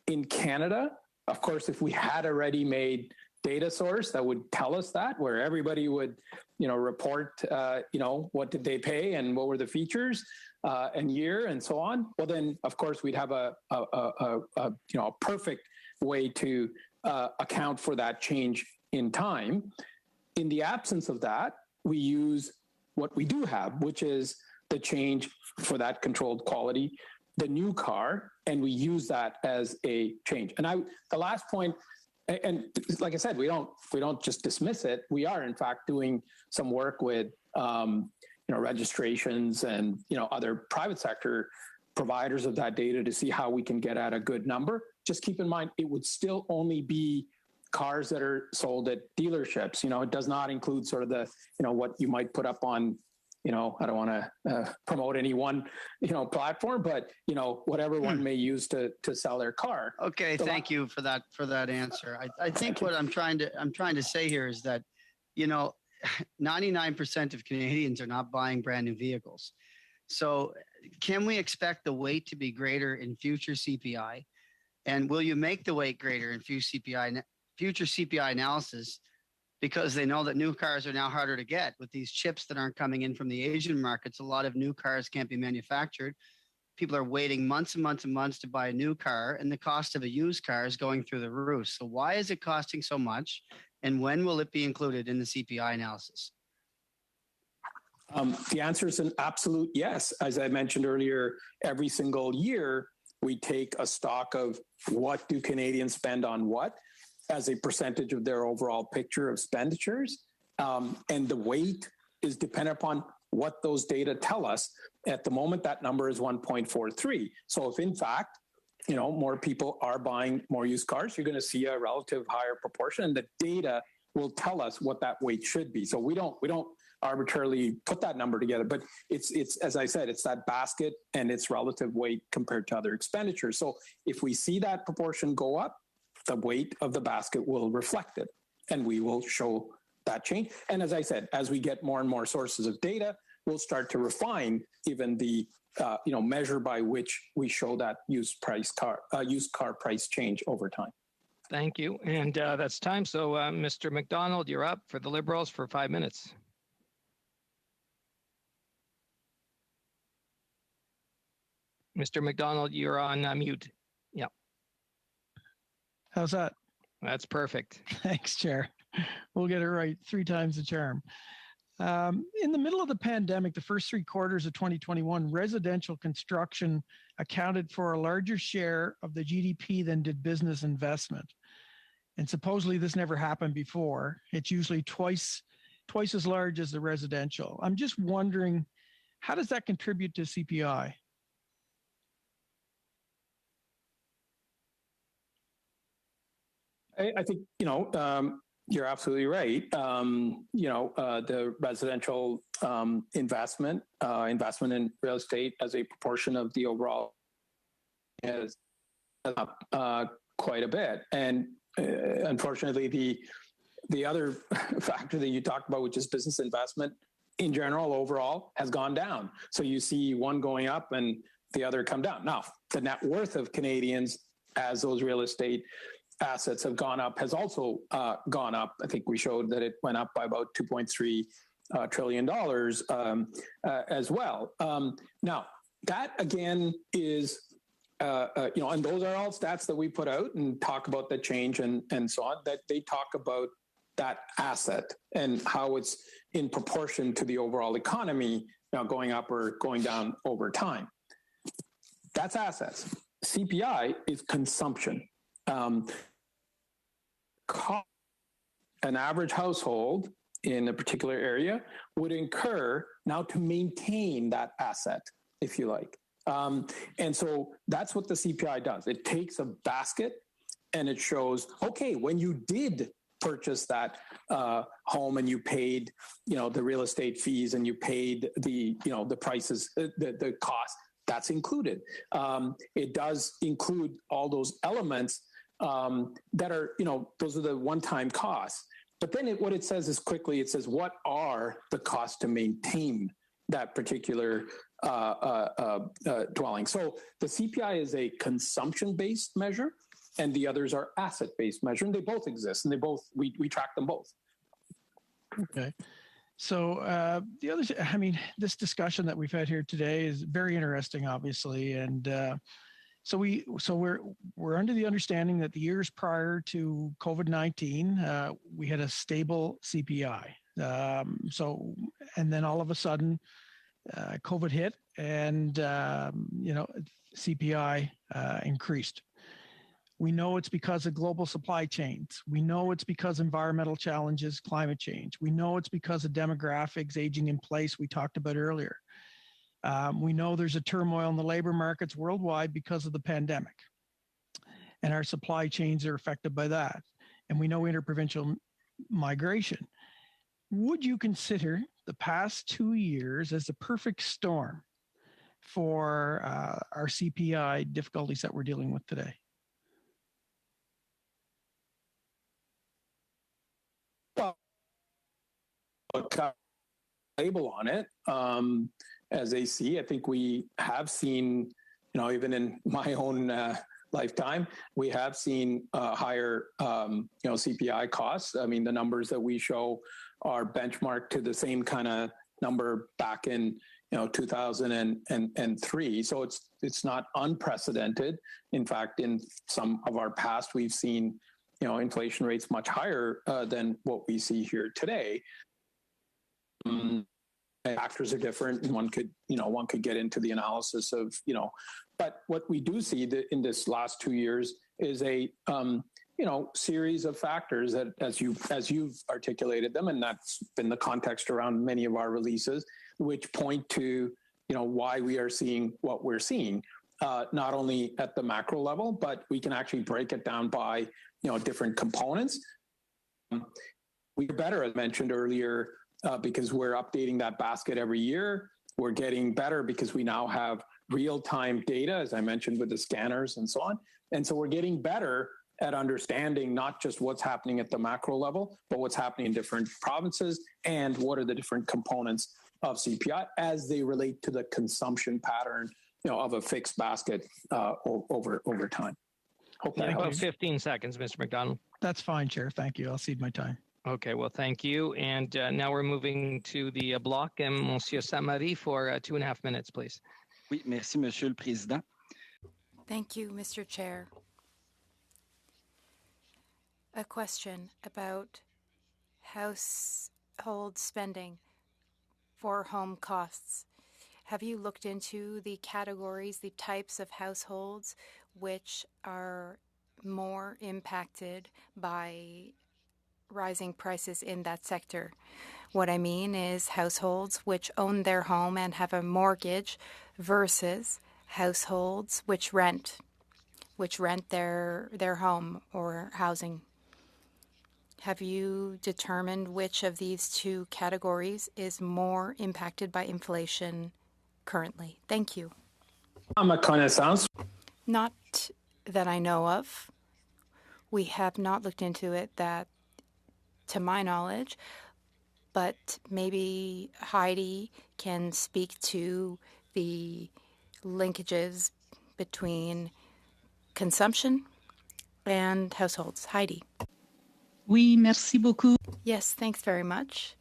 In Canada, of course, if we had a ready-made data source that would tell us that, where everybody would, report, what did they pay and what were the features and year and so on, well, then, of course, we'd have a perfect way to account for that change in time. In the absence of that, we use what we do have, which is the change for that controlled quality, the new car, and we use that as a change. And the last point, and like I said, we don't just dismiss it. We are in fact doing some work with registrations and other private sector providers of that data to see how we can get at a good number. Just keep in mind, it would still only be cars that are sold at dealerships. It does not include sort of the, what you might put up on, I don't want to promote any one, platform, but, whatever one may use to sell their car. Okay. Thank you for that answer. I think what I'm trying to say here is that, 99% of Canadians are not buying brand new vehicles. So can we expect the weight to be greater in future CPI? And will you make the weight greater in future CPI analysis, because they know that new cars are now harder to get with these chips that aren't coming in from the Asian markets? A lot of new cars can't be manufactured. People are waiting months and months and months to buy a new car, and the cost of a used car is going through the roof. So why is it costing so much? And when will it be included in the CPI analysis? The answer is an absolute yes. As I mentioned earlier, every single year, we take a stock of what do Canadians spend on what as a percentage of their overall picture of expenditures. And the weight is dependent upon what those data tell us. At the moment, that number is 1.43. So if in fact, more people are buying more used cars, you're going to see a relative higher proportion. And the data will tell us what that weight should be. So we don't arbitrarily put that number together, but it's as I said, it's that basket and its relative weight compared to other expenditures. So if we see that proportion go up, the weight of the basket will reflect it, and we will show that change. And as I said, as we get more and more sources of data, we'll start to refine even the measure by which we show that used car price change over time. Thank you. And that's time. So Mr. McDonald, you're up for the Liberals for 5 minutes. Mr. McDonald, you're on mute. Yeah. How's that? That's perfect. Thanks, Chair. We'll get it right 3 times the charm. In the middle of the pandemic, the first 3 quarters of 2021, residential construction accounted for a larger share of the GDP than did business investment. And supposedly this never happened before. It's usually twice as large as the residential. I'm just wondering, how does that contribute to CPI? I think, you're absolutely right. The residential investment in real estate as a proportion of the overall is up quite a bit. And unfortunately, the other factor that you talked about, which is business investment in general, overall, has gone down. So you see one going up and the other come down. Now, the net worth of Canadians as those real estate assets have gone up has also gone up. I think we showed that it went up by about $2.3 trillion as well. Now, that again is, and those are all stats that we put out and talk about the change and so on, that they talk about that asset and how it's in proportion to the overall economy going up or going down over time. That's assets. CPI is consumption. An average household in a particular area would incur now to maintain that asset, if you like. And so that's what the CPI does. It takes a basket and it shows, okay, when you did purchase that home and you paid, the real estate fees and you paid the prices, the cost, that's included. It does include all those elements that are, those are the one-time costs. But then what it says is quickly, it says, what are the costs to maintain that particular dwelling? So the CPI is a consumption-based measure and the others are asset-based measure, and they both exist and we track them both. Okay. So this discussion that we've had here today is very interesting, obviously. And So we're under the understanding that the years prior to COVID-19, we had a stable CPI. And then all of a sudden, COVID hit, and CPI increased. We know it's because of global supply chains. We know it's because environmental challenges, climate change. We know it's because of demographics aging in place we talked about earlier. We know there's a turmoil in the labor markets worldwide because of the pandemic, and our supply chains are affected by that. And we know interprovincial migration. Would you consider the past 2 years as the perfect storm for our CPI difficulties that we're dealing with today? Well, label on it. As they see, I think we have seen, even in my own lifetime, we have seen higher, CPI costs. I mean, the numbers that we show are benchmarked to the same kind of number back in, 2003. So it's not unprecedented. In fact, in some of our past, we've seen, inflation rates much higher than what we see here today. Factors are different, and one could get into the analysis of, but what we do see in this last 2 years is a, series of factors that, as you've articulated them, and that's been the context around many of our releases, which point to, why we are seeing what we're seeing, not only at the macro level, but we can actually break it down by, different components. we're better, as mentioned earlier, because we're updating that basket every year. We're getting better because we now have real-time data, as I mentioned, with the scanners and so on. And so we're getting better at understanding not just what's happening at the macro level, but what's happening in different provinces and what are the different components of CPI as they relate to the consumption pattern, of a fixed basket over time. Hope that About helps. 15 seconds, Mr. McDonald. That's fine, Chair. Thank you. I'll cede my time. Okay, well, thank you. And now we're moving to the block. And Monsieur Samari for 2.5 minutes, please. Oui, merci, Monsieur le Président. Thank you, Mr. Chair. A question about household spending for home costs. Have you looked into the categories, the types of households which are more impacted by rising prices in that sector? What I mean is households which own their home and have a mortgage versus households which rent their home or housing. Have you determined which of these two categories is more impacted by inflation currently? Thank you. Ma connaissance. Not that I know of. We have not looked into it that, to my knowledge, but maybe Heidi can speak to the linkages between consumption and households. Heidi. Oui, merci beaucoup. Yes, thanks very much.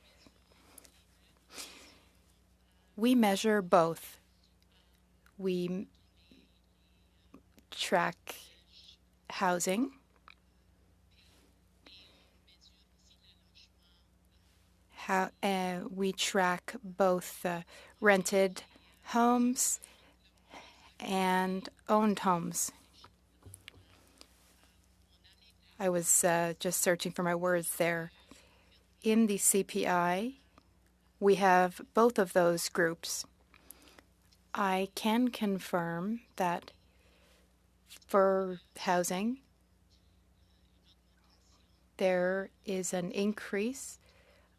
We measure both. We track housing, we track both rented homes and owned homes. I was just searching for my words there. In the CPI, we have both of those groups. I can confirm that for housing, there is an increase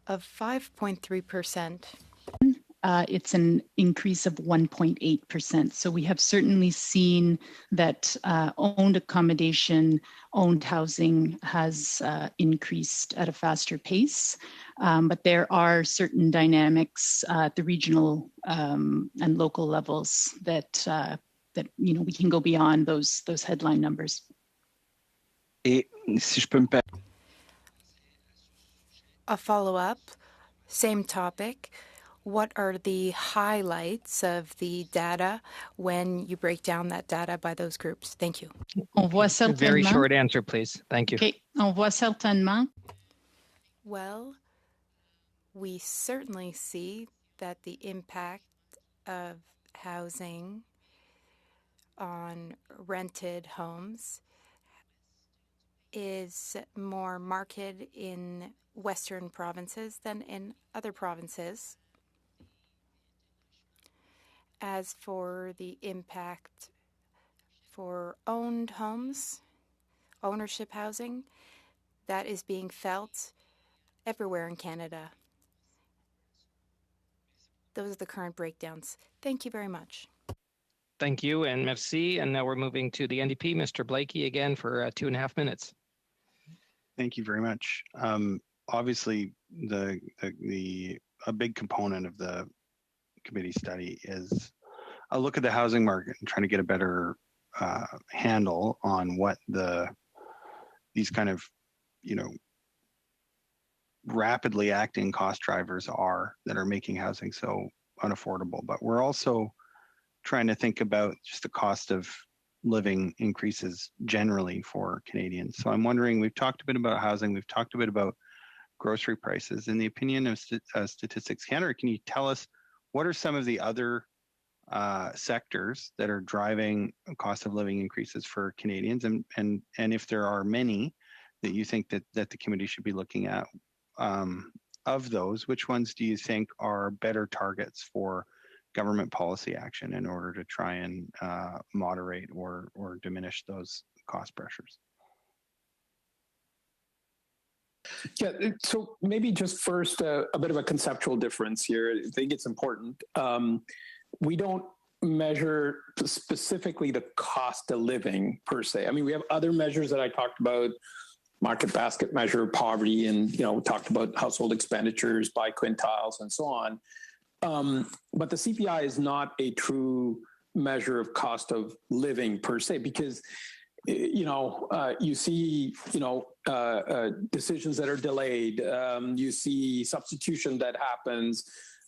of 5.3%. It's an increase of 1.8%. So we have certainly seen that owned accommodation, owned housing has increased at a faster pace. But there are certain dynamics at the regional and local levels that we can go beyond those headline numbers. Et si je peux me permettre. A follow-up, same topic. What are the highlights of the data when you break down that data by those groups? Thank you. On voit certainement. Very short answer, please. Thank you. Okay. On voit certainement. Well, we certainly see that the impact of housing on rented homes is more marked in Western provinces than in other provinces. As for the impact for owned homes, ownership housing, that is being felt everywhere in Canada. Those are the current breakdowns. Thank you very much. Thank you and merci. And now we're moving to the NDP, Mr. Blakey, again for 2.5 minutes. Thank you very much. Obviously, a big component of the committee study is a look at the housing market and trying to get a better handle on what these kind of, rapidly acting cost drivers are that are making housing so unaffordable. But we're also trying to think about just the cost of living increases generally for Canadians. So I'm wondering, we've talked a bit about housing, we've talked a bit about grocery prices. In the opinion of Statistics Canada, can you tell us what are some of the other sectors that are driving cost of living increases for Canadians, and if there are many that you think that the committee should be looking at, of those, which ones do you think are better targets for government policy action in order to try and moderate or diminish those cost pressures? Yeah, so maybe just first a bit of a conceptual difference here. I think it's important. We don't measure specifically the cost of living per se. I mean, we have other measures that I talked about, market basket measure, poverty, and we talked about household expenditures by quintiles and so on. But the CPI is not a true measure of cost of living per se, because you see, decisions that are delayed. You see substitution that happens.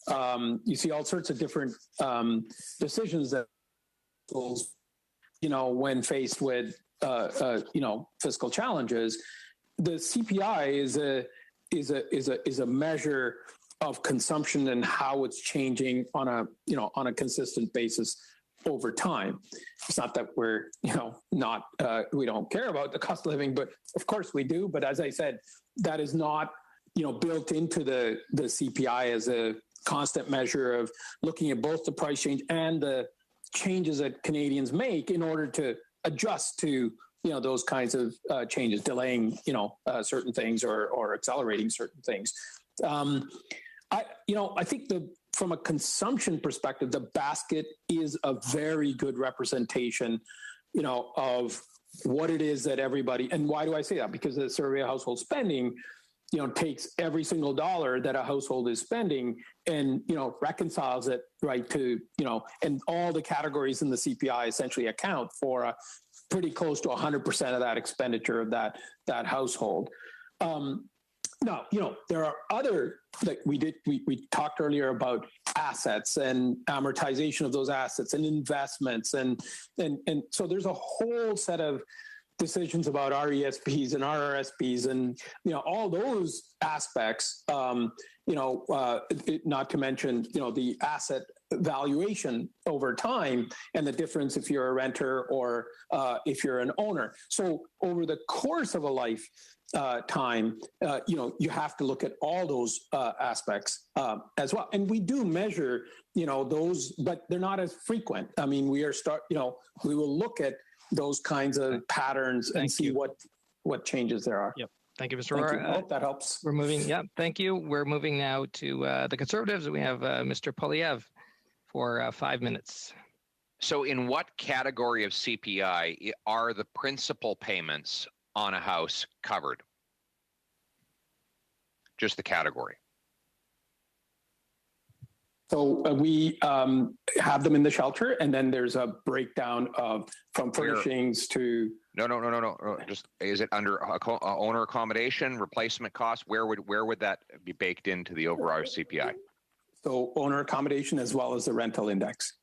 You see all sorts of different decisions that, when faced with, fiscal challenges. The CPI is a measure of consumption and how it's changing on a consistent basis over time. It's not that we're, we don't care about the cost of living, but of course we do. But as I said, that is not, built into the CPI as a constant measure of looking at both the price change and the changes that Canadians make in order to adjust to, those kinds of changes, delaying, certain things or accelerating certain things. I think from a consumption perspective, the basket is a very good representation, of what it is that everybody, and why do I say that? Because the survey of household spending, takes every single dollar that a household is spending and, reconciles it right to, and all the categories in the CPI essentially account for pretty close to 100% of that expenditure of that household. Now, there are other, like we talked earlier about assets and amortization of those assets and investments. And so there's a whole set of decisions about RESPs and RRSPs and, all those aspects, not to mention, the asset valuation over time and the difference if you're a renter or if you're an owner. So over the course of a life, time, you have to look at all those aspects as well. And we do measure, those, but they're not as frequent. I mean, we will look at those kinds of patterns and see what changes there are. Yep. Thank you, Mr. Rohrer. I hope that helps. We're moving. Yeah. Thank you. We're moving now to the Conservatives. We have Mr. Poilievre for 5 minutes. So in what category of CPI are the principal payments on a house covered? Just the category. So we have them in the shelter, and then there's a breakdown of from furnishings to. No. Just is it under owner accommodation, replacement cost? Where would that be baked into the overall CPI? So owner accommodation as well as the rental index,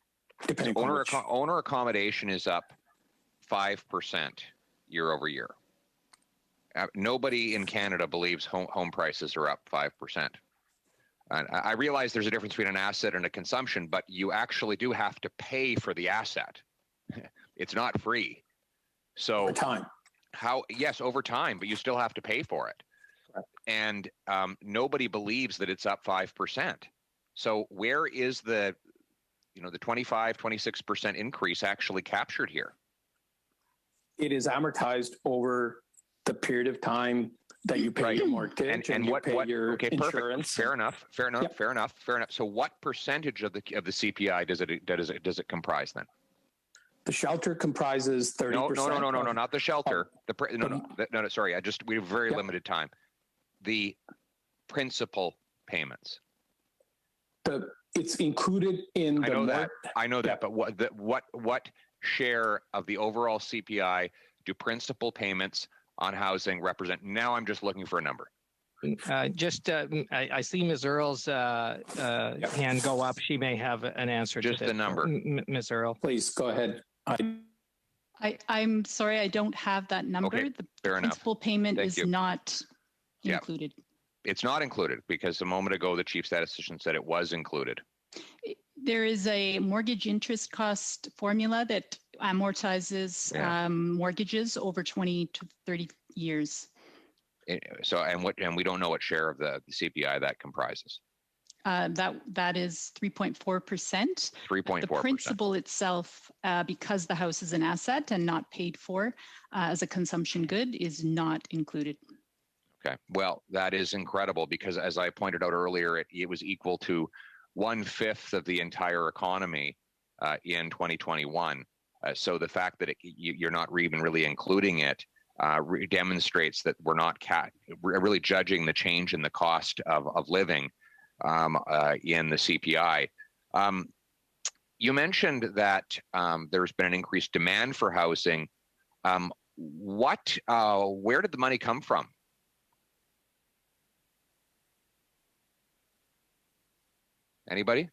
depending on owner accommodation is up 5% year over year. Nobody in Canada believes home prices are up 5%. I realize there's a difference between an asset and a consumption, but you actually do have to pay for the asset. It's not free. So over time. Yes, over time, but you still have to pay for it. Correct. And nobody believes that it's up 5%. So where is the 25, 26% increase actually captured here? It is amortized over the period of time that you pay your mortgage and you pay your insurance. Perfect. Fair enough. So what percentage of the CPI does it comprise then? The shelter comprises 30%. No, not the shelter. Sorry. We have very limited time. The principal payments. It's included in I know that, but what share of the overall CPI do principal payments on housing represent? Now I'm just looking for a number. I see Ms. Earle's hand go up. She may have an answer to this. Just the number. Ms. Earle. Please go ahead. I'm sorry, I don't have that number. Okay, the fair principal enough. payment is not included. It's not included because a moment ago the chief statistician said it was included. There is a mortgage interest cost formula that amortizes mortgages over 20 to 30 years. So, and we don't know what share of the CPI that comprises. That is 3.4%. 3.4%. The principal itself, because the house is an asset and not paid for as a consumption good, is not included. Okay, well, that is incredible because as I pointed out earlier, it was equal to 1/5 of the entire economy in 2021. So the fact that you're not even really including it demonstrates that we're not really judging the change in the cost of living in the CPI. You mentioned that there's been an increased demand for housing. Where did the money come from? Anybody?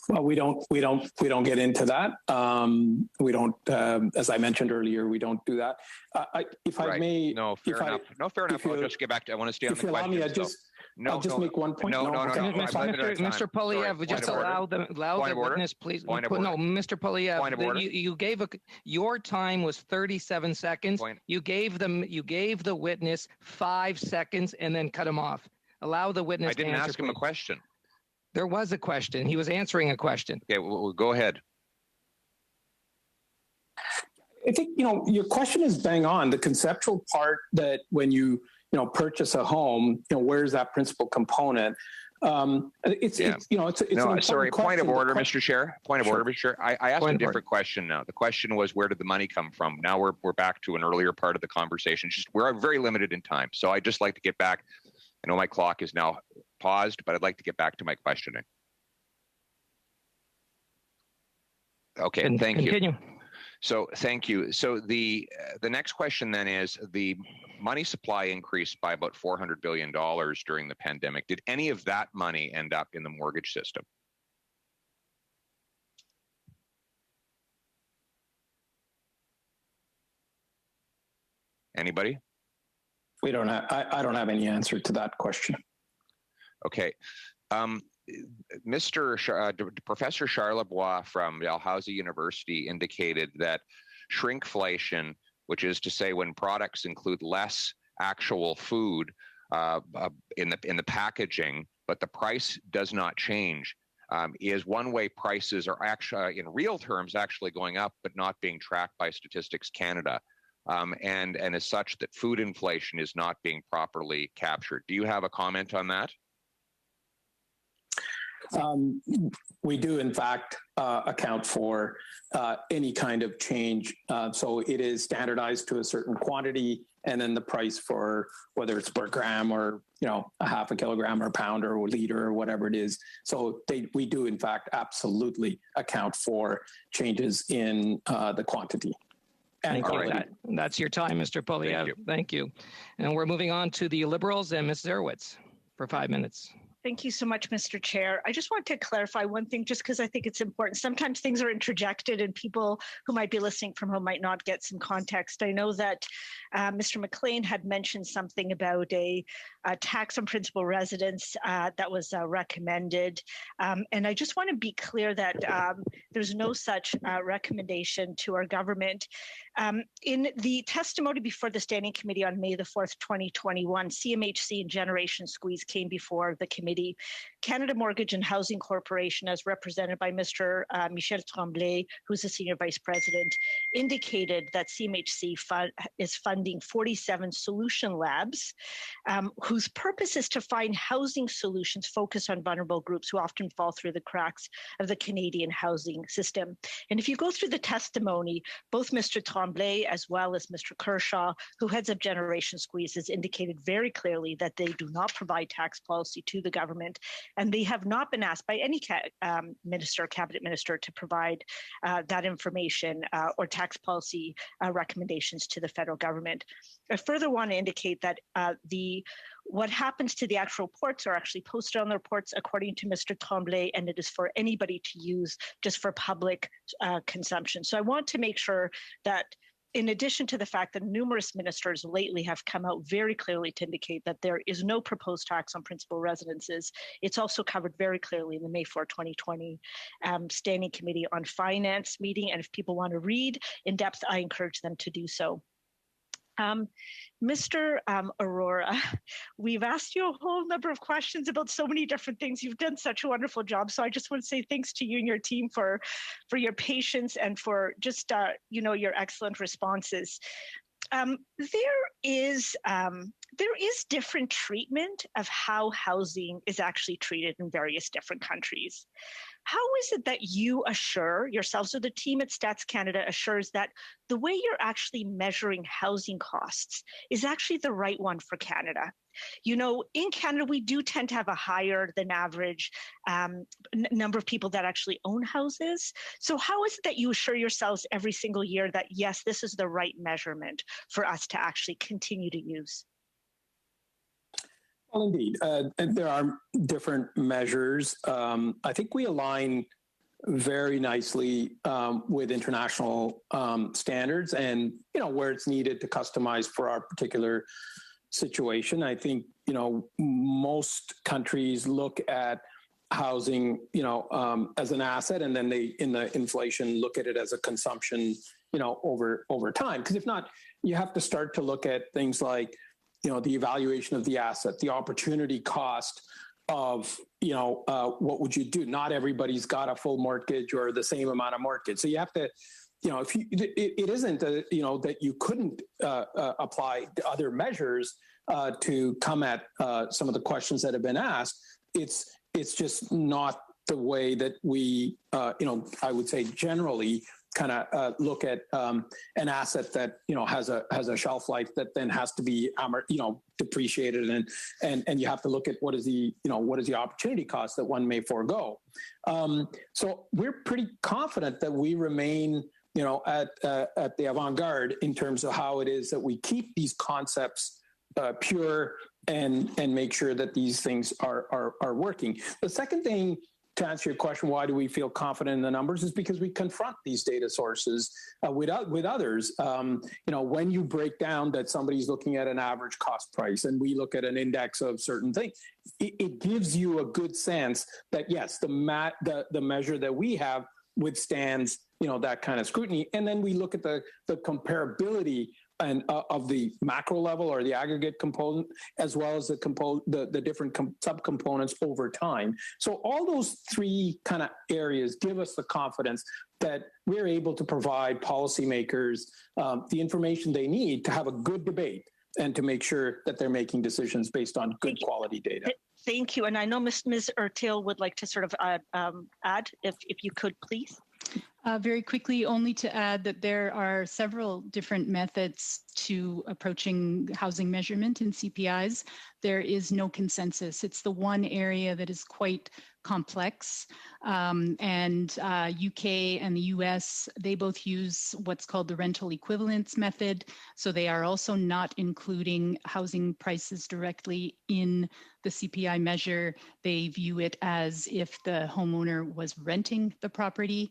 Well, we don't get into that. We don't, as I mentioned earlier, we don't do that. If I may, no, fair enough. I'll just get back to. I want to stay on the question. I'll just make one point. No. Mr. Polyev, just allow the witness, please. No, Mr. Polyev, your time was 37 seconds. You gave the witness 5 seconds and then cut him off. Allow the witness to answer. I didn't ask him a question. There was a question. He was answering a question. Okay, well, go ahead. I think, your question is bang on. The conceptual part that when you purchase a home, where's that principal component? It's an sorry. Point of order, Mr. Chair. Point of Sure. order, Mr. Chair. I asked a different question now. The question was, where did the money come from? Now we're back to an earlier part of the conversation. We're very limited in time, so I'd just like to get back. I know my clock is now paused, but I'd like to get back to my questioning. Okay, thank you. So thank you. So the next question then is the money supply increased by about $400 billion during the pandemic. Did any of that money end up in the mortgage system? Anybody? I don't have any answer to that question. Okay. Professor Charlebois from Dalhousie University indicated that shrinkflation, which is to say when products include less actual food in the packaging, but the price does not change, is one way prices are actually, in real terms, actually going up, but not being tracked by Statistics Canada. And as such, that food inflation is not being properly captured. Do you have a comment on that? We do, in fact, account for any kind of change. So it is standardized to a certain quantity, and then the price for whether it's per gram or a half a kilogram or a pound or a liter or whatever it is. So we do, in fact, absolutely account for changes in the quantity. Thank you. That's your time, Mr. Polyev. Thank you. And we're moving on to the Liberals and Ms. Zerwitz for 5 minutes. Thank you so much, Mr. Chair. I just want to clarify one thing, just because I think it's important. Sometimes things are interjected and people who might be listening from home might not get some context. I know that Mr. McLean had mentioned something about a tax on principal residence that was recommended. And I just want to be clear that there's no such recommendation to our government. In the testimony before the Standing Committee on May the 4th, 2021, CMHC and Generation Squeeze came before the committee. Canada Mortgage and Housing Corporation, as represented by Mr. Michel Tremblay, who's the Senior Vice President, indicated that CMHC is funding 47 solution labs, whose purpose is to find housing solutions focused on vulnerable groups who often fall through the cracks of the Canadian housing system. And if you go through the testimony, both Mr. Tremblay as well as Mr. Kershaw, who heads up Generation Squeeze, has indicated very clearly that they do not provide tax policy to the government, and they have not been asked by any cabinet minister to provide that information or tax policy recommendations to the federal government. I further want to indicate that what happens to the actual reports are actually posted on the reports according to Mr. Tremblay, and it is for anybody to use just for public consumption. So I want to make sure that in addition to the fact that numerous ministers lately have come out very clearly to indicate that there is no proposed tax on principal residences, it's also covered very clearly in the May 4, 2020 Standing Committee on Finance meeting. And if people want to read in depth, I encourage them to do so. Mr. Aurora, we've asked you a whole number of questions about so many different things. You've done such a wonderful job. So I just want to say thanks to you and your team for your patience and for just, your excellent responses. There is different treatment of how housing is actually treated in various different countries. How is it that you assure yourselves, or the team at Stats Canada assures that the way you're actually measuring housing costs is actually the right one for Canada? You know, in Canada, we do tend to have a higher than average number of people that actually own houses. So how is it that you assure yourselves every single year that, yes, this is the right measurement for us to actually continue to use? Well, indeed, there are different measures. I think we align very nicely with international standards, and where it's needed to customize for our particular situation. I think most countries look at housing as an asset, and then they, in the inflation, look at it as a consumption over time. Because if not, you have to start to look at things like the evaluation of the asset, the opportunity cost of what would you do. Not everybody's got a full mortgage or the same amount of mortgage, so you have to if it isn't that you couldn't apply other measures to come at some of the questions that have been asked. It's just not the way that we I would say generally kind of look at an asset that has a shelf life that then has to be depreciated, and you have to look at what is the opportunity cost that one may forego. So we're pretty confident that we remain at the avant-garde in terms of how it is that we keep these concepts pure and make sure that these things are working. The second thing, to answer your question, why do we feel confident in the numbers, is because we confront these data sources with others. When you break down that somebody's looking at an average cost price and we look at an index of certain things, it gives you a good sense that yes, the measure that we have withstands that kind of scrutiny. And then we look at the comparability and of the macro level or the aggregate component, as well as the different subcomponents over time. So all those three kind of areas give us the confidence that we're able to provide policymakers the information they need to have a good debate and to make sure that they're making decisions based on good quality data. Thank you. And I know Ms. Ertil would like to sort of add, if you could, please. Very quickly, only to add that there are several different methods to approaching housing measurement in CPIs. There is no consensus. It's the one area that is quite complex. And UK and the US, they both use what's called the rental equivalence method. So they are also not including housing prices directly in the CPI measure. They view it as if the homeowner was renting the property.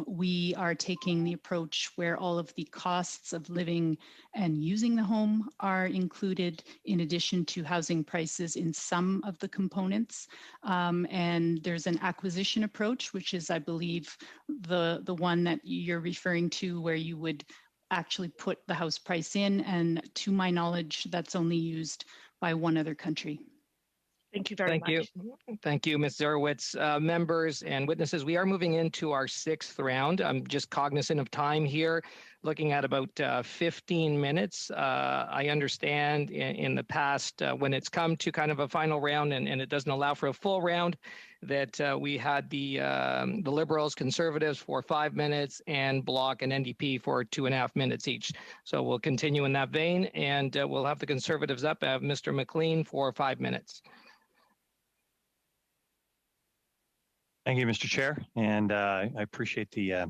We are taking the approach where all of the costs of living and using the home are included, in addition to housing prices in some of the components. And there's an acquisition approach, which is, I believe, the one that you're referring to, where you would actually put the house price in. And to my knowledge, that's only used by one other country. Thank you very much. Thank you, Ms. Zerowitz. Members and witnesses, we are moving into our sixth round. I'm just cognizant of time here, looking at about 15 minutes. I understand in the past, when it's come to kind of a final round and it doesn't allow for a full round, that we had the Liberals, Conservatives for 5 minutes, and Bloc and NDP for 2.5 minutes each. So we'll continue in that vein, and we'll have the Conservatives up. I have Mr. McLean for 5 minutes. Thank you, Mr. Chair, and I appreciate the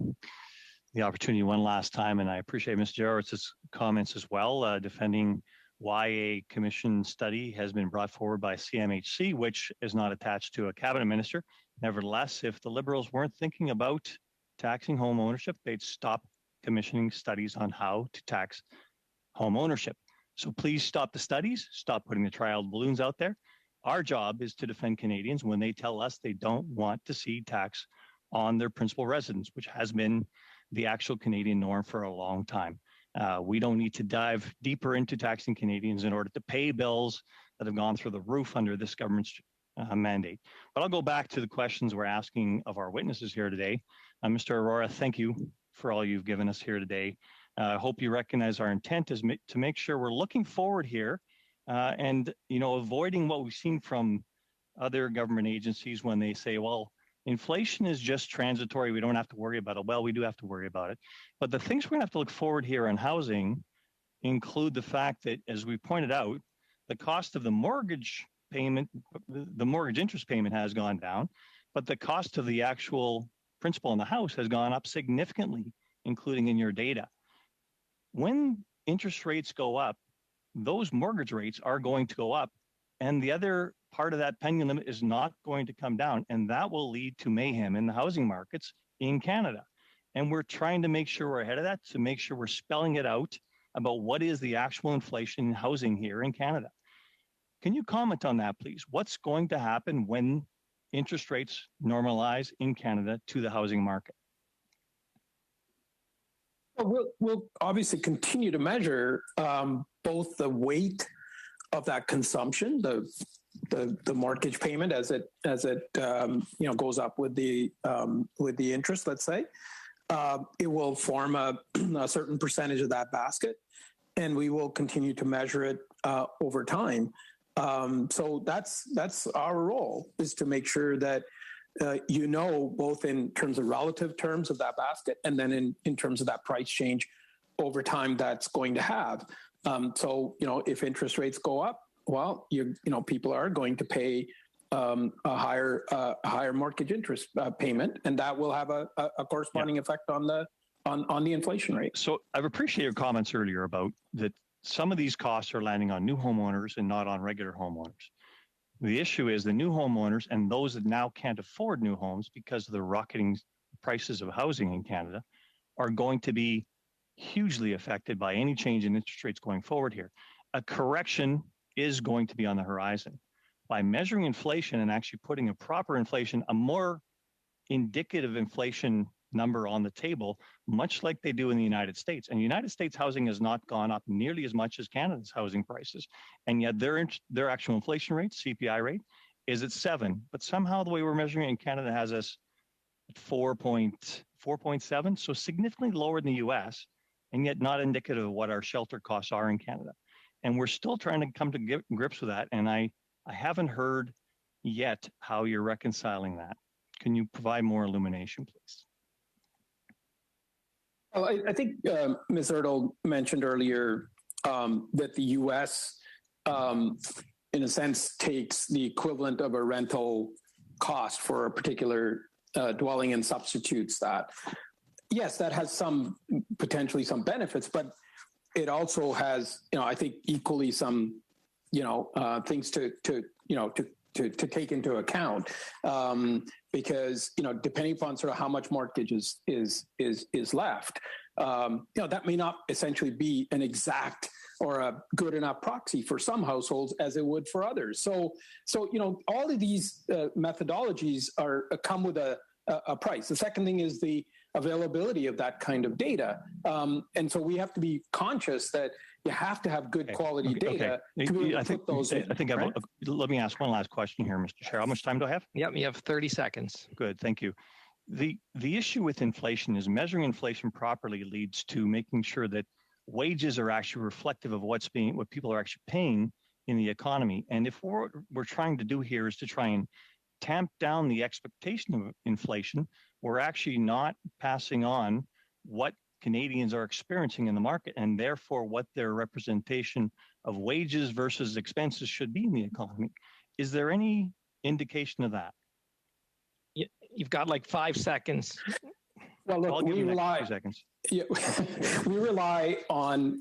opportunity one last time, and I appreciate Mr. Jarowitz's comments as well, defending why a commission study has been brought forward by CMHC, which is not attached to a cabinet minister. Nevertheless, if the Liberals weren't thinking about taxing home ownership, they'd stop commissioning studies on how to tax home ownership. So please stop the studies, stop putting the trial balloons out there. Our job is to defend Canadians when they tell us they don't want to see tax on their principal residence, which has been the actual Canadian norm for a long time. We don't need to dive deeper into taxing Canadians in order to pay bills that have gone through the roof under this government's mandate. But I'll go back to the questions we're asking of our witnesses here today. Mr. Aurora, thank you for all you've given us here today. I hope you recognize our intent is to make sure we're looking forward here and, avoiding what we've seen from other government agencies when they say, well, inflation is just transitory. We don't have to worry about it. Well, we do have to worry about it. But the things we're going to have to look forward here on housing include the fact that, as we pointed out, the cost of the mortgage payment, the mortgage interest payment has gone down, but the cost of the actual principal in the house has gone up significantly, including in your data. When interest rates go up, those mortgage rates are going to go up, and the other part of that pendulum is not going to come down, and that will lead to mayhem in the housing markets in Canada. And we're trying to make sure we're ahead of that, to make sure we're spelling it out about what is the actual inflation in housing here in Canada. Can you comment on that, please? What's going to happen when interest rates normalize in Canada to the housing market? We'll obviously continue to measure both the weight of that consumption, the mortgage payment as it goes up with the interest. Let's say it will form a certain percentage of that basket, and we will continue to measure it over time. So that's our role, is to make sure that both in terms of relative terms of that basket, and then in terms of that price change over time that's going to have. So if interest rates go up, well, people are going to pay a higher mortgage interest payment, and that will have a corresponding effect on the inflation rate. So I've appreciated your comments earlier about that some of these costs are landing on new homeowners and not on regular homeowners. The issue is the new homeowners and those that now can't afford new homes because of the rocketing prices of housing in Canada are going to be hugely affected by any change in interest rates going forward here. A correction is going to be on the horizon. By measuring inflation and actually putting a proper inflation, a more indicative inflation number on the table, much like they do in the United States. And the United States housing has not gone up nearly as much as Canada's housing prices. And yet their actual inflation rate, CPI rate, is at 7. But somehow the way we're measuring it in Canada has us at 4.7, so significantly lower than the US, and yet not indicative of what our shelter costs are in Canada. And we're still trying to come to grips with that. And I haven't heard yet how you're reconciling that. Can you provide more illumination, please? Well, I think Ms. Ertl mentioned earlier that the U.S., in a sense, takes the equivalent of a rental cost for a particular dwelling and substitutes that. Yes, that has potentially some benefits, but it also has, I think, equally some, things to take into account, because depending upon sort of how much mortgage is left, that may not essentially be an exact or a good enough proxy for some households as it would for others. So all of these methodologies come with a price. The second thing is the availability of that kind of data, and so we have to be conscious that you have to have good quality data to be able to put those in. Let me ask one last question here, Mr. Chair. How much time do I have? Yep, you have 30 seconds. Good, thank you. The issue with inflation is measuring inflation properly leads to making sure that wages are actually reflective of what people are actually paying in the economy. And if what we're trying to do here is to try and tamp down the expectation of inflation, we're actually not passing on what Canadians are experiencing in the market, and therefore what their representation of wages versus expenses should be in the economy. Is there any indication of that? You've got like 5 seconds. Well, look, we rely on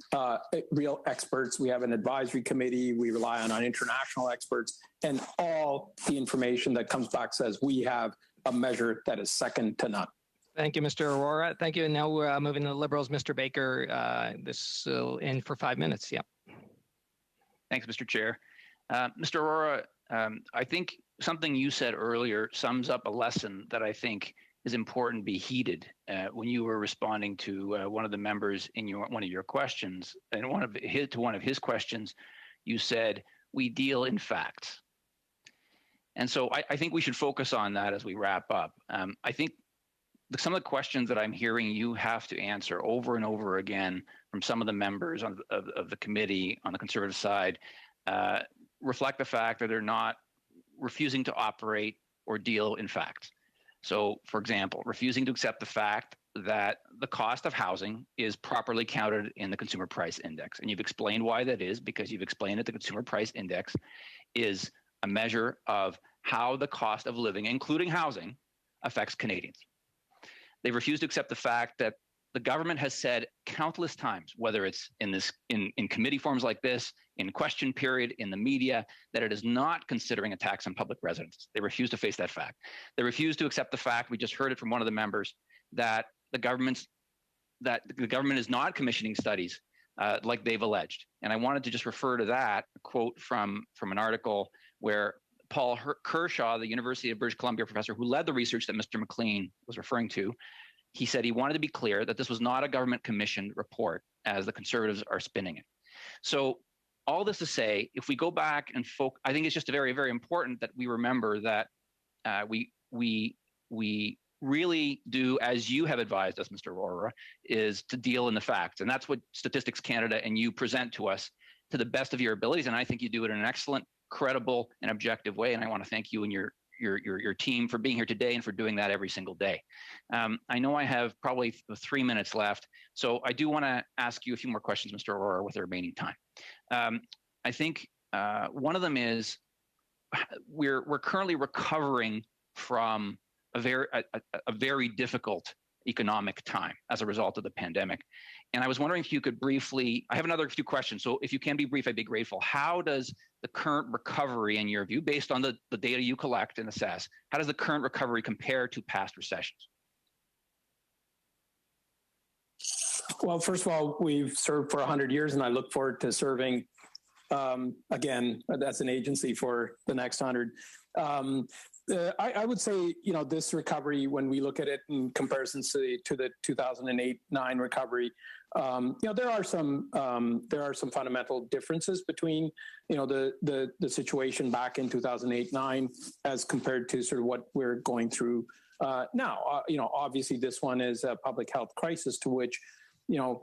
real experts. We have an advisory committee. We rely on international experts, and all the information that comes back says we have a measure that is second to none. Thank you, Mr. Aurora. Thank you. And now we're moving to the Liberals. Mr. Baker, this will end for 5 minutes. Yep. Thanks, Mr. Chair. Mr. Aurora, I think something you said earlier sums up a lesson that I think is important to be heeded when you were responding to one of the members in one of your questions. And one of his questions, you said, "We deal in facts." And so I think we should focus on that as we wrap up. I think some of the questions that I'm hearing you have to answer over and over again from some of the members of the committee on the Conservative side reflect the fact that they're not refusing to operate or deal in facts. So, for example, refusing to accept the fact that the cost of housing is properly counted in the Consumer Price Index. And you've explained why that is, because you've explained that the Consumer Price Index is a measure of how the cost of living, including housing, affects Canadians. They refuse to accept the fact that the government has said countless times, whether it's in committee forums like this, in question period, in the media, that it is not considering a tax on public residences. They refuse to face that fact. They refuse to accept the fact, we just heard it from one of the members, that the government is not commissioning studies like they've alleged. And I wanted to just refer to that quote from an article where Paul Kershaw, the University of British Columbia professor who led the research that Mr. McLean was referring to, he said he wanted to be clear that this was not a government commissioned report, as the Conservatives are spinning it. So all this to say, if we go back and I think it's just very, very important that we remember that we really do, as you have advised us, Mr. Aurora, is to deal in the facts. And that's what Statistics Canada and you present to us to the best of your abilities. And I think you do it in an excellent, credible, and objective way. And I want to thank you and your team for being here today and for doing that every single day. I know I have probably 3 minutes left, so I do want to ask you a few more questions, Mr. Aurora, with the remaining time. I think one of them is we're currently recovering from a very difficult economic time as a result of the pandemic. And I was wondering if you could briefly, I have another few questions, so if you can be brief, I'd be grateful. How does the current recovery, in your view, based on the data you collect and assess, how does the current recovery compare to past recessions? Well, first of all, we've served for 100 years, and I look forward to serving again as an agency for the next 100. I would say, this recovery, when we look at it in comparison to the 2008-9 recovery, there are some fundamental differences between, the situation back in 2008-9 as compared to sort of what we're going through now. Obviously this one is a public health crisis to which,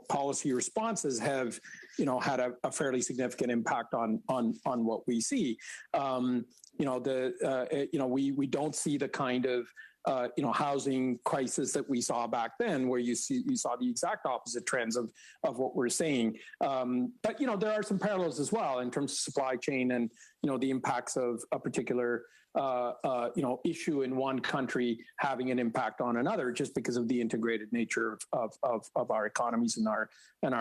policy responses have, had a fairly significant impact on what we see. We don't see the kind of housing crisis that we saw back then, where you saw the exact opposite trends of what we're seeing. But there are some parallels as well in terms of supply chain and the impacts of a particular issue in one country having an impact on another, just because of the integrated nature of our economies and our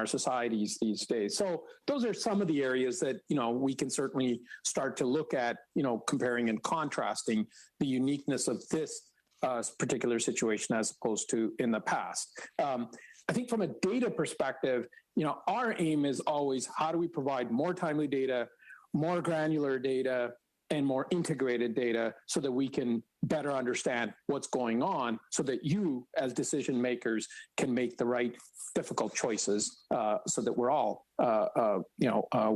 societies these days. So those are some of the areas that we can certainly start to look at, comparing and contrasting the uniqueness of this particular situation as opposed to in the past. I think from a data perspective, our aim is always, how do we provide more timely data, more granular data, and more integrated data so that we can better understand what's going on, so that you as decision makers can make the right difficult choices, so that we're all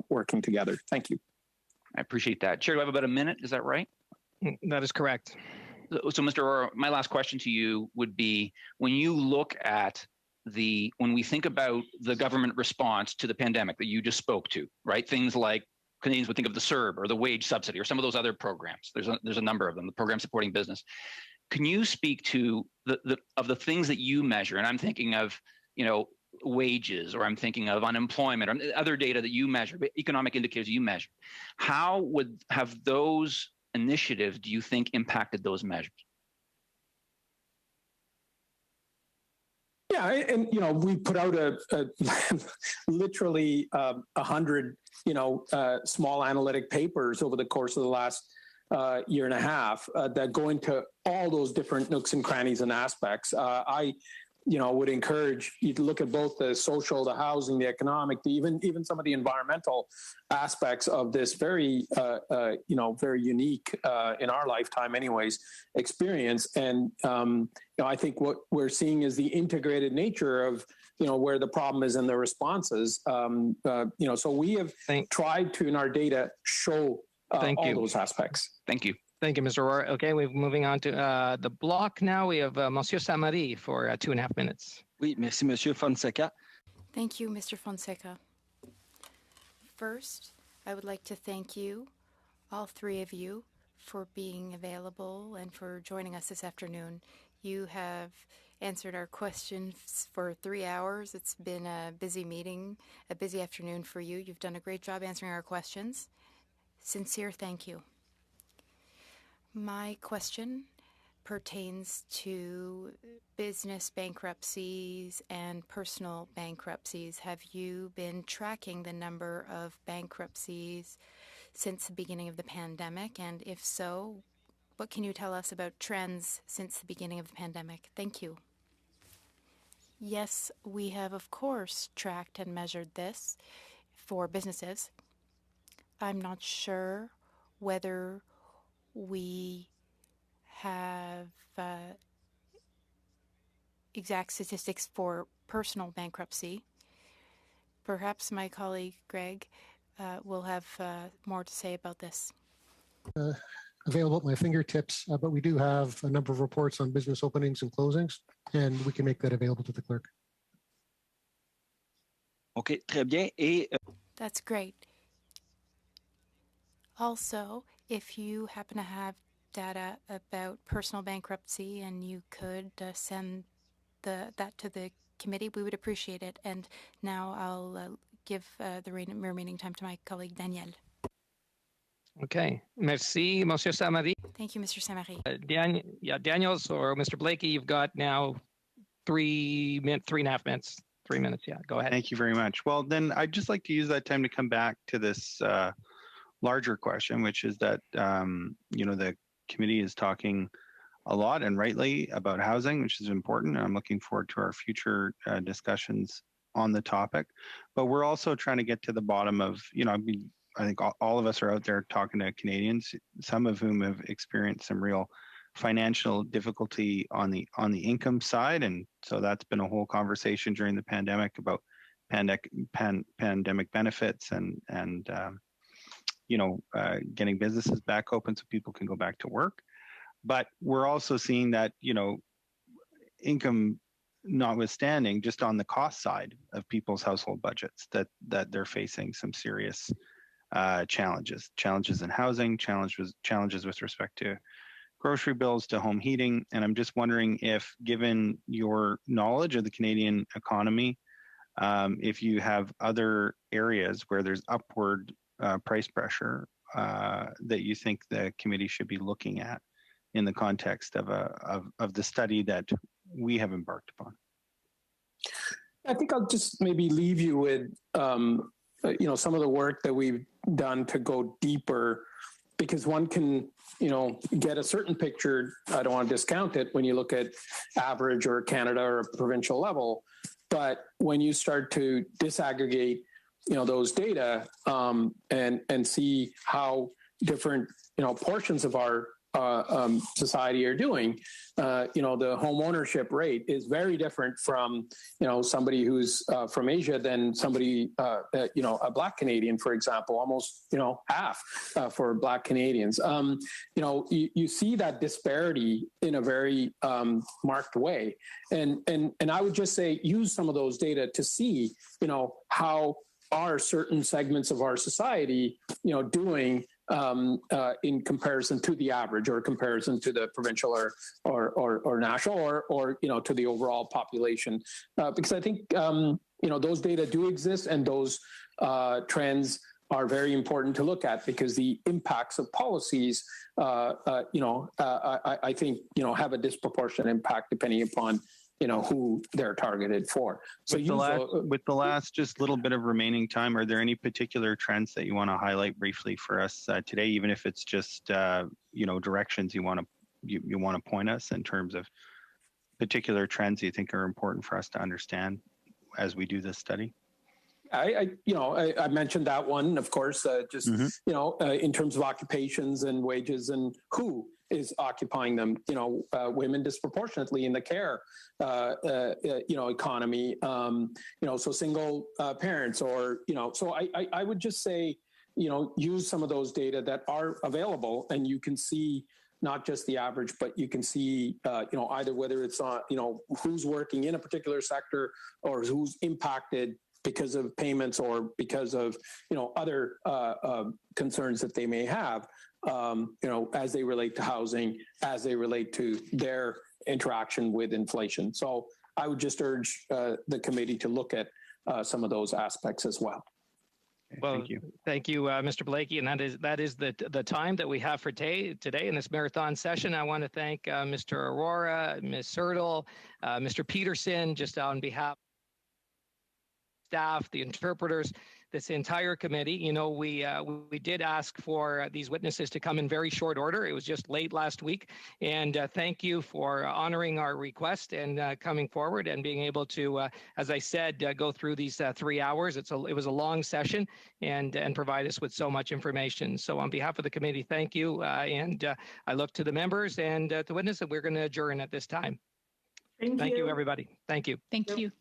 working together. Thank you. I appreciate that. Chair, do I have about a minute? Is that right? That is correct. So, Mr. Aurora, my last question to you would be, when you look at when we think about the government response to the pandemic that you just spoke to, right? Things like Canadians would think of the CERB or the wage subsidy or some of those other programs. There's a number of them, the program supporting business. Can you speak to the things that you measure? And I'm thinking of, wages, or I'm thinking of unemployment, or other data that you measure, economic indicators you measure. How have those initiatives, do you think, impacted those measures? Yeah, and we put out a literally 100 small analytic papers over the course of the last year and a half that go into all those different nooks and crannies and aspects. I would encourage you to look at both the social, the housing, the economic, even some of the environmental aspects of this very, very unique in our lifetime, anyways, experience. And I think what we're seeing is the integrated nature of where the problem is and the responses. So we have tried to, in our data, show all those aspects. Thank you. Thank you, Mr. Rohr. Okay, we're moving on to the block now. We have Monsieur Samari for 2.5 minutes. Oui, merci, Monsieur Fonseca. Thank you, Mr. Fonseca. First, I would like to thank you, all three of you, for being available and for joining us this afternoon. You have answered our questions for 3 hours. It's been a busy meeting, a busy afternoon for you. You've done a great job answering our questions. Sincere thank you. My question pertains to business bankruptcies and personal bankruptcies. Have you been tracking the number of bankruptcies since the beginning of the pandemic? And if so, what can you tell us about trends since the beginning of the pandemic? Thank you. Yes, we have, of course, tracked and measured this for businesses. I'm not sure whether we have exact statistics for personal bankruptcy. Perhaps my colleague Greg will have more to say about this. Available at my fingertips, but we do have a number of reports on business openings and closings, and we can make that available to the clerk. OK, très bien. Et, That's great. Also, if you happen to have data about personal bankruptcy and you could send that to the committee, we would appreciate it. And now I'll give the remaining time to my colleague Daniel. Okay. Merci, Monsieur Samari. Thank you, Mr. Samari. Daniels or Mr. Blakey, you've got now 3.5 minutes. 3 minutes, yeah. Go ahead. Thank you very much. Well, then I'd just like to use that time to come back to this larger question, which is that, the committee is talking a lot and rightly about housing, which is important. I'm looking forward to our future discussions on the topic. But we're also trying to get to the bottom of, I think all of us are out there talking to Canadians, some of whom have experienced some real financial difficulty on the income side, and so that's been a whole conversation during the pandemic about pandemic benefits and getting businesses back open so people can go back to work. But we're also seeing that income notwithstanding, just on the cost side of people's household budgets, that they're facing some serious challenges in housing, challenges with respect to grocery bills, to home heating. And I'm just wondering if, given your knowledge of the Canadian economy, if you have other areas where there's upward price pressure that you think the committee should be looking at in the context of the study that we have embarked upon. I think I'll just maybe leave you with some of the work that we've done to go deeper, because one can, get a certain picture. I don't want to discount it when you look at average or Canada or provincial level, but when you start to disaggregate, those data and see how different, portions of our society are doing, the home ownership rate is very different from, somebody who's from Asia than somebody, a Black Canadian, for example, almost, half for Black Canadians. You see that disparity in a very marked way. And I would just say, use some of those data to see, how are certain segments of our society, doing in comparison to the average, or comparison to the provincial or national, or to the overall population, because I think those data do exist, and those trends are very important to look at, because the impacts of policies, I think have a disproportionate impact depending upon who they're targeted for. So with the last just little bit of remaining time, are there any particular trends that you want to highlight briefly for us today, even if it's just directions you want to point us in terms of particular trends you think are important for us to understand as we do this study? I mentioned that one, of course, in terms of occupations and wages and who is occupying them, women disproportionately in the care, economy, so single parents, or, so I would just say, use some of those data that are available, and you can see not just the average, but you can see, either whether it's on, who's working in a particular sector or who's impacted because of payments or because of, other concerns that they may have, as they relate to housing, as they relate to their interaction with inflation. So I would just urge the committee to look at some of those aspects as well. Well, thank you, Mr. Blakey, and that is the time that we have for today in this marathon session. I want to thank Mr. Aurora, Ms. Sertle, Mr. Peterson, just on behalf of staff, the interpreters, this entire committee. We did ask for these witnesses to come in very short order. It was just late last week, and thank you for honoring our request and coming forward and being able to, as I said, go through these 3 hours. It was a long session and provide us with so much information. So on behalf of the committee, thank you, and I look to the members and the witness that we're going to adjourn at this time. Thank you, everybody. Thank you. Thank you.